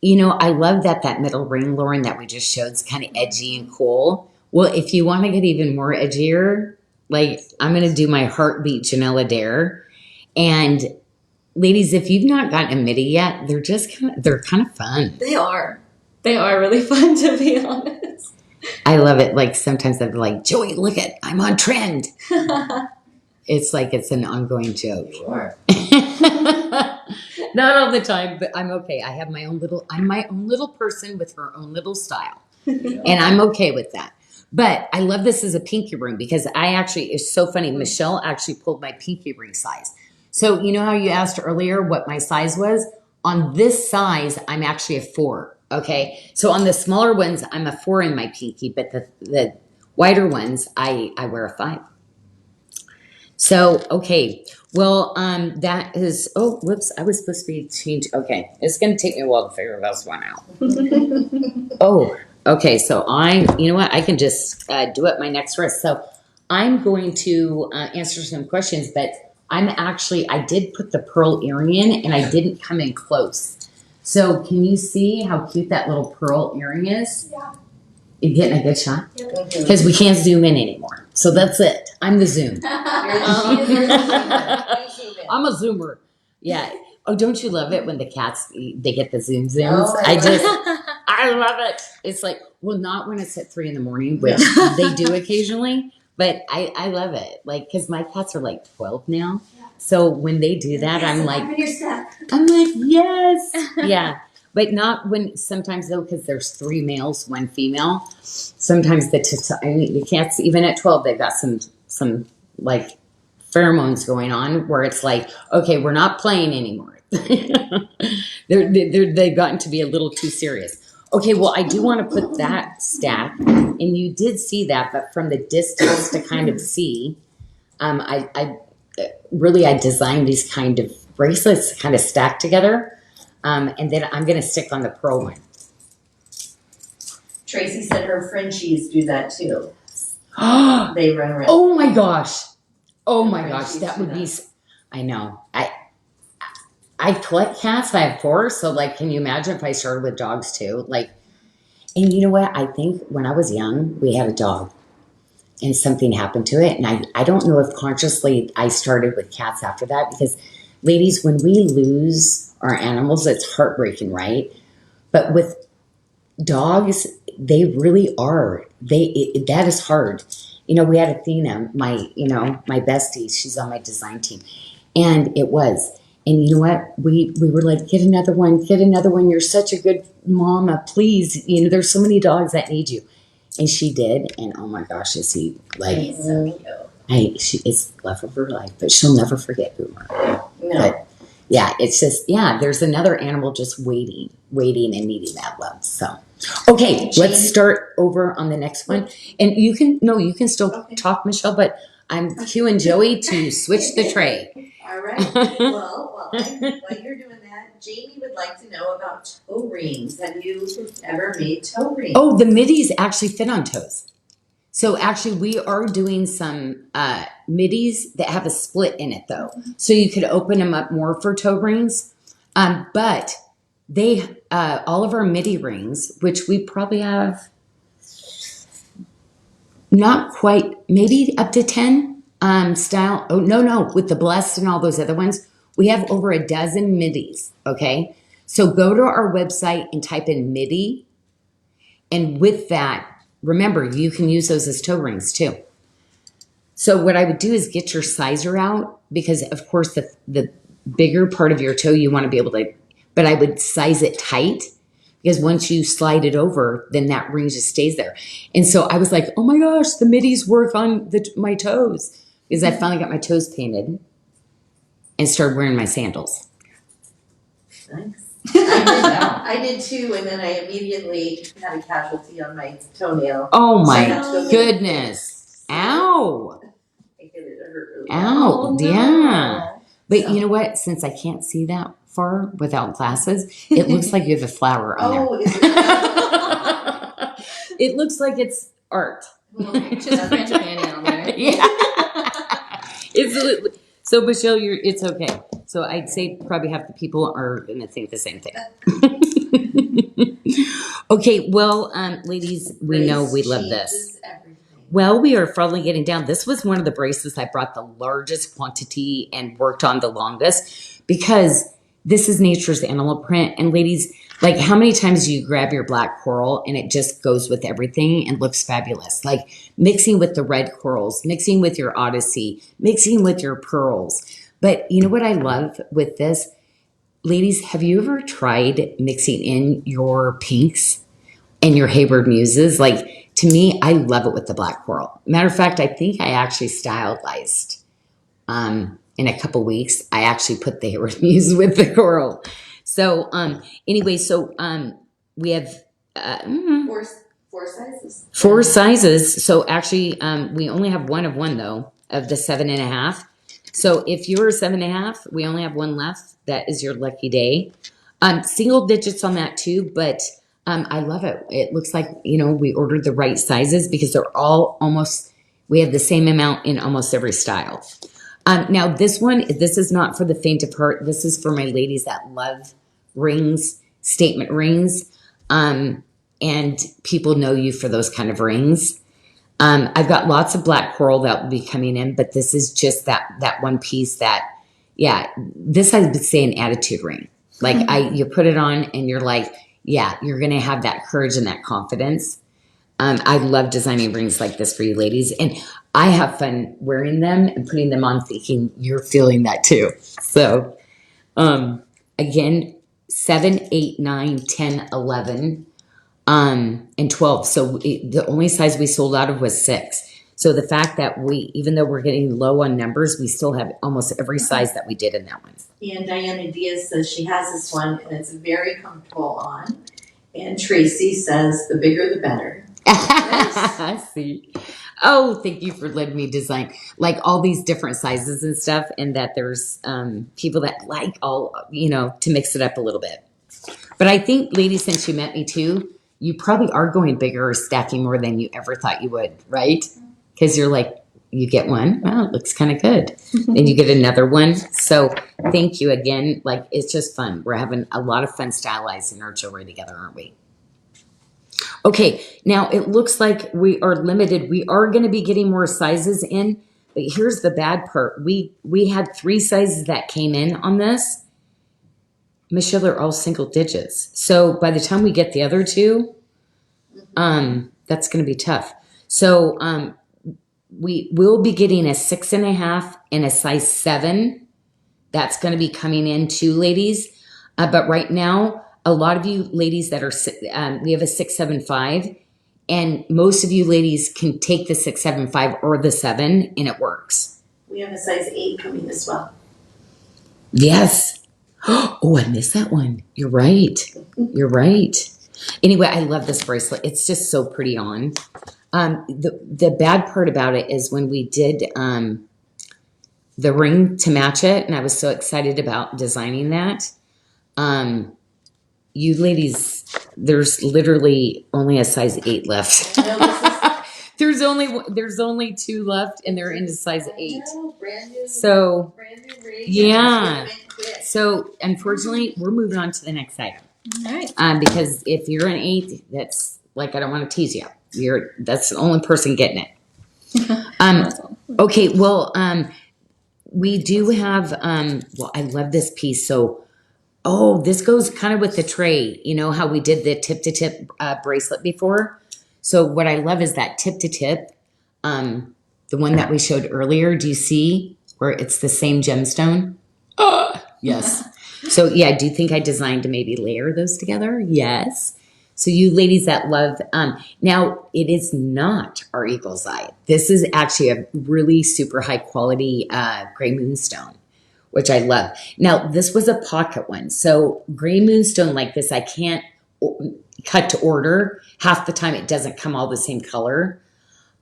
you know I love that middle ring, Lauren, that we just showed is kind of edgy and cool. Well, if you want to get even more edgier, like I'm going to do my Heartbeat Janyl Adair, and ladies, if you've not gotten a midi yet, they're kind of fun. They are really fun to be honest. I love it. Like sometimes I'm like, Joey, look it, I'm on trend. It's like it's an ongoing joke. You are. Not all the time, but I'm okay. I'm my own little person with her own little style. And I'm okay with that. But I love this as a pinky ring because it's so funny. Michelle actually pulled my pinky ring size. So you know how you asked earlier what my size was? On this size, I'm actually a 4. Okay. So on the smaller ones, I'm a 4 in my pinky, but the wider ones, I wear a 5. So, okay. Well, that is, oh, whoops. I was supposed to be changed. Okay. It's going to take me a while to figure this one out. Oh, okay. So you know what? I can just do it my next rest. So I'm going to answer some questions, but I did put the pearl earring in and I didn't come in close. So can you see how cute that little pearl earring is? Yeah. You getting a good shot? Yep. Because we can't zoom in anymore. So that's it. I'm the zoom. I'm a zoomer. Yeah. Oh, don't you love it when the cats, they get the zoom zooms? Oh, I love it. It's like, well, not when it's at 3 a.m, which they do occasionally, but I love it. Like, cause my cats are like 12 now. Yeah. So when they do that, Yes, I'm like, your step. yes. Yeah. But not when, sometimes though, because there's 3 males, 1 female. Sometimes the cats, even at 12, they've got some like pheromones going on where it's like, okay, we're not playing anymore. They've gotten to be a little too serious. Okay, well, I do want to put that stack, and you did see that, but from the distance to kind of see, I designed these kind of bracelets to kind of stack together. And then I'm going to stick on the pearl one. Tracy said her Frenchies do that too. They run around. Oh my gosh. Oh And my gosh. Frenchies That do would be, I know. I collect cats. I have 4. So like, can you imagine if I started with dogs too? Like, and you know what? I think when I was young, we had a dog and something happened to it. And I don't know if consciously I started with cats after that because ladies, when we lose our animals, it's heartbreaking, right? But with dogs, they really are. That is hard. You know, we had Athena, my bestie, she's on my design team. And it was. And you know what? We were like, get another one, get another one. You're such a good mama. Please, you know, there's so many dogs that need you. And she did. And oh my gosh, is he like, He's so cute. she is love of her life, but she'll never forget Boomer. No. But yeah, it's just, yeah, there's another animal just waiting and needing that love. So, okay, let's start over on the next one. And you can still talk, Michelle, but I'm cueing Joey to switch the tray. All right. Well, while you're doing that, Jamie would like to know about toe rings. Have you ever made toe rings? Oh, the middies actually fit on toes. So actually, we are doing some middies that have a split in it, though. So you could open them up more for toe rings. But they, all of our midi rings, which we probably have not quite, maybe up to 10 style. Oh, no, with the Blessed and all those other ones, we have over a dozen middies, okay? So go to our website and type in midi. And with that, remember, you can use those as toe rings too. So what I would do is get your sizer out because, of course, the bigger part of your toe you want to be able to, but I would size it tight because once you slide it over, then that ring just stays there. And so I was like, oh my gosh, the middies work on my toes because I finally got my toes painted and started wearing my sandals. Nice. I did too, and then I immediately had a casualty on my toenail. Oh So I my had to go get goodness. Ow. it hurt really bad. Ow. Oh, no. Yeah. But So- you know what? Since I can't see that far without glasses, it looks like you have a flower on there. Oh, is it? It looks like it's art. Just French panty on there. Yeah. So Michelle, it's okay. So I'd say probably half the people are going to think the same thing. Okay, well, ladies, we know we love this. Changes everything. Well, we are finally getting down. This was one of the bracelets I brought the largest quantity and worked on the longest because this is nature's animal print. And ladies, like how many times do you grab your black coral and it just goes with everything and looks fabulous? Like mixing with the red corals, mixing with your Odyssey, mixing with your pearls. But you know what I love with this? Ladies, have you ever tried mixing in your pinks and your Hayward Muses? Like, to me, I love it with the black coral. Matter of fact, I think I actually stylized in a couple weeks. I actually put the Hayward Muse with the coral. So, anyway, we have Four sizes. 4 sizes. So actually, we only have one of one though, of the 7.5. So if you're a 7.5, we only have one left. That is your lucky day. Single digits on that too, but I love it. It looks like, we ordered the right sizes because they're all we have the same amount in almost every style. Now this is not for the faint of heart. This is for my ladies that love rings, statement rings. And people know you for those kind of rings. I've got lots of black coral that will be coming in, but this is just that one piece this I would say an attitude ring. Like you put it on and you're like, yeah, you're going to have that courage and that confidence. I love designing rings like this for you ladies. And I have fun wearing them and putting them on thinking you're feeling that too. So, again, 7, 8, 9, 10, 11, and 12. So the only size we sold out of was 6. So the fact that even though we're getting low on numbers, we still have almost every size that we did in that one. And Diana Diaz says she has this one and it's very comfortable on. And Tracy says the bigger the better. I see. Oh, thank you for letting me design like all these different sizes and stuff, and that there's people that like all to mix it up a little bit. But I think, ladies, since you met me too, you probably are going bigger or stacking more than you ever thought you would, right? Because you're like, you get one, wow, it looks kind of good. And you get another one. So thank you again. Like, it's just fun. We're having a lot of fun stylizing our jewelry together, aren't we? Okay, now it looks like we are limited. We are going to be getting more sizes in, but here's the bad part. We had 3 sizes that came in on this. Michelle, they're all single digits. So by the time we get the other 2, that's going to be tough. So we will be getting a 6.5 and a size 7 That's going to be coming in too, ladies. But right now, a lot of you ladies that are, we have a 675, and most of you ladies can take the 675 or the 7, and it works. We have a size 8 coming as well. Yes. Oh, I missed that one. You're right. You're right. Anyway, I love this bracelet. It's just so pretty on. The bad part about it is when we did the ring to match it, and I was so excited about designing that. You ladies, there's literally only a size 8 left. There's only 2 left, and they're into size 8. Brand new, So brand new ring. yeah. So unfortunately, we're moving on to the next item. All right. Because if you're an 8, that's like, I don't want to tease you. That's the only person getting it. Okay. Well, we do have. Well, I love this piece. So, this goes kind of with the tray. You know how we did the tip to tip bracelet before. So what I love is that tip to tip. The one that we showed earlier. Do you see where it's the same gemstone? Yes. So yeah, do you think I designed to maybe layer those together? Yes. So you ladies that love, now it is not our eagle's eye. This is actually a really super high quality gray moonstone, which I love. Now this was a pocket one. So gray moonstone like this, I can't cut to order. Half the time it doesn't come all the same color.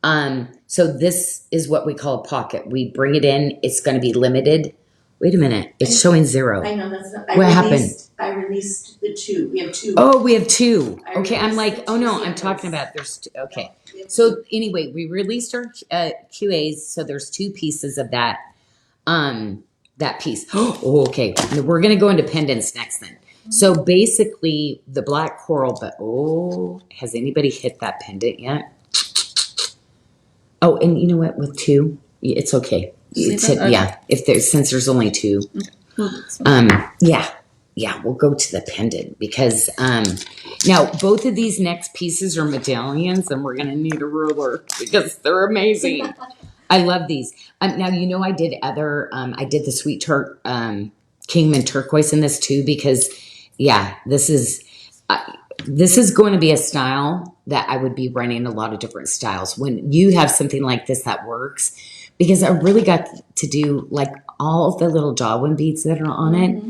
So this is what we call a pocket. We bring it in. It's going to be limited. Wait a minute. It's showing 0. I know that's not. What happened? I released the 2. We have 2. Oh, we have 2. I Okay, I'm released like, the oh no, 2 I'm talking samples. about there's 2. Okay. We have 2. So anyway, we released our QAs. So there's 2 pieces of that piece. Oh, okay. We're going to go into pendants next then. So basically the black coral, but has anybody hit that pendant yet? Oh, and you know what? With 2, it's okay. It's Okay. Yeah. Since there's only 2. Yeah, we'll go to the pendant because now both of these next pieces are medallions, and we're gonna need a ruler because they're amazing. I love these. Now you know I did I did the sweet Kingman turquoise in this too because this is going to be a style that I would be running a lot of different styles. When you have something like this that works, because I really got to do like all of the little jawbone beads that are on it.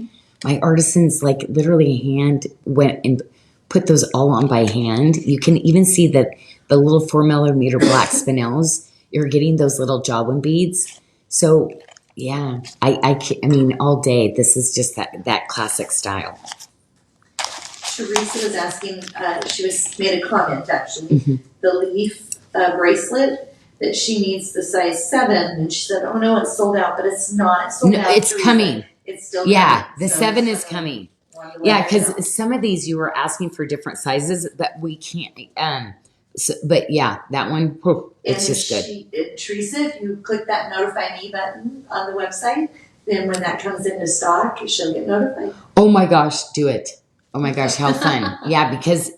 My artisans like literally hand went and put those all on by hand. You can even see that the little 4mm black spinels, you're getting those little jawbone beads. So yeah, I mean, all day, this is just that classic style. Teresa was asking, she made a comment actually, the leaf bracelet, that she needs the size 7, and she said, oh no, it's sold out, but it's not. It's sold out. It's Teresa. coming. It's still Yeah, coming. the So 7 is someone coming. wanted to let Yeah, her know. because some of these you were asking for different sizes, but we can't. But yeah, that one, it's And just good. Teresa, if you click that notify me button on the website, then when that comes into stock, she'll get notified. Oh my gosh, do it. Oh my gosh, how fun. Yeah, because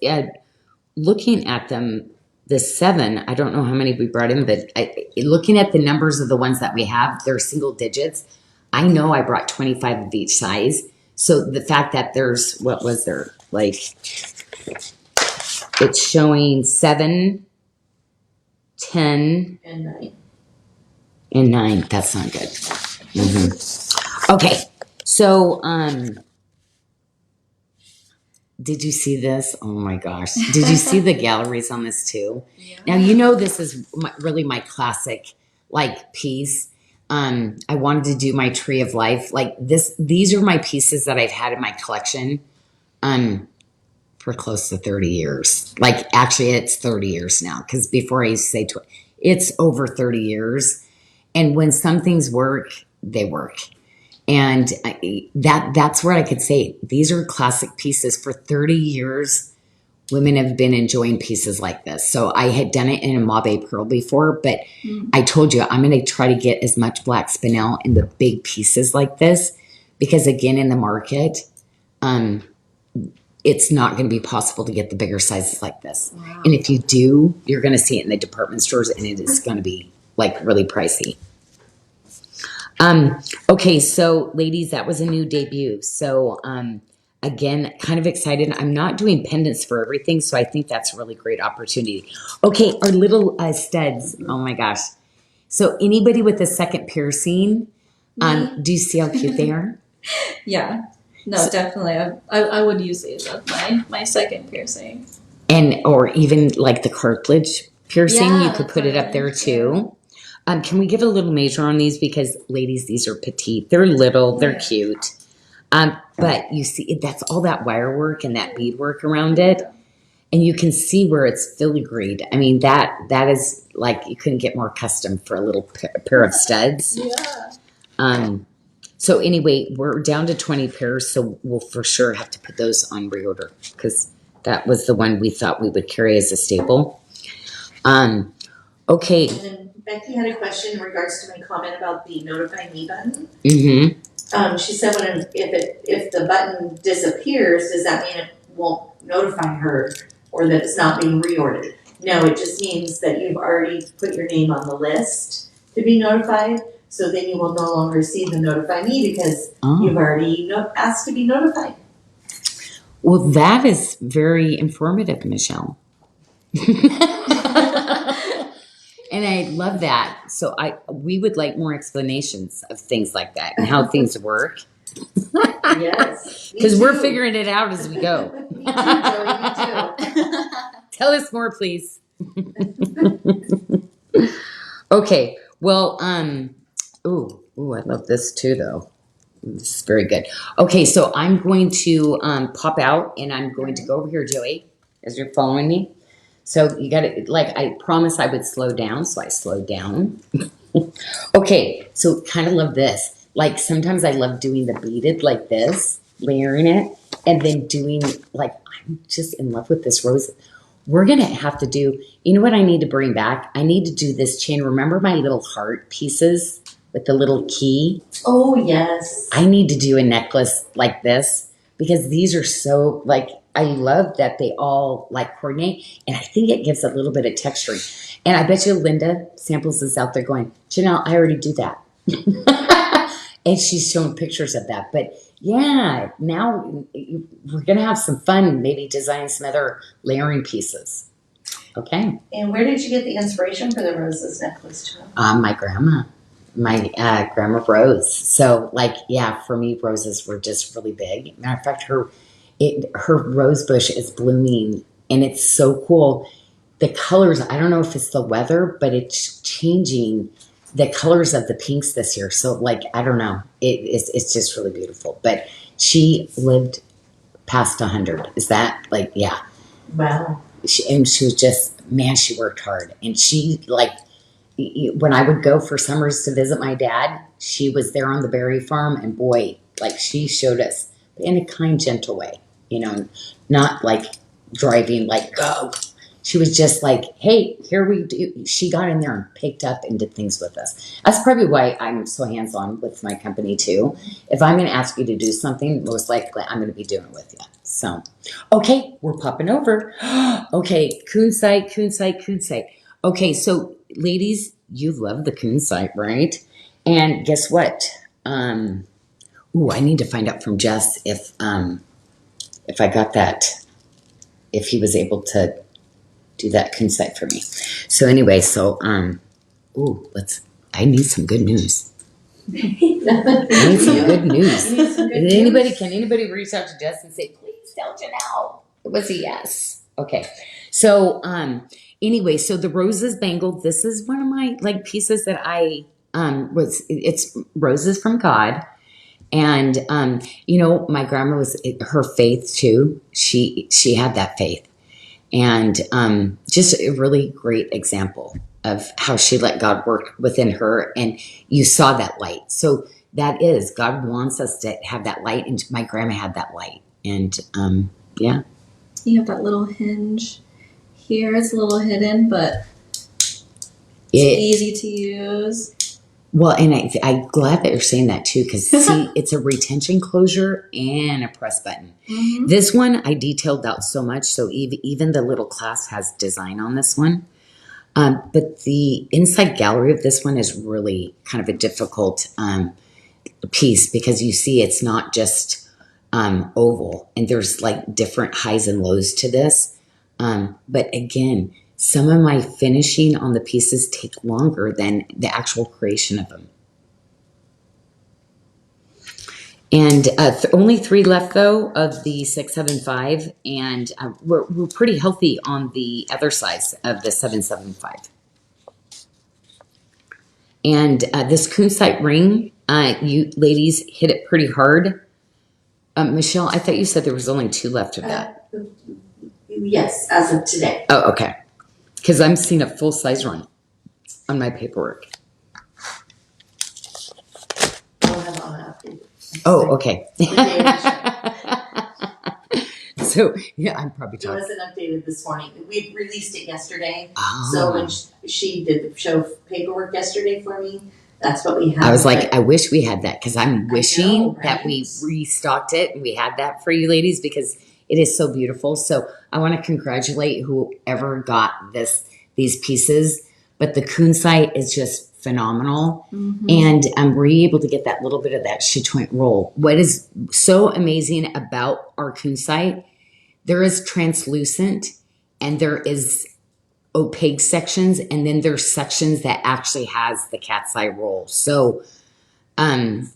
looking at them, the 7, I don't know how many we brought in, but looking at the numbers of the ones that we have, they're single digits. I know I brought 25 of each size. So the fact that there's, what was there? Like, it's showing 7, 10, And 9. and 9. That's not good. Okay, so, did you see this? Oh my gosh. Did you see the galleries on this too? Yeah. Now, you know this is really my classic, like, piece. I wanted to do my tree of life. Like this, these are my pieces that I've had in my collection for close to 30 years. Like, actually, it's 30 years now. Because before I used to say, it's over 30 years. And when some things work, they work. And that's where I could say these are classic pieces. For 30 years, women have been enjoying pieces like this. So I had done it in a Mauve pearl before, but I told you I'm going to try to get as much black spinel in the big pieces like this, because again, in the market, it's not going to be possible to get the bigger sizes like this. Wow. And if you do, you're going to see it in the department stores, and it is going to be like really pricey. Okay, so ladies, that was a new debut. So again, kind of excited. I'm not doing pendants for everything, so I think that's a really great opportunity. Okay, our little studs. Oh my gosh. So anybody with a second piercing, do you see how cute they are? Yeah. No, definitely. I would use these as my second piercing. And or even like the cartilage piercing, Yeah, you could put it up there cartilage, too. Can we give a little measure on these? Because ladies, these are petite. They're little, they're cute. But you see, that's all that wire work and that bead work around it. And you can see where it's filigreed. I mean, that is like, you couldn't get more custom for a little pair of studs. Yeah. So anyway, we're down to 20 pairs, so we'll for sure have to put those on reorder because that was the one we thought we would carry as a staple. Okay. And then Becky had a question in regards to my comment about the notify me button. Mm-hmm. She said if the button disappears, does that mean it won't notify her or that it's not being reordered? No, it just means that you've already put your name on the list to be notified. So then you will no longer see the notify me because you've already asked to be notified. Well, that is very informative, Michelle. And I love that. So we would like more explanations of things like that and how things work. Yes. Because we're figuring it out as we go. Me too, Joey, me too. Tell us more, please. Okay. Well, ooh, I love this too, though. This is very good. Okay, so I'm going to pop out and I'm going to go over here, Joey, as you're following me. So you got to, like, I promised I would slow down, so I slowed down. Okay, so kind of love this. Like, sometimes I love doing the beaded like this, layering it, and then doing, like, I'm just in love with this rose. We're going to have to do, you know what I need to bring back? I need to do this chain. Remember my little heart pieces with the little key? Oh, yes. I need to do a necklace like this because these are so, like, I love that they all like coordinate, and I think it gives a little bit of texture. And I bet you Linda Samples is out there going, Janyl, I already do that. And she's showing pictures of that. But yeah, now we're going to have some fun, maybe design some other layering pieces. Okay. And where did you get the inspiration for the roses necklace, Joe? My grandma. My grandma Rose. So, like, yeah, for me, roses were just really big. Matter of fact, her rose bush is blooming, and it's so cool. The colors, I don't know if it's the weather, but it's changing the colors of the pinks this year. So, like, I don't know. It's just really beautiful. But she lived past 100. Is that, like, yeah. Wow. She was just, man, she worked hard. And she, like, when I would go for summers to visit my dad, she was there on the berry farm, and boy, like, she showed us in a kind, gentle way, you know, not like driving, like, go. She was just like, hey, here we do. She got in there and picked up and did things with us. That's probably why I'm so hands-on with my company too. If I'm going to ask you to do something, most likely I'm going to be doing it with you. So, okay, we're popping over. Okay, Kunzite. Okay, so ladies, you love the Kunzite, right? And guess what? I need to find out from Jess if I got that, if he was able to do that Kunzite for me. So anyway, I need some good news. I need some good news. Can anybody reach out to Jess and say, please tell Janyl it was a yes? Okay. So anyway, so the roses bangle, this is one of my like pieces that I it's roses from God. And you know, my grandma was her faith too. She had that faith. And just a really great example of how she let God work within her. And you saw that light. So that is, God wants us to have that light. And my grandma had that light. And yeah. You have that little hinge here. It's a little hidden, but it's easy to use. Well, and I'm glad that you're saying that too, because see, it's a retention closure and a press button. Mm-hmm. This one I detailed out so much, so even the little clasp has design on this one. But the inside gallery of this one is really kind of a difficult piece because you see it's not just oval, and there's like different highs and lows to this. But again, some of my finishing on the pieces take longer than the actual creation of them. And only 3 left, though, of the 675, and we're pretty healthy on the other size of the 775. And this kunzite ring, you ladies hit it pretty hard. Michelle, I thought you said there was only 2 left of that. Yes, as of today. Oh, okay. Because I'm seeing a full size run on my paperwork. We'll have all that updated. Oh, okay. The day of the show. So, yeah, I'm probably It talking. wasn't updated this morning. We released it yesterday. Oh. So when she did the show paperwork yesterday for me, that's what we had. I was like, I wish we had that because I'm wishing know, right? that we restocked it and we had that for you ladies because it is so beautiful. So I want to congratulate whoever got these pieces. But the kunzite is just phenomenal. And were you able to get that little bit of that chitoint roll? What is so amazing about our kunzite, there is translucent and there is opaque sections, and then there's sections that actually has the cat's eye roll. So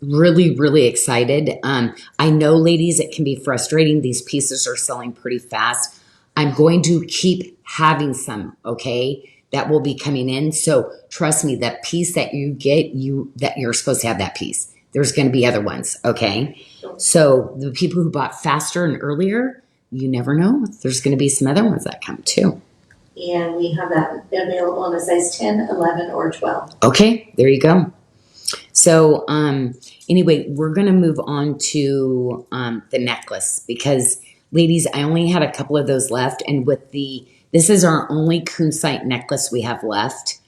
really, really excited. I know, ladies, it can be frustrating. These pieces are selling pretty fast. I'm going to keep having some, okay, that will be coming in. So trust me, that piece that you get, that you're supposed to have that piece. There's going to be other ones, okay? So the people who bought faster and earlier, you never know. There's going to be some other ones that come too. And we have that available in a size 10, 11, or 12. Okay, there you go. So anyway, we're going to move on to the necklace because, ladies, I only had a couple of those left. And this is our only kunzite necklace we have left.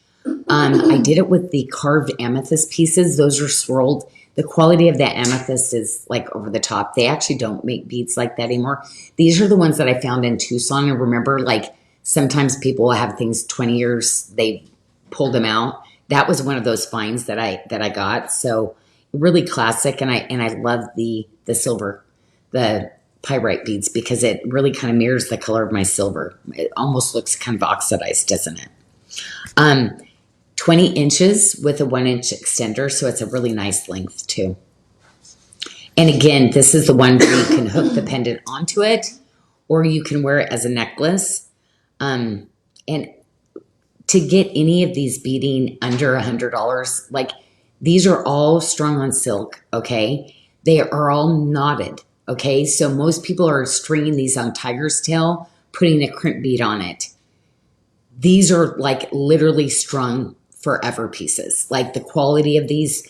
I did it with the carved amethyst pieces. Those are swirled. The quality of that amethyst is like over the top. They actually don't make beads like that anymore. These are the ones that I found in Tucson. And remember, like, sometimes people will have things 20 years, they pulled them out. That was one of those finds that I got. So really classic, and I love the silver, the pyrite beads because it really kind of mirrors the color of my silver. It almost looks kind of oxidized, doesn't it? 20 inches with a 1-inch extender, so it's a really nice length too. And again, this is the one where you can hook the pendant onto it, or you can wear it as a necklace. And to get any of these beading under $100, like these are all strung on silk, okay? They are all knotted, okay? So most people are stringing these on tiger's tail, putting a crimp bead on it. These are like literally strung forever pieces. Like the quality of these,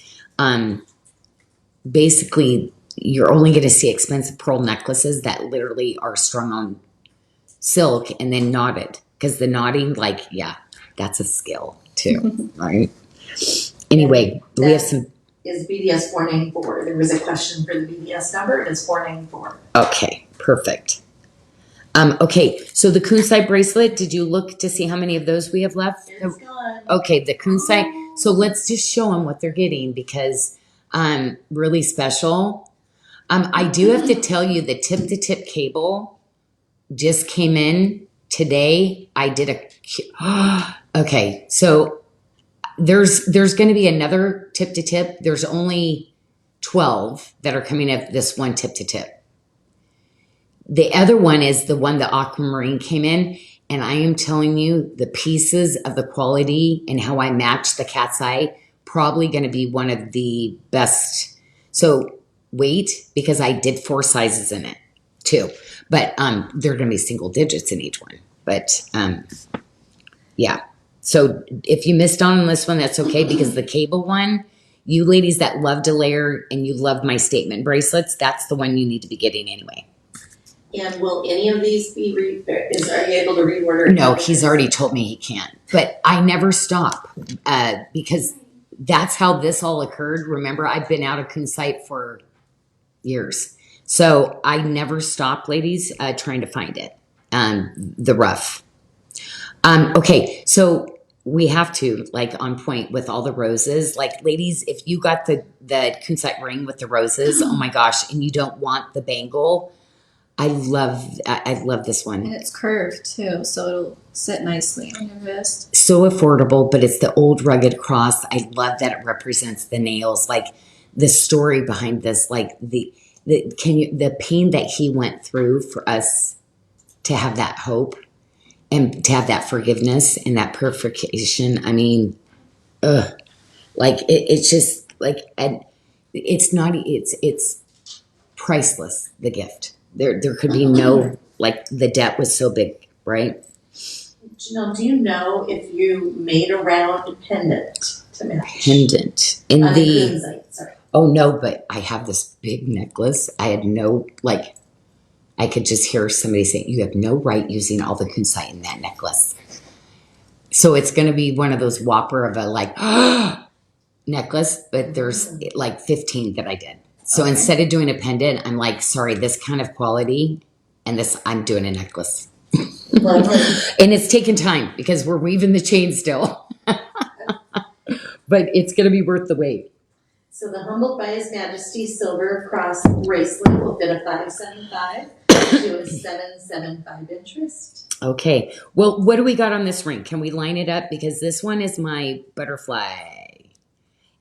basically you're only going to see expensive pearl necklaces that literally are strung on silk and then knotted. Because the knotting, like, yeah, that's a skill too, right? Anyway, we have some. Is BDS 494. There was a question for the BDS number. It's 494. Okay, perfect. Okay, so the kunzite bracelet, did you look to see how many of those we have left? It's gone. Okay, the kunzite. So let's just show them what they're getting because really special. I do have to tell you the tip-to-tip cable just came in today. I did okay, so there's going to be another tip-to-tip. There's only 12 that are coming up this one tip-to-tip. The other one is the one that aquamarine came in, and I am telling you the pieces of the quality and how I matched the cat's eye, probably going to be one of the best. So wait, because I did 4 sizes in it too, but they're going to be single digits in each one. But yeah, so if you missed on this one, that's okay because the cable one, you ladies that love to layer and you love my statement bracelets, that's the one you need to be getting anyway. And will any of these be are you able to reorder? No, he's already told me he can't. But I never stop because that's how this all occurred. Remember, I've been out of kunzite for years. So I never stop, ladies, trying to find it. The rough. Okay, so we have to, like, on point with all the roses. Like, ladies, if you got the kunzite ring with the roses, oh my gosh, and you don't want the bangle, I love this one. And it's curved too, so it'll sit nicely on your wrist. So affordable, but it's the old rugged cross. I love that it represents the nails, like the story behind this, like the pain that he went through for us to have that hope and to have that forgiveness and that purification. I mean, like it's just like, and it's priceless, the gift. There could be no, like, the debt was so big, right? Janyl, do you know if you made a round pendant to match? Pendant in On the kunzite, sorry. oh no, but I have this big necklace. I had no, like, I could just hear somebody saying, you have no right using all the kunzite in that necklace. So it's going to be one of those whopper of a, like, necklace, but there's like 15 that I did. So instead of doing a pendant, I'm like, sorry, this kind of quality, and this, I'm doing a necklace. Lovely. And it's taken time because we're weaving the chain still. But it's going to be worth the wait. So the Humbled by His Majesty silver cross bracelet will fit a 575 to a 775 interest. Okay. Well, what do we got on this ring? Can we line it up? Because this one is my butterfly.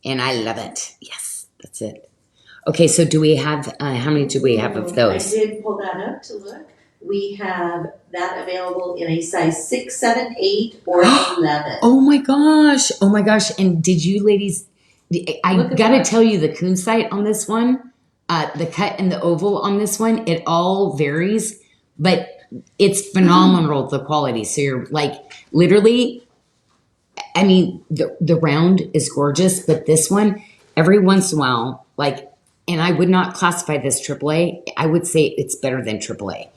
And I love it. Yes, that's it. Okay, so do we have, how many do we have of those? I did pull that up to look. We have that available in a size 6, 7, 8, or 11. Oh my gosh. Oh my gosh. And did you ladies, I got to tell you the kunzite on this one, the cut and the oval on this one, it all varies, but it's phenomenal, the quality. So you're like, literally, I mean, the round is gorgeous, but this one, every once in a while, like, and I would not classify this AAA. I would say it's better than AAA.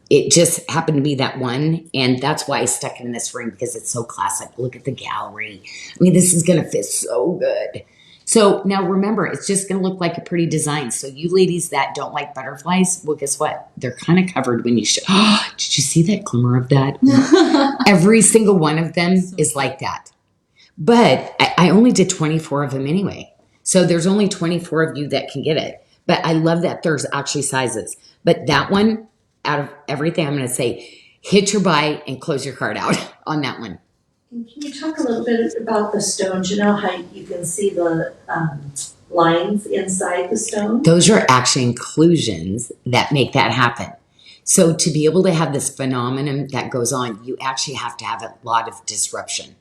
It just happened to be that one, and that's why I stuck it in this ring, because it's so classic. Look at the gallery. I mean, this is going to fit so good. So now remember, it's just going to look like a pretty design. So you ladies that don't like butterflies, well, guess what? They're kind of covered when you show. Oh, did you see that glimmer of that? Every single one of them is like that. But I only did 24 of them anyway. So there's only 24 of you that can get it. But I love that there's actually sizes. But that one, out of everything, I'm going to say, hit your buy and close your cart out on that one. And can you talk a little bit about the stones? You know how you can see the lines inside the stone? Those are actually inclusions that make that happen. So to be able to have this phenomenon that goes on, you actually have to have a lot of disruption.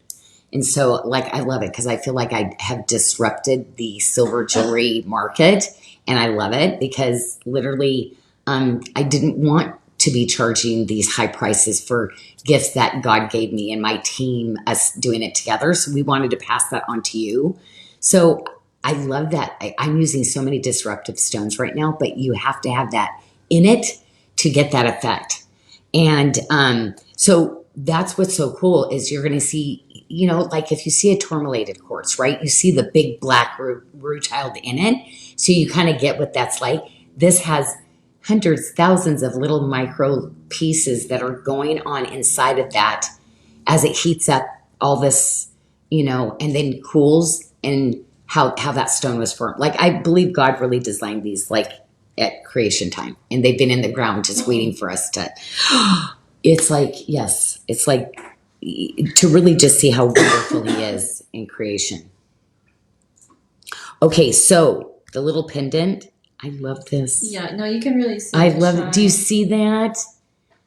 And so, like, I love it because I feel like I have disrupted the silver jewelry market, and I love it because literally I didn't want to be charging these high prices for gifts that God gave me and my team, us doing it together. So we wanted to pass that on to you. So I love that. I'm using so many disruptive stones right now, but you have to have that in it to get that effect. And so that's what's so cool is you're going to see, you know, like if you see a tourmalated quartz, right? You see the big black rutile in it. So you kind of get what that's like. This has hundreds, thousands of little micro pieces that are going on inside of that as it heats up all this, you know, and then cools, and how that stone was formed. Like, I believe God really designed these like at creation time, and they've been in the ground just waiting for us to, it's like, yes, it's like to really just see how wonderful he is in creation. Okay, so the little pendant, I love this. Yeah, no, you can really see. I love it. Do you see that?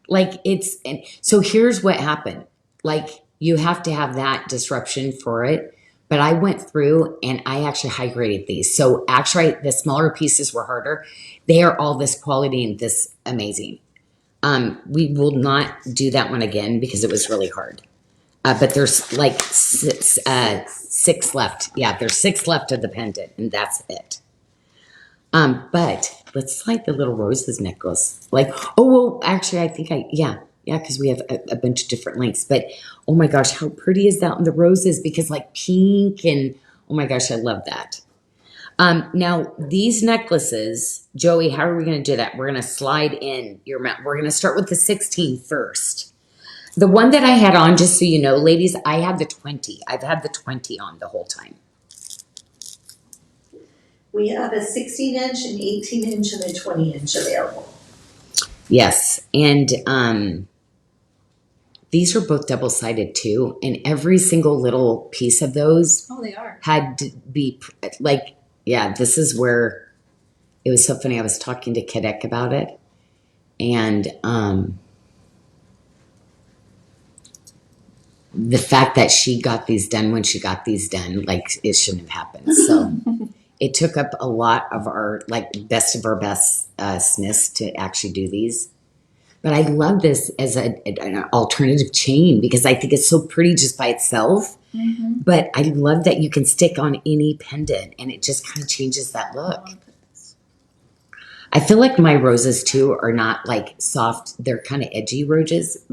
Like, it's, and so here's what happened. Like, you have to have that disruption for it. But I went through and I actually high graded these. So actually the smaller pieces were harder. They are all this quality and this amazing. We will not do that one again because it was really hard. But there's like six left. Yeah, there's 6 left of the pendant, and that's it. But let's slide the little roses necklace. Like, oh, well, actually, I think yeah, because we have a bunch of different lengths. But oh my gosh, how pretty is that on the roses? Because like pink and oh my gosh, I love that. Now these necklaces, Joey, how are we going to do that? We're going to slide in your mount. We're going to start with the 16 first. The one that I had on, just so you know, ladies, I had the 20. I've had the 20 on the whole time. We have a 16-inch, an 18-inch, and a 20-inch available. Yes, and these are both double-sided too, and every single little piece of those Oh, they are. had to be like, yeah, this is where it was so funny. I was talking to Kadek about it, and the fact that she got these done when she got these done, like, it shouldn't have happened. So it took up a lot of our, like, best of our best smiths to actually do these. But I love this as an alternative chain because I think it's so pretty just by itself. Mm-hmm. But I love that you can stick on any pendant and it just kind of changes that look. I feel like my roses too are not like soft. They're kind of edgy roses.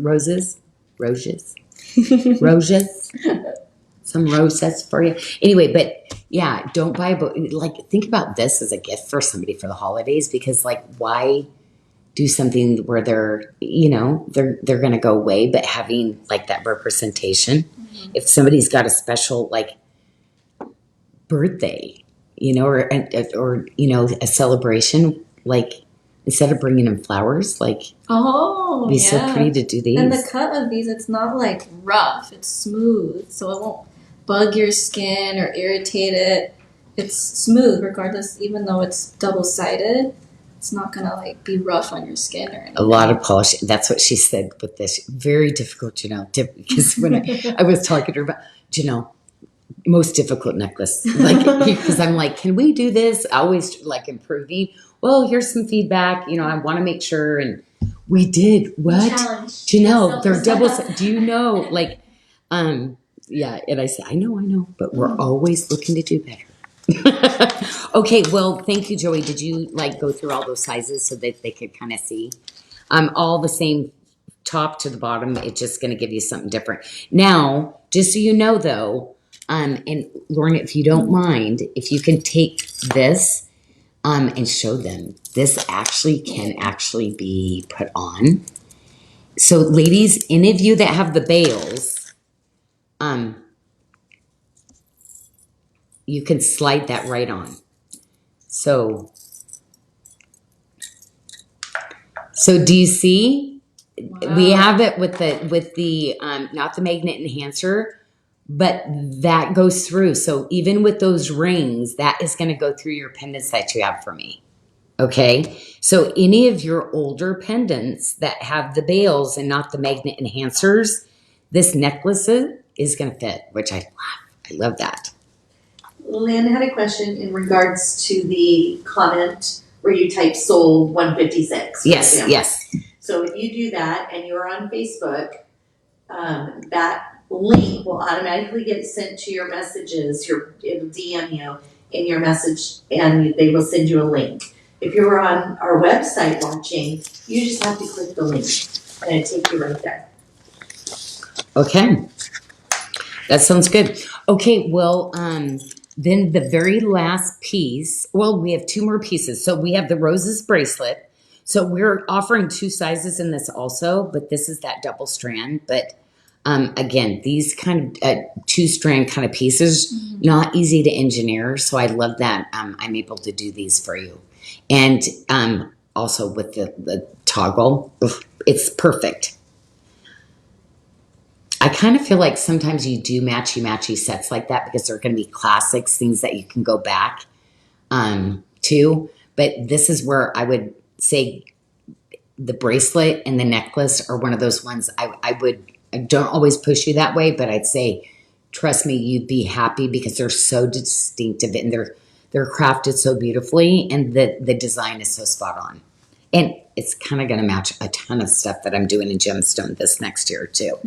Some roses for you. Anyway, but yeah, don't buy a book. Like, think about this as a gift for somebody for the holidays because, like, why do something where they're going to go away, but having like that representation. Mm-hmm. If somebody's got a special like birthday, or a celebration, like instead of bringing them flowers, like it'd be so pretty to do these. And the cut of these, it's not like rough; it's smooth, so it won't bug your skin or irritate it. It's smooth, regardless, even though it's double-sided. It's not gonna like be rough on your skin or anything. A lot of polish. That's what she said with this. Very difficult, because when I was talking to her about, most difficult necklace. Like, because I'm like, can we do this? Always like improving. Well, here's some feedback. I want to make sure. And we did. What? Janelle, they're double. Do you know? Like, yeah. And I said, I know, but we're always looking to do better. Okay, well, thank you, Joey. Did you like go through all those sizes so that they could kind of see? All the same top to the bottom. It's just going to give you something different. Now, just so you know, though, and Lauren, if you don't mind, if you can take this and show them, this can actually be put on. So, ladies, any of you that have the bales, you can slide that right on. So do you see? Wow. We have it with the not the magnet enhancer, but that goes through. So even with those rings, that is going to go through your pendants that you have for me. Okay. So any of your older pendants that have the bales and not the magnet enhancers, this necklace is going to fit, which I love. I love that. Lynn had a question in regards to the comment where you type sold 156. Yes. So if you do that and you're on Facebook, that link will automatically get sent to your messages. It'll DM you in your message and they will send you a link. If you're on our website watching, you just have to click the link and it'll take you right there. Okay. That sounds good. Okay, well, then the very last piece, well, we have two more pieces. So we have the roses bracelet. So we're offering two sizes in this also, but this is that double strand. But again, these kind of two strand kind of pieces, not easy to engineer. So I love that I'm able to do these for you. And also with the toggle, it's perfect. I kind of feel like sometimes you do matchy sets like that because they're going to be classics, things that you can go back to. But this is where I would say the bracelet and the necklace are one of those ones I don't always push you that way, but I'd say, trust me, you'd be happy because they're so distinctive and they're crafted so beautifully and the design is so spot on. And it's kind of going to match a ton of stuff that I'm doing in Gemstone this next year too.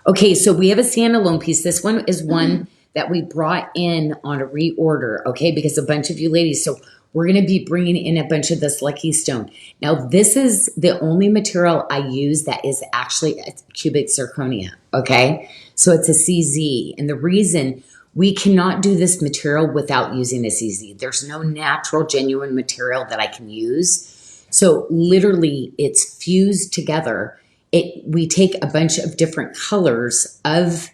Okay, so we have a standalone piece. This one is one that we brought in on a reorder, okay, because a bunch of you ladies, so we're going to be bringing in a bunch of this Lucky Stone. Now, this is the only material I use that is actually a cubic zirconia, okay? So it's a CZ, and the reason we cannot do this material without using a CZ. There's no natural, genuine material that I can use. So literally, it's fused together. we take a bunch of different colors of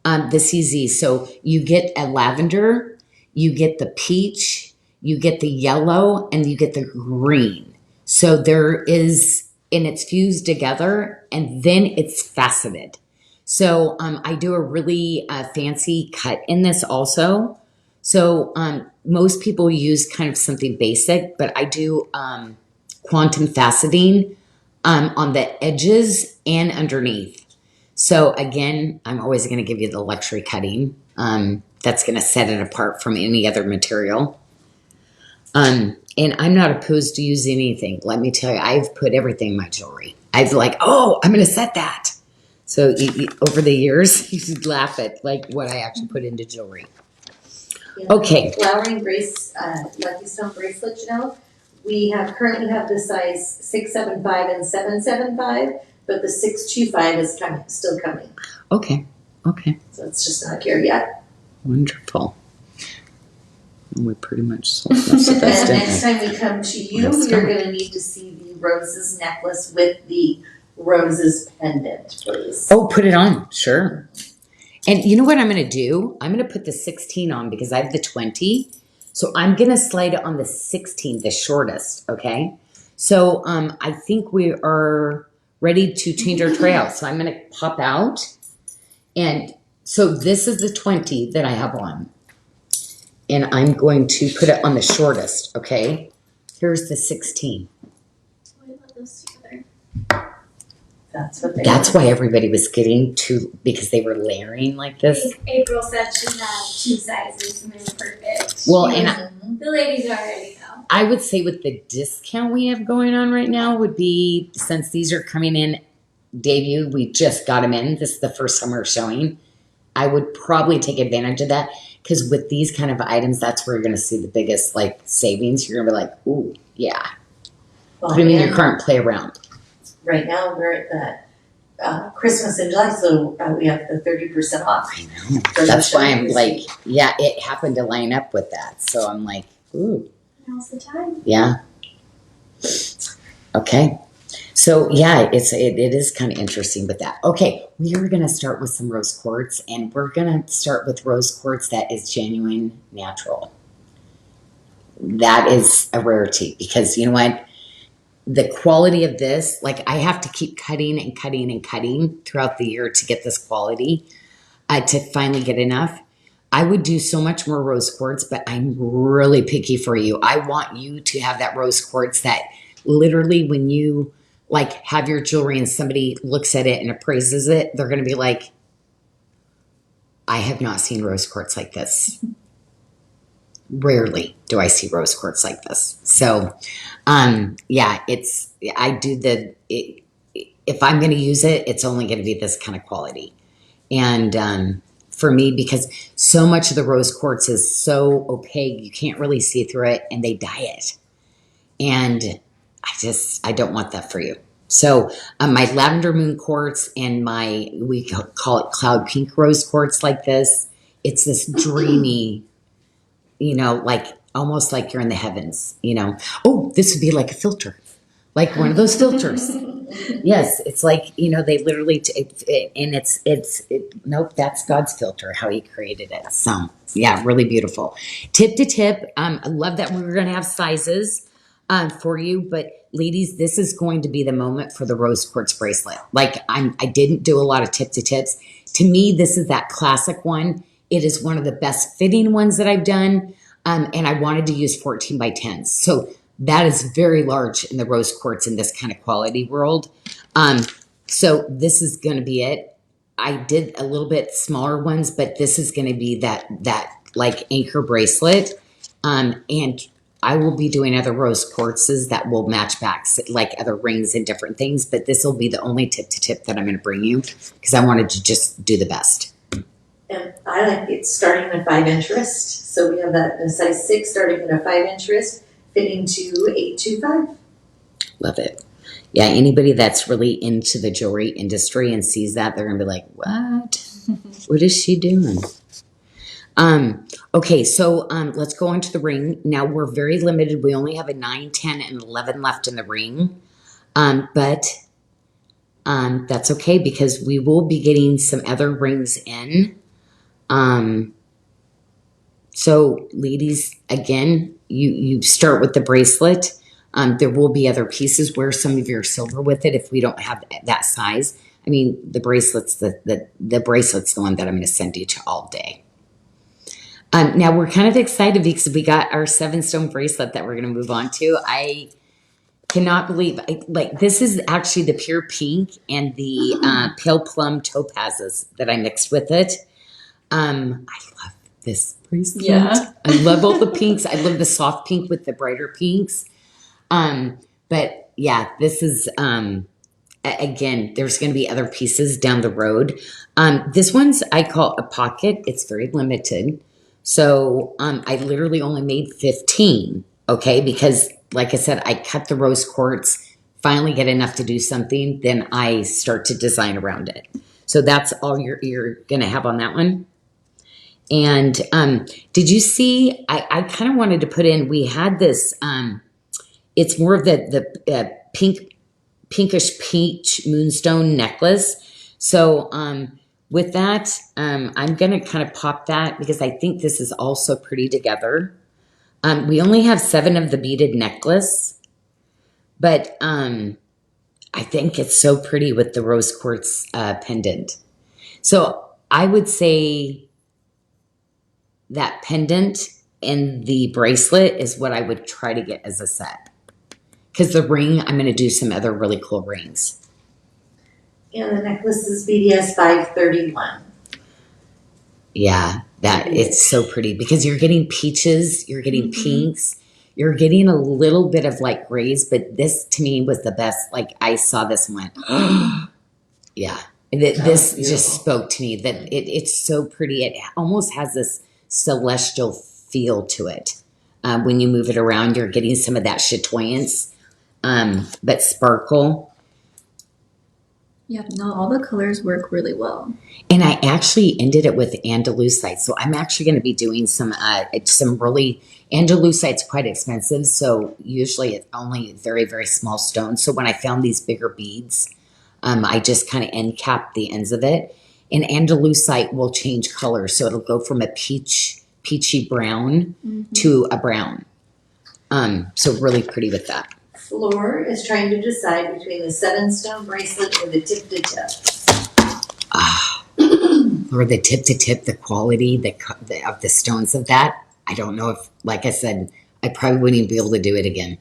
the CZ. So you get a lavender, you get the peach, you get the yellow, and you get the green. So there is, and it's fused together, and then it's faceted. So I do a really fancy cut in this also. So most people use kind of something basic, but I do quantum faceting on the edges and underneath. So again, I'm always going to give you the luxury cutting. That's going to set it apart from any other material. And I'm not opposed to using anything. Let me tell you, I've put everything in my jewelry. I've like, oh, I'm going to set that. So over the years, you'd laugh at like what I actually put into jewelry. Okay. Flowering Lucky Stone bracelet, Janyl. We currently have the size 675 and 775, but the 625 is still coming. Okay. So it's just not here yet. Wonderful. We pretty much sold most of this, And didn't next time we come to you, you're going to need to see the roses necklace with the roses pendant, please. Oh, put it on. Sure. And you know what I'm going to do? I'm going to put the 16 on because I have the 20. So I'm going to slide it on the 16, the shortest. Okay. So I think we are ready to change our tray out. So I'm going to pop out. And so this is the 20 that I have on. And I'm going to put it on the shortest. Okay. Here's the 16. What about those together? That's why everybody was getting two, because they were layering like this. April said she had 2 sizes and they were perfect. Well, and The ladies already know. I would say with the discount we have going on right now would be, since these are coming in debut, we just got them in. This is the first time we're showing. I would probably take advantage of that because with these kind of items, that's where you're going to see the biggest like savings. You're going to be like, ooh, yeah. Put them in your current play around. Right now, we're at the Christmas in July, so we have the 30% off. I know. That's why I'm like, yeah, it happened to line up with that. So I'm like, ooh. Now's the time. Yeah. Okay. So yeah, it is kind of interesting with that. Okay, we are going to start with some rose quartz, and we're going to start with rose quartz that is genuine natural. That is a rarity because you know what? The quality of this, like I have to keep cutting and cutting and cutting throughout the year to get this quality to finally get enough. I would do so much more rose quartz, but I'm really picky for you. I want you to have that rose quartz that literally when you like have your jewelry and somebody looks at it and appraises it, they're going to be like, I have not seen rose quartz like this. Rarely do I see rose quartz like this. So, yeah, I do if I'm going to use it, it's only going to be this kind of quality. And, for me, because so much of the rose quartz is so opaque, you can't really see through it and they dye it. And I don't want that for you. So my lavender moon quartz and we call it cloud pink rose quartz like this. It's this dreamy, like almost like you're in the heavens, Oh, this would be like a filter, like one of those filters. Yes, it's like, they literally, nope, that's God's filter, how he created it. So yeah, really beautiful. Tip to tip. I love that we're going to have sizes for you, but ladies, this is going to be the moment for the rose quartz bracelet. Like I didn't do a lot of tip to tips. To me, this is that classic one. It is one of the best fitting ones that I've done. And I wanted to use 14 by 10s. So that is very large in the rose quartz in this kind of quality world. So this is going to be it. I did a little bit smaller ones, but this is going to be that like anchor bracelet. And I will be doing other rose quartzes that will match back, like other rings and different things. But this will be the only tip to tip that I'm going to bring you because I wanted to just do the best. And I like it starting at 5-inch wrist. So we have that in a size 6 starting at a 5-inch wrist, fitting to 825. Love it. Yeah, anybody that's really into the jewelry industry and sees that, they're going to be like, what? What is she doing? Okay, so let's go into the ring. Now, we're very limited. We only have a 9, 10, and 11 left in the ring. But that's okay because we will be getting some other rings in. So ladies, again, you start with the bracelet. There will be other pieces. Wear some of your silver with it if we don't have that size. I mean, the bracelet's the bracelet's the one that I'm going to send you to all day. Now we're kind of excited because we got our 7-stone bracelet that we're going to move on to. I cannot believe this is actually the pure pink and the pale plum topazes that I mixed with it. I love this bracelet. Yeah. I love all the pinks. I love the soft pink with the brighter pinks. But yeah, this is again, there's going to be other pieces down the road. This one's I call a pocket. It's very limited. So I literally only made 15, okay? Because like I said, I cut the rose quartz, finally get enough to do something, then I start to design around it. So that's all you're going to have on that one. And did you see, I kind of wanted to put in, we had this, it's more of the pinkish peach moonstone necklace. So with that, I'm going to kind of pop that because I think this is also pretty together. We only have 7 of the beaded necklace, but I think it's so pretty with the rose quartz pendant. So I would say that pendant and the bracelet is what I would try to get as a set. Because the ring, I'm going to do some other really cool rings. And the necklace is BDS 531. Yeah, it's so pretty because you're getting peaches, you're getting pinks, you're getting a little bit of like grays, but this to me was the best. Like I saw this and went, yeah. This just spoke to me that it's so pretty. It almost has this celestial feel to it. When you move it around, you're getting some of that chatoyance, but sparkle. Yeah, no, all the colors work really well. And I actually ended it with andalusite. So I'm actually going to be doing some really, andalusite's quite expensive. So usually it's only very, very small stones. So when I found these bigger beads, I just kind of end cap the ends of it. And andalusite will change color. So it'll go from a peachy brown to a brown. So really pretty with that. Flor is trying to decide between the 7-stone bracelet or the tip to tip. Or the tip to tip, the quality of the stones of that. I don't know if, like I said, I probably wouldn't even be able to do it again.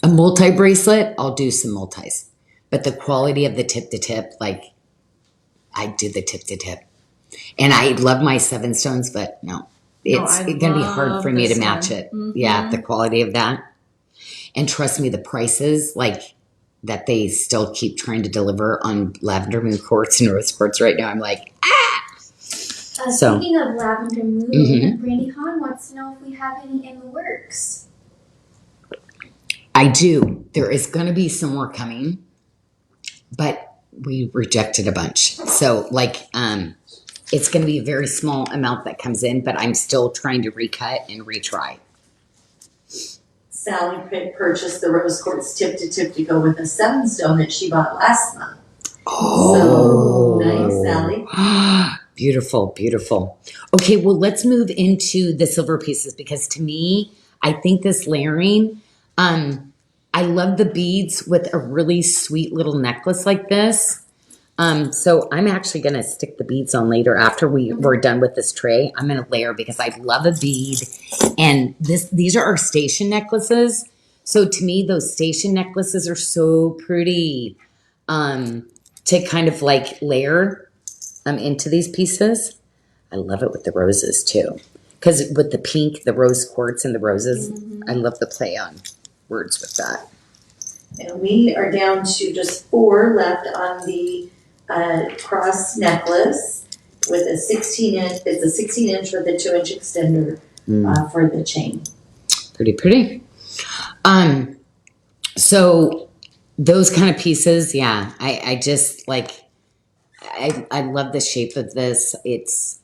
A multi bracelet, I'll do some multis. But the quality of the tip to tip, like I do the tip to tip. And I love my 7 stones, but no, it's going to be hard for me to match it. Yeah, the quality of that. And trust me, the prices like that they still keep trying to deliver on lavender moon quartz and rose quartz right now. I'm like, Speaking of lavender moon, Brandy Hahn wants to know if we have any in the works. I do. There is going to be some more coming, but we rejected a bunch. So like, it's going to be a very small amount that comes in, but I'm still trying to recut and retry. Sally purchased the rose quartz tip to tip to go with a 7-stone that she bought last month. Oh, so nice, Sally. Beautiful, beautiful. Okay, well, let's move into the silver pieces because to me, I think this layering, I love the beads with a really sweet little necklace like this. So I'm actually going to stick the beads on later after we're done with this tray. I'm going to layer because I love a bead. And these are our station necklaces. So to me, those station necklaces are so pretty to kind of like layer into these pieces. I love it with the roses too. Because with the pink, the rose quartz and the roses, I love the play on words with that. And we are down to just 4 left on the cross necklace with a 16-inch. It's a 16-inch with a 2-inch extender for the chain. Pretty pretty. So those kind of pieces, yeah. I just like. I love the shape of this.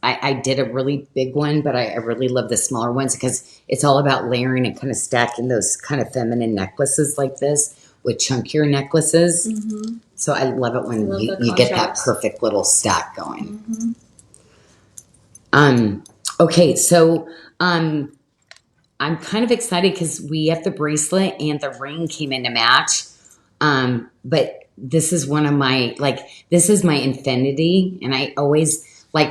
I did a really big one, but I really love the smaller ones because it's all about layering and kind of stacking those kind of feminine necklaces like this with chunkier necklaces. Mm-hmm. So I love it when Love the you get that contrast. perfect little stack going. Mm-hmm. Okay, so I'm kind of excited because we have the bracelet and the ring came in to match. But this is one of my, this is my infinity. And I always,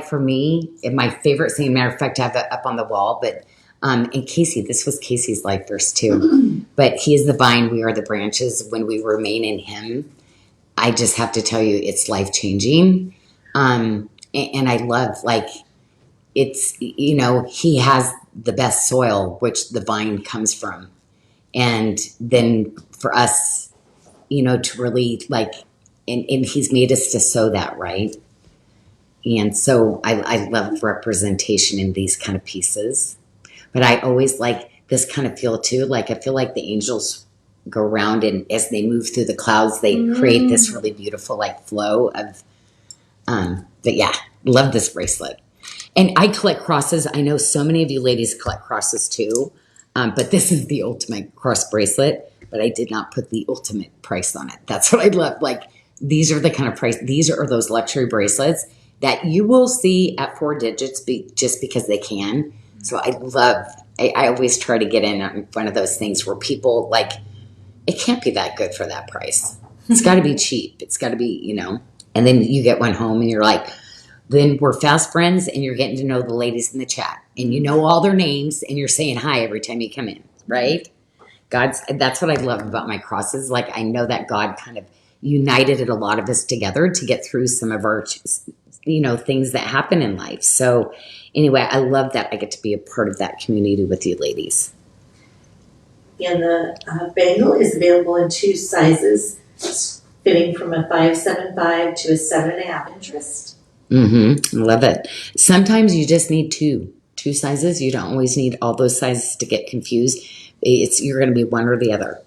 for me, my favorite thing, matter of fact, I have it up on the wall. But and Casey, this was Casey's life verse too. But he is the vine, we are the branches. When we remain in him, I just have to tell you, it's life changing. And I love, it's, he has the best soil, which the vine comes from. And then for us, to really and he's made us to sow that, right? And so I love representation in these kind of pieces. But I always like this kind of feel too. I feel like the angels go around and as they move through the clouds, they create this really beautiful flow of, but yeah, love this bracelet. And I collect crosses. I know so many of you ladies collect crosses too. But this is the ultimate cross bracelet, but I did not put the ultimate price on it. That's what I love. These are the kind of price, these are those luxury bracelets that you will see at 4 digits just because they can. So I always try to get in on one of those things where people it can't be that good for that price. It's got to be cheap. It's got to be, and then you get one home and you're like, then we're fast friends and you're getting to know the ladies in the chat and you know all their names and you're saying hi every time you come in, right? That's what I love about my crosses. I know that God kind of united a lot of us together to get through some of our, things that happen in life. So anyway, I love that I get to be a part of that community with you ladies. And the bangle is available in 2 sizes, fitting from a 5.75 to a 7.5 inch wrist. Mm-hmm. Love it. Sometimes you just need two sizes. You don't always need all those sizes to get confused. You're going to be one or the other.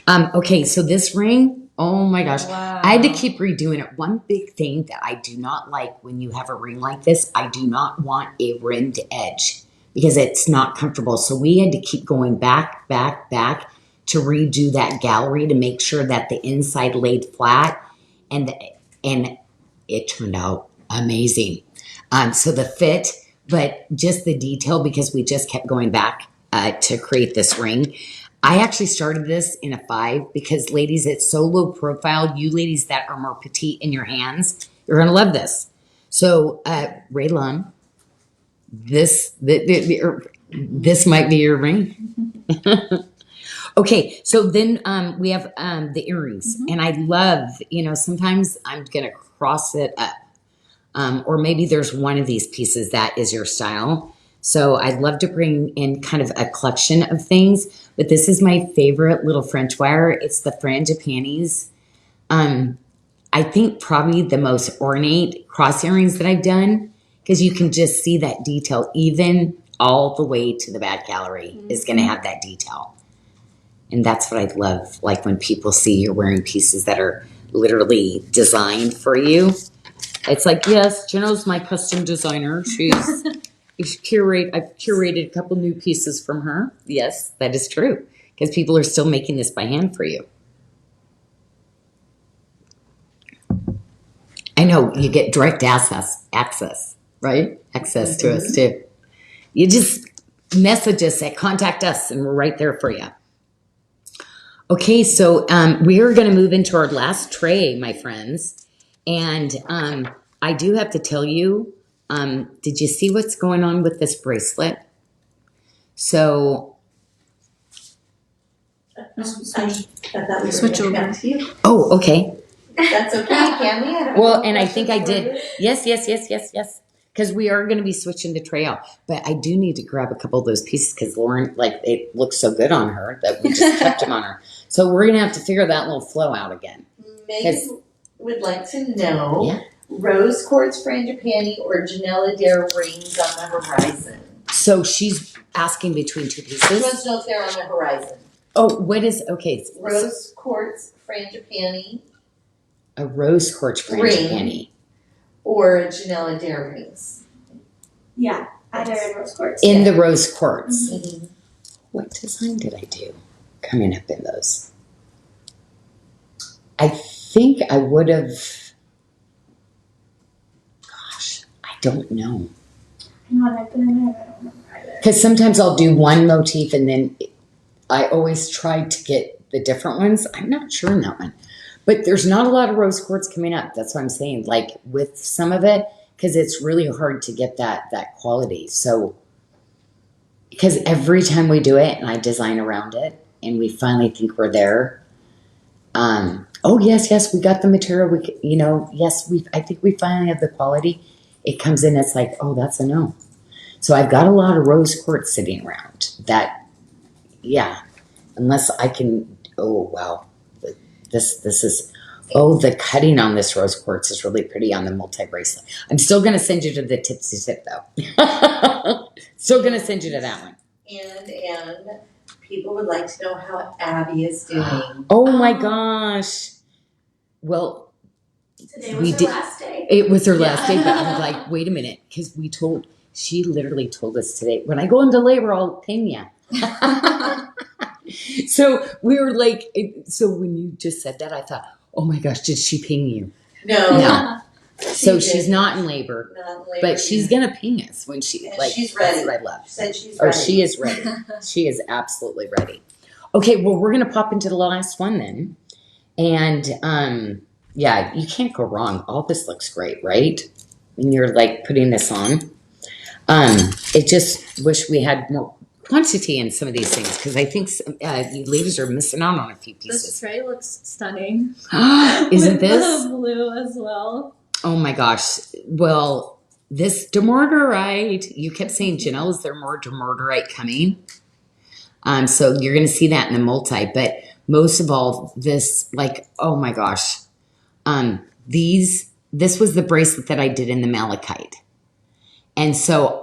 Okay, so this ring, oh my gosh. Wow. I had to keep redoing it. One big thing that I do not like when you have a ring like this, I do not want a rimmed edge because it's not comfortable. So we had to keep going back to redo that gallery to make sure that the inside laid flat and it turned out amazing. So the fit, but just the detail because we just kept going back to create this ring. I actually started this in a 5 because ladies, it's so low profile. You ladies that are more petite in your hands, you're going to love this. So Raylon, this might be your ring. Okay, so then we have the earrings. And I love, sometimes I'm going to cross it up. Or maybe there's one of these pieces that is your style. So I'd love to bring in kind of a collection of things, but this is my favorite little French wire. It's the frangipanis. I think probably the most ornate cross earrings that I've done because you can just see that detail even all the way to the back gallery is going to have that detail. And that's what I love, when people see you're wearing pieces that are literally designed for you. It's yes, Janyl my custom designer. I've curated a couple new pieces from her. Yes, that is true. Because people are still making this by hand for you. I know you get direct access, right? Access to us too. You just message us contact us and we're right there for you. Okay, so we are going to move into our last tray, my friends. And I do have to tell you, did you see what's going on with this bracelet? So, I thought we were Switch going over. back to you. oh, okay. That's okay, Cammy. Well, and I think I did. Yes. Because we are going to be switching the tray out. But I do need to grab a couple of those pieces because Lauren, it looks so good on her that we just kept them on her. So we're going to have to figure that little flow out again. Megan would like to know, rose quartz frangipani or Janyl Adair rings on the horizon? So she's asking between 2 pieces. She wants to know if they're on the horizon. Oh, what is, okay. Rose quartz frangipani. A rose quartz frangipani. Or Janyl Adair rings. Yeah, either in rose quartz. In the rose quartz. Mm-hmm. What design did I do coming up in those? I think I would have, gosh, I don't know. I've been in there, I don't remember either. Because sometimes I'll do one motif and then I always try to get the different ones. I'm not sure in that one. But there's not a lot of rose quartz coming up. That's what I'm saying. Like with some of it, because it's really hard to get that quality. So, because every time we do it and I design around it and we finally think we're there, oh yes, we got the material. I think we finally have the quality. It comes in, it's like, oh, that's a no. So I've got a lot of rose quartz sitting around that, yeah, unless I can, oh wow, this is, oh, the cutting on this rose quartz is really pretty on the multi-bracelet. I'm still going to send you to the tipsy tip though. Still going to send you to that one. And people would like to know how Abby is doing. Oh my gosh. Well, Today was her last day. it was her last day, but I was like, wait a minute, because she literally told us today, when I go into labor, I'll ping you. So we were like, so when you just said that, I thought, oh my gosh, did she ping you? No. So she's not in labor, but she's going to ping us when she's ready. That's what I love. She said she's Or ready. she is ready. She is absolutely ready. Okay, well, we're going to pop into the last one then. And yeah, you can't go wrong. All this looks great, right? When you're like putting this on. It just wish we had more quantity in some of these things because I think you ladies are missing out on a few This pieces. tray looks stunning. Isn't With this? the blue as well. Oh my gosh. Well, this demorderite, you kept saying, Janyl, is there more demorderite coming? So you're going to see that in the multi, but most of all, this, like, oh my gosh. This was the bracelet that I did in the malachite. And so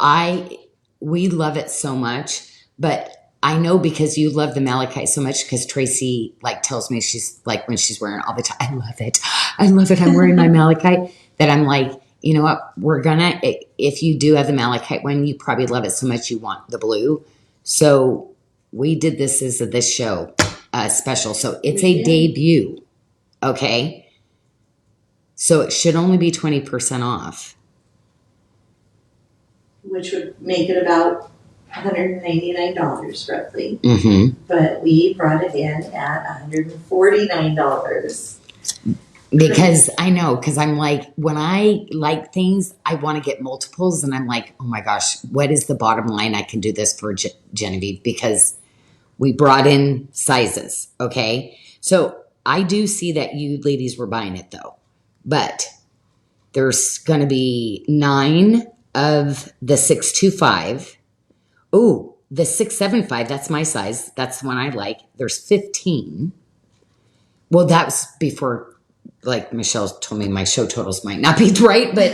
we love it so much, but I know because you love the malachite so much because Tracy like tells me she's like when she's wearing it all the time, I love it. I'm wearing my malachite that I'm like, you know what? If you do have the malachite one, you probably love it so much you want the blue. So we did this as this show special. So it's a debut. Okay. So it should only be 20% off. Which would make it about $199 roughly. Mm-hmm. But we brought it in at $149. Because I'm like, when I like things, I want to get multiples. And I'm like, oh my gosh, what is the bottom line? I can do this for Genevieve because we brought in sizes. Okay. So I do see that you ladies were buying it though. But there's going to be 9 of the 625. Oh, the 675, that's my size. That's the one I like. There's 15. Well, that was before, like Michelle told me my show totals might not be right, but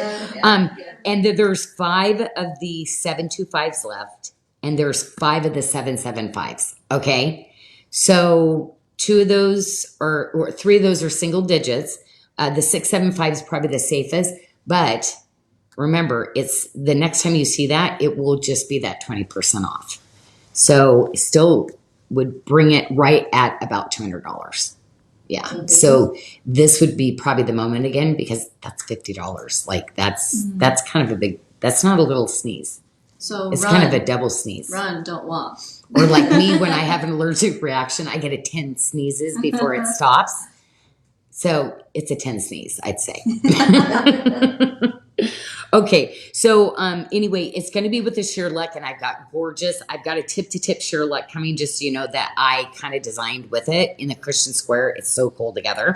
and there's 5 of the 725s left, and there's 5 of the 775s. Okay, so 2 of those or 3 of those are single digits. The 675 is probably the safest, but remember, it's the next time you see that, it will just be that 20% off. So still would bring it right at about $200. Yeah. Mm-hmm. So this would be probably the moment again because that's $50. Like that's kind of a big. That's not a little sneeze. So it's kind of a double sneeze. Run, don't walk. Or like me when I have an allergic reaction, I get a 10 sneezes before it stops. So it's a 10 sneeze, I'd say. Okay, so anyway, it's going to be with the sheer luck, and I've got a tip-to-tip sheer luck coming, just so you know that I kind of designed with it in the Christian square. It's so cool together.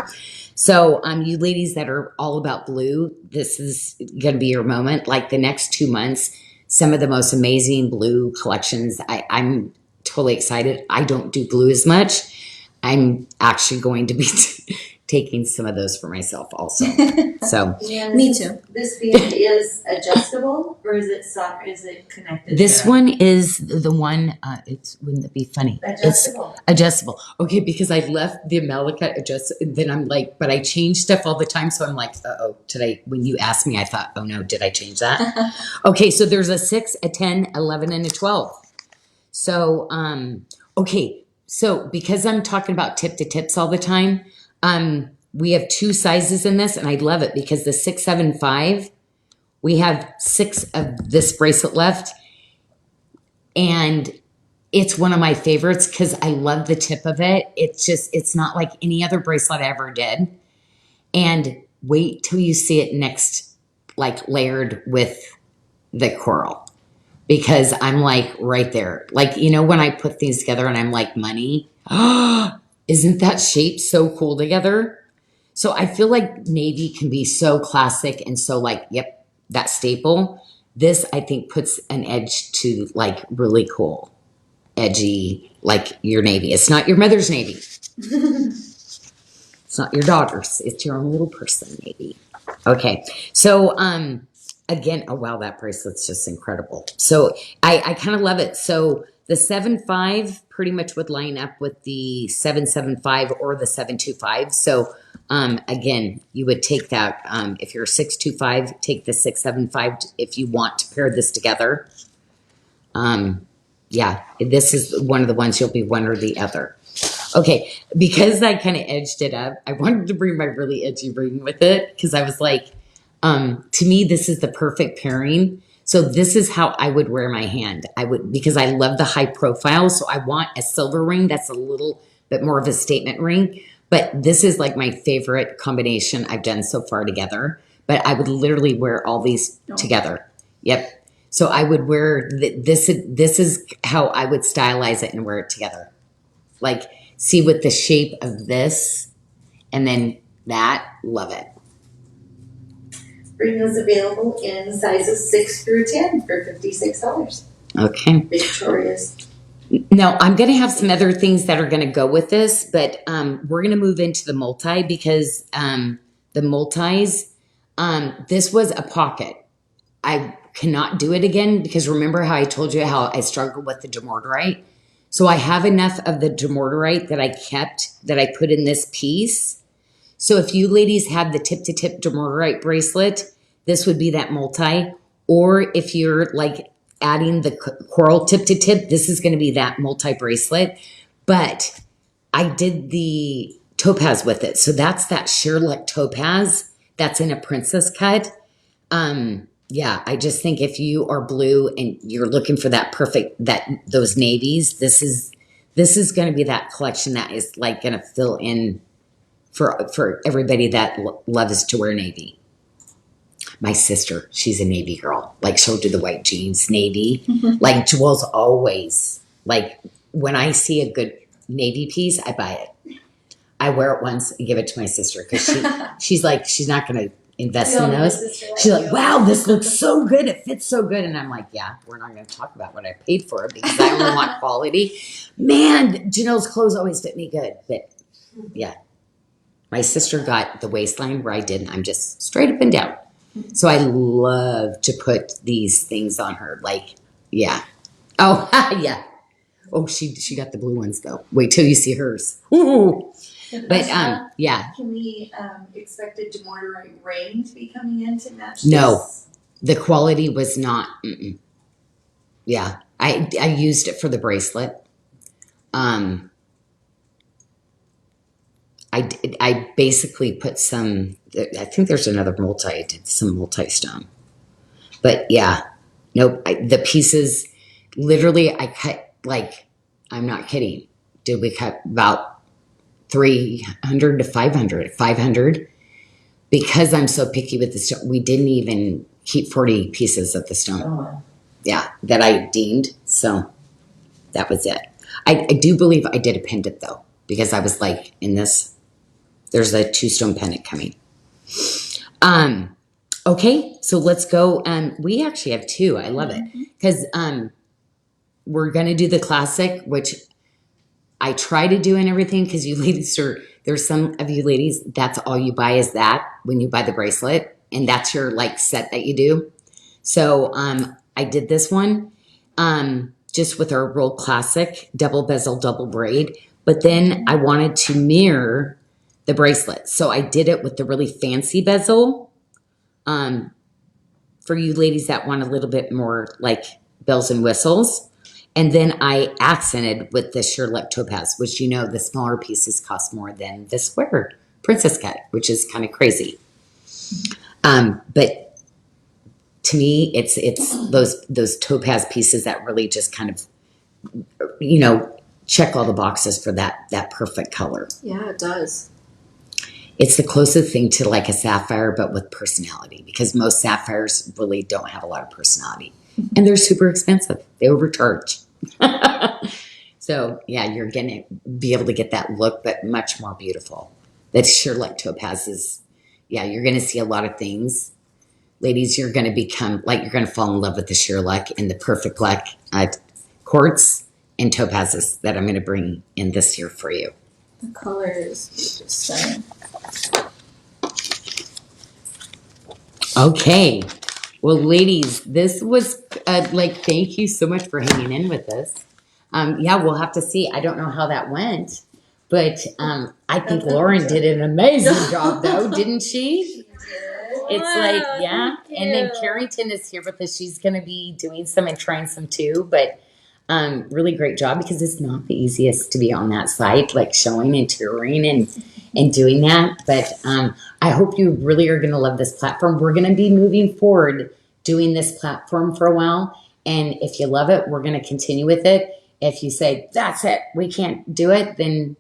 So you ladies that are all about blue, this is going to be your moment. Like the next 2 months, some of the most amazing blue collections. I'm totally excited. I don't do blue as much. I'm actually going to be taking some of those for myself also. So me too. This bead is adjustable or is it connected? This one is the one. Wouldn't it be funny? Adjustable. It's adjustable. Okay, because I left the malachite adjustable. Then I'm like, but I change stuff all the time. So I'm like, when you asked me, I thought, oh no, did I change that? Okay, so there's a 6, a 10, 11, and a 12. So okay. So because I'm talking about tip to tips all the time, we have 2 sizes in this, and I love it because the 675, we have 6 of this bracelet left, and it's one of my favorites because I love the tip of it. It's not like any other bracelet I ever did. And wait till you see it next, like layered with the coral, because I'm like right there. Like, you know, when I put these together and I'm like, money, isn't that shape so cool together? So I feel like navy can be so classic and so like, yep, that staple. This, I think, puts an edge to like really cool, edgy, like your navy. It's not your mother's navy. It's not your daughter's. It's your own little person, maybe. Okay. So, again, oh wow, that bracelet's just incredible. So I kind of love it. So the 7.5 pretty much would line up with the 7.75 or the 7.25. So again, you would take that if you're 6.25, take the 6.75 if you want to pair this together. Yeah, this is one of the ones you'll be one or the other. Okay, because I kind of edged it up, I wanted to bring my really edgy ring with it because I was like, to me, this is the perfect pairing. So this is how I would wear my hand. I would, because I love the high profile. So I want a silver ring that's a little bit more of a statement ring. But this is like my favorite combination I've done so far together. But I would literally wear all these together. Yep. So I would wear this. This is how I would stylize it and wear it together. Like, see with the shape of this and then that. Love it. Ring is available in sizes 6 through 10 for $56. Okay. Victoria's. Now, I'm going to have some other things that are going to go with this, but we're going to move into the multi because the multis, this was a pocket. I cannot do it again because remember how I told you how I struggled with the dumortierite? So I have enough of the dumortierite that I kept that I put in this piece. So if you ladies have the tip-to-tip dumortierite bracelet, this would be that multi. Or if you're like adding the coral tip-to-tip, this is going to be that multi-bracelet. But I did the topaz with it. So that's that sheer luck topaz that's in a princess cut. Yeah, I just think if you are blue and you're looking for that perfect, those navies, this is going to be that collection that is like going to fill in for everybody that loves to wear navy. My sister, she's a navy girl. Like she'll do the white jeans, navy. Like Jewel's always like when I see a good navy piece, I buy it. I wear it once and give it to my sister because she's like she's not going to invest in those. She's like, wow, this looks so good. It fits so good. And I'm like, yeah, we're not going to talk about what I paid for it because I only want quality. Man, Janelle's clothes always fit me good. But yeah. My sister got the waistline where I didn't. I'm just straight up and down. So I love to put these things on her. Like, yeah. Oh, yeah. Oh, she got the blue ones though. Wait till you see hers. Ooh. But yeah. Can we expect a dumortierite ring to be coming in to match No, this? the quality was not. Yeah, I used it for the bracelet. I basically put some, I think there's another multi, I did some multi-stone. But yeah, nope, the pieces, literally I cut like, I'm not kidding. Did we cut about 300 to 500? Because I'm so picky with the stone, we didn't even keep 40 pieces of the stone. Oh, wow. Yeah, that I deemed. So that was it. I do believe I did a pendant though, because I was like in this. There's a 2-stone pendant coming. Okay, so let's go. We actually have 2. I love it because we're gonna do the classic, which I try to do and everything because you ladies there's some of you ladies that's all you buy is that when you buy the bracelet and that's your like set that you do. So I did this one just with our real classic double bezel, double braid, but then I wanted to mirror the bracelet. So I did it with the really fancy bezel. For you ladies that want a little bit more like bells and whistles. And then I accented with the sheer luck topaz, which you know the smaller pieces cost more than the square princess cut, which is kind of crazy. But to me, it's those topaz pieces that really just kind of, check all the boxes for that perfect color. Yeah, it does. It's the closest thing to like a sapphire, but with personality, because most sapphires really don't have a lot of personality, and they're super expensive. They overcharge. So yeah, you're gonna be able to get that look, but much more beautiful. That sheerluck topaz is, yeah, you're gonna see a lot of things. Ladies, you're gonna become like, you're gonna fall in love with the sheerluck and the perfect luck quartz and topazes that I'm gonna bring in this year for you. The color is just stunning. Okay. Well, ladies, this was thank you so much for hanging in with us. Yeah, we'll have to see. I don't know how that went, but I think Lauren did an amazing job, though, didn't she? It's like, yeah. And then Carrington is here with us. She's going to be doing some and trying some too, but really great job, because it's not the easiest to be on that site, like showing and touring and doing that. But I hope you really are going to love this platform. We're going to be moving forward doing this platform for a while. And if you love it, we're going to continue with it. If you say, that's it, we can't do it, then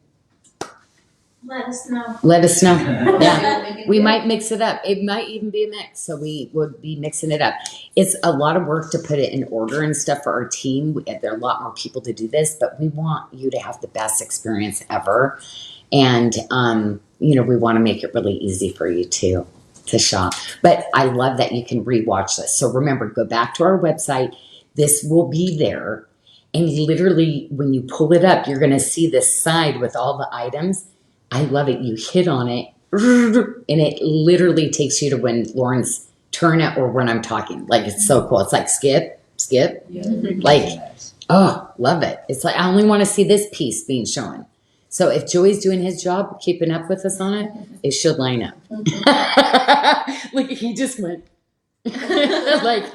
Let us know. let us know. Yeah. We might mix it up. It might even be a mix. So we would be mixing it up. It's a lot of work to put it in order and stuff for our team. There are a lot more people to do this, but we want you to have the best experience ever. And, we want to make it really easy for you to shop. But I love that you can rewatch this. So remember, go back to our website. This will be there. And literally, when you pull it up, you're going to see this side with all the items. I love it. You hit on it, and it literally takes you to when Lauren's turn it or when I'm talking. Like, it's so cool. It's like skip. Yeah, Like, nice. oh, love it. It's like, I only want to see this piece being shown. So if Joey's doing his job, keeping up with us on it, it should line up. Look, he just went like,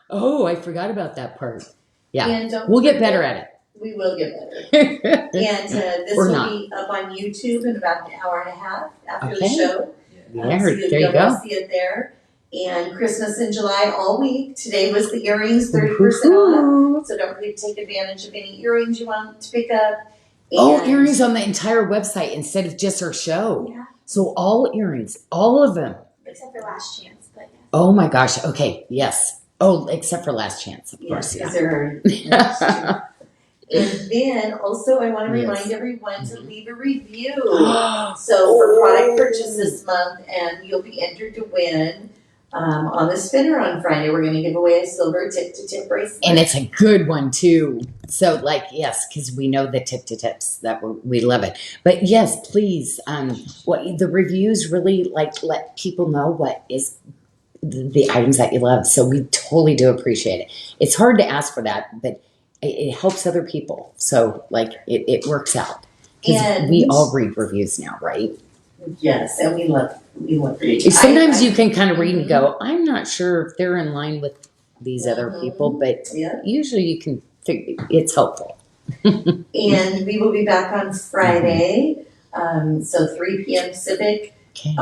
oh, I forgot about that part. Yeah, And don't we'll get forget- better at We will get better. it. And this Or will not. be up on YouTube in about an hour and a half after the Okay. show. Yeah, So there you'll you be able go. to see it there. And Christmas in July all week. Today was the earrings, 30% off. So don't forget to take advantage of any earrings you want to pick up. Oh, And- earrings on the entire website instead of just our show. Yeah. So all earrings, all of them. Except for last chance, but yeah. Oh my gosh. Okay. Yes. Oh, except for last chance, of Yes, course. because Yeah. there are. And then also I want to Yes. remind everyone to leave a review. So for product purchase this month, and you'll be entered to win on the spinner on Friday. We're going to give away a silver tip-to-tip bracelet. And it's a good one too. So yes, because we know the tip to tips that we love it. But yes, please, what the reviews really let people know what is the items that you love. So we totally do appreciate it. It's hard to ask for that, but it helps other people. So it works out. Because And- we all read reviews now, right? Yes, and we love reviews. Sometimes you can kind of read and go, I'm not sure if they're in line with these other Mhm. people, but Yeah. usually you can figure it's helpful. And we will be back on Friday, so 3 p.m. Pacific, Okay.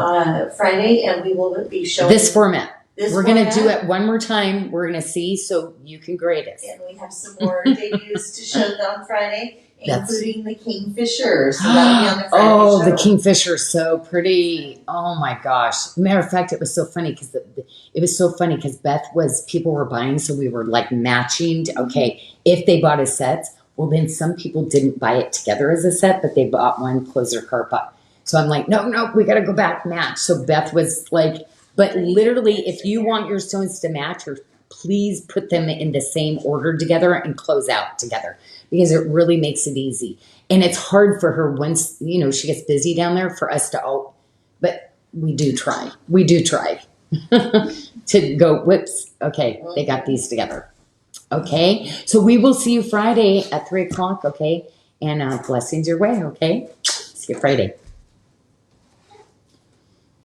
Friday, and we will be showing This format. this We're going to do format. it one more time. We're going to see so you can grade us. And we have some more debuts to show on Friday, That's- including the Kingfisher. So that'll be on the Friday Oh, show. the Kingfisher is so pretty. Oh my gosh. Matter of fact, it was so funny because people were buying, so we were like matching. Okay, if they bought a set, well, then some people didn't buy it together as a set, but they bought one, closed their cart up. So I'm like, no, we got to go back match. So Beth was like, but literally, if you want your stones to match, or please put them in the same order together and close out together, because it really makes it easy. And it's hard for her once, she gets busy down there for us to, but we do try. We do try to go, whoops, okay, they got these together. Okay, so we will see you Friday at 3:00, okay? And blessings your way, okay? See you Friday.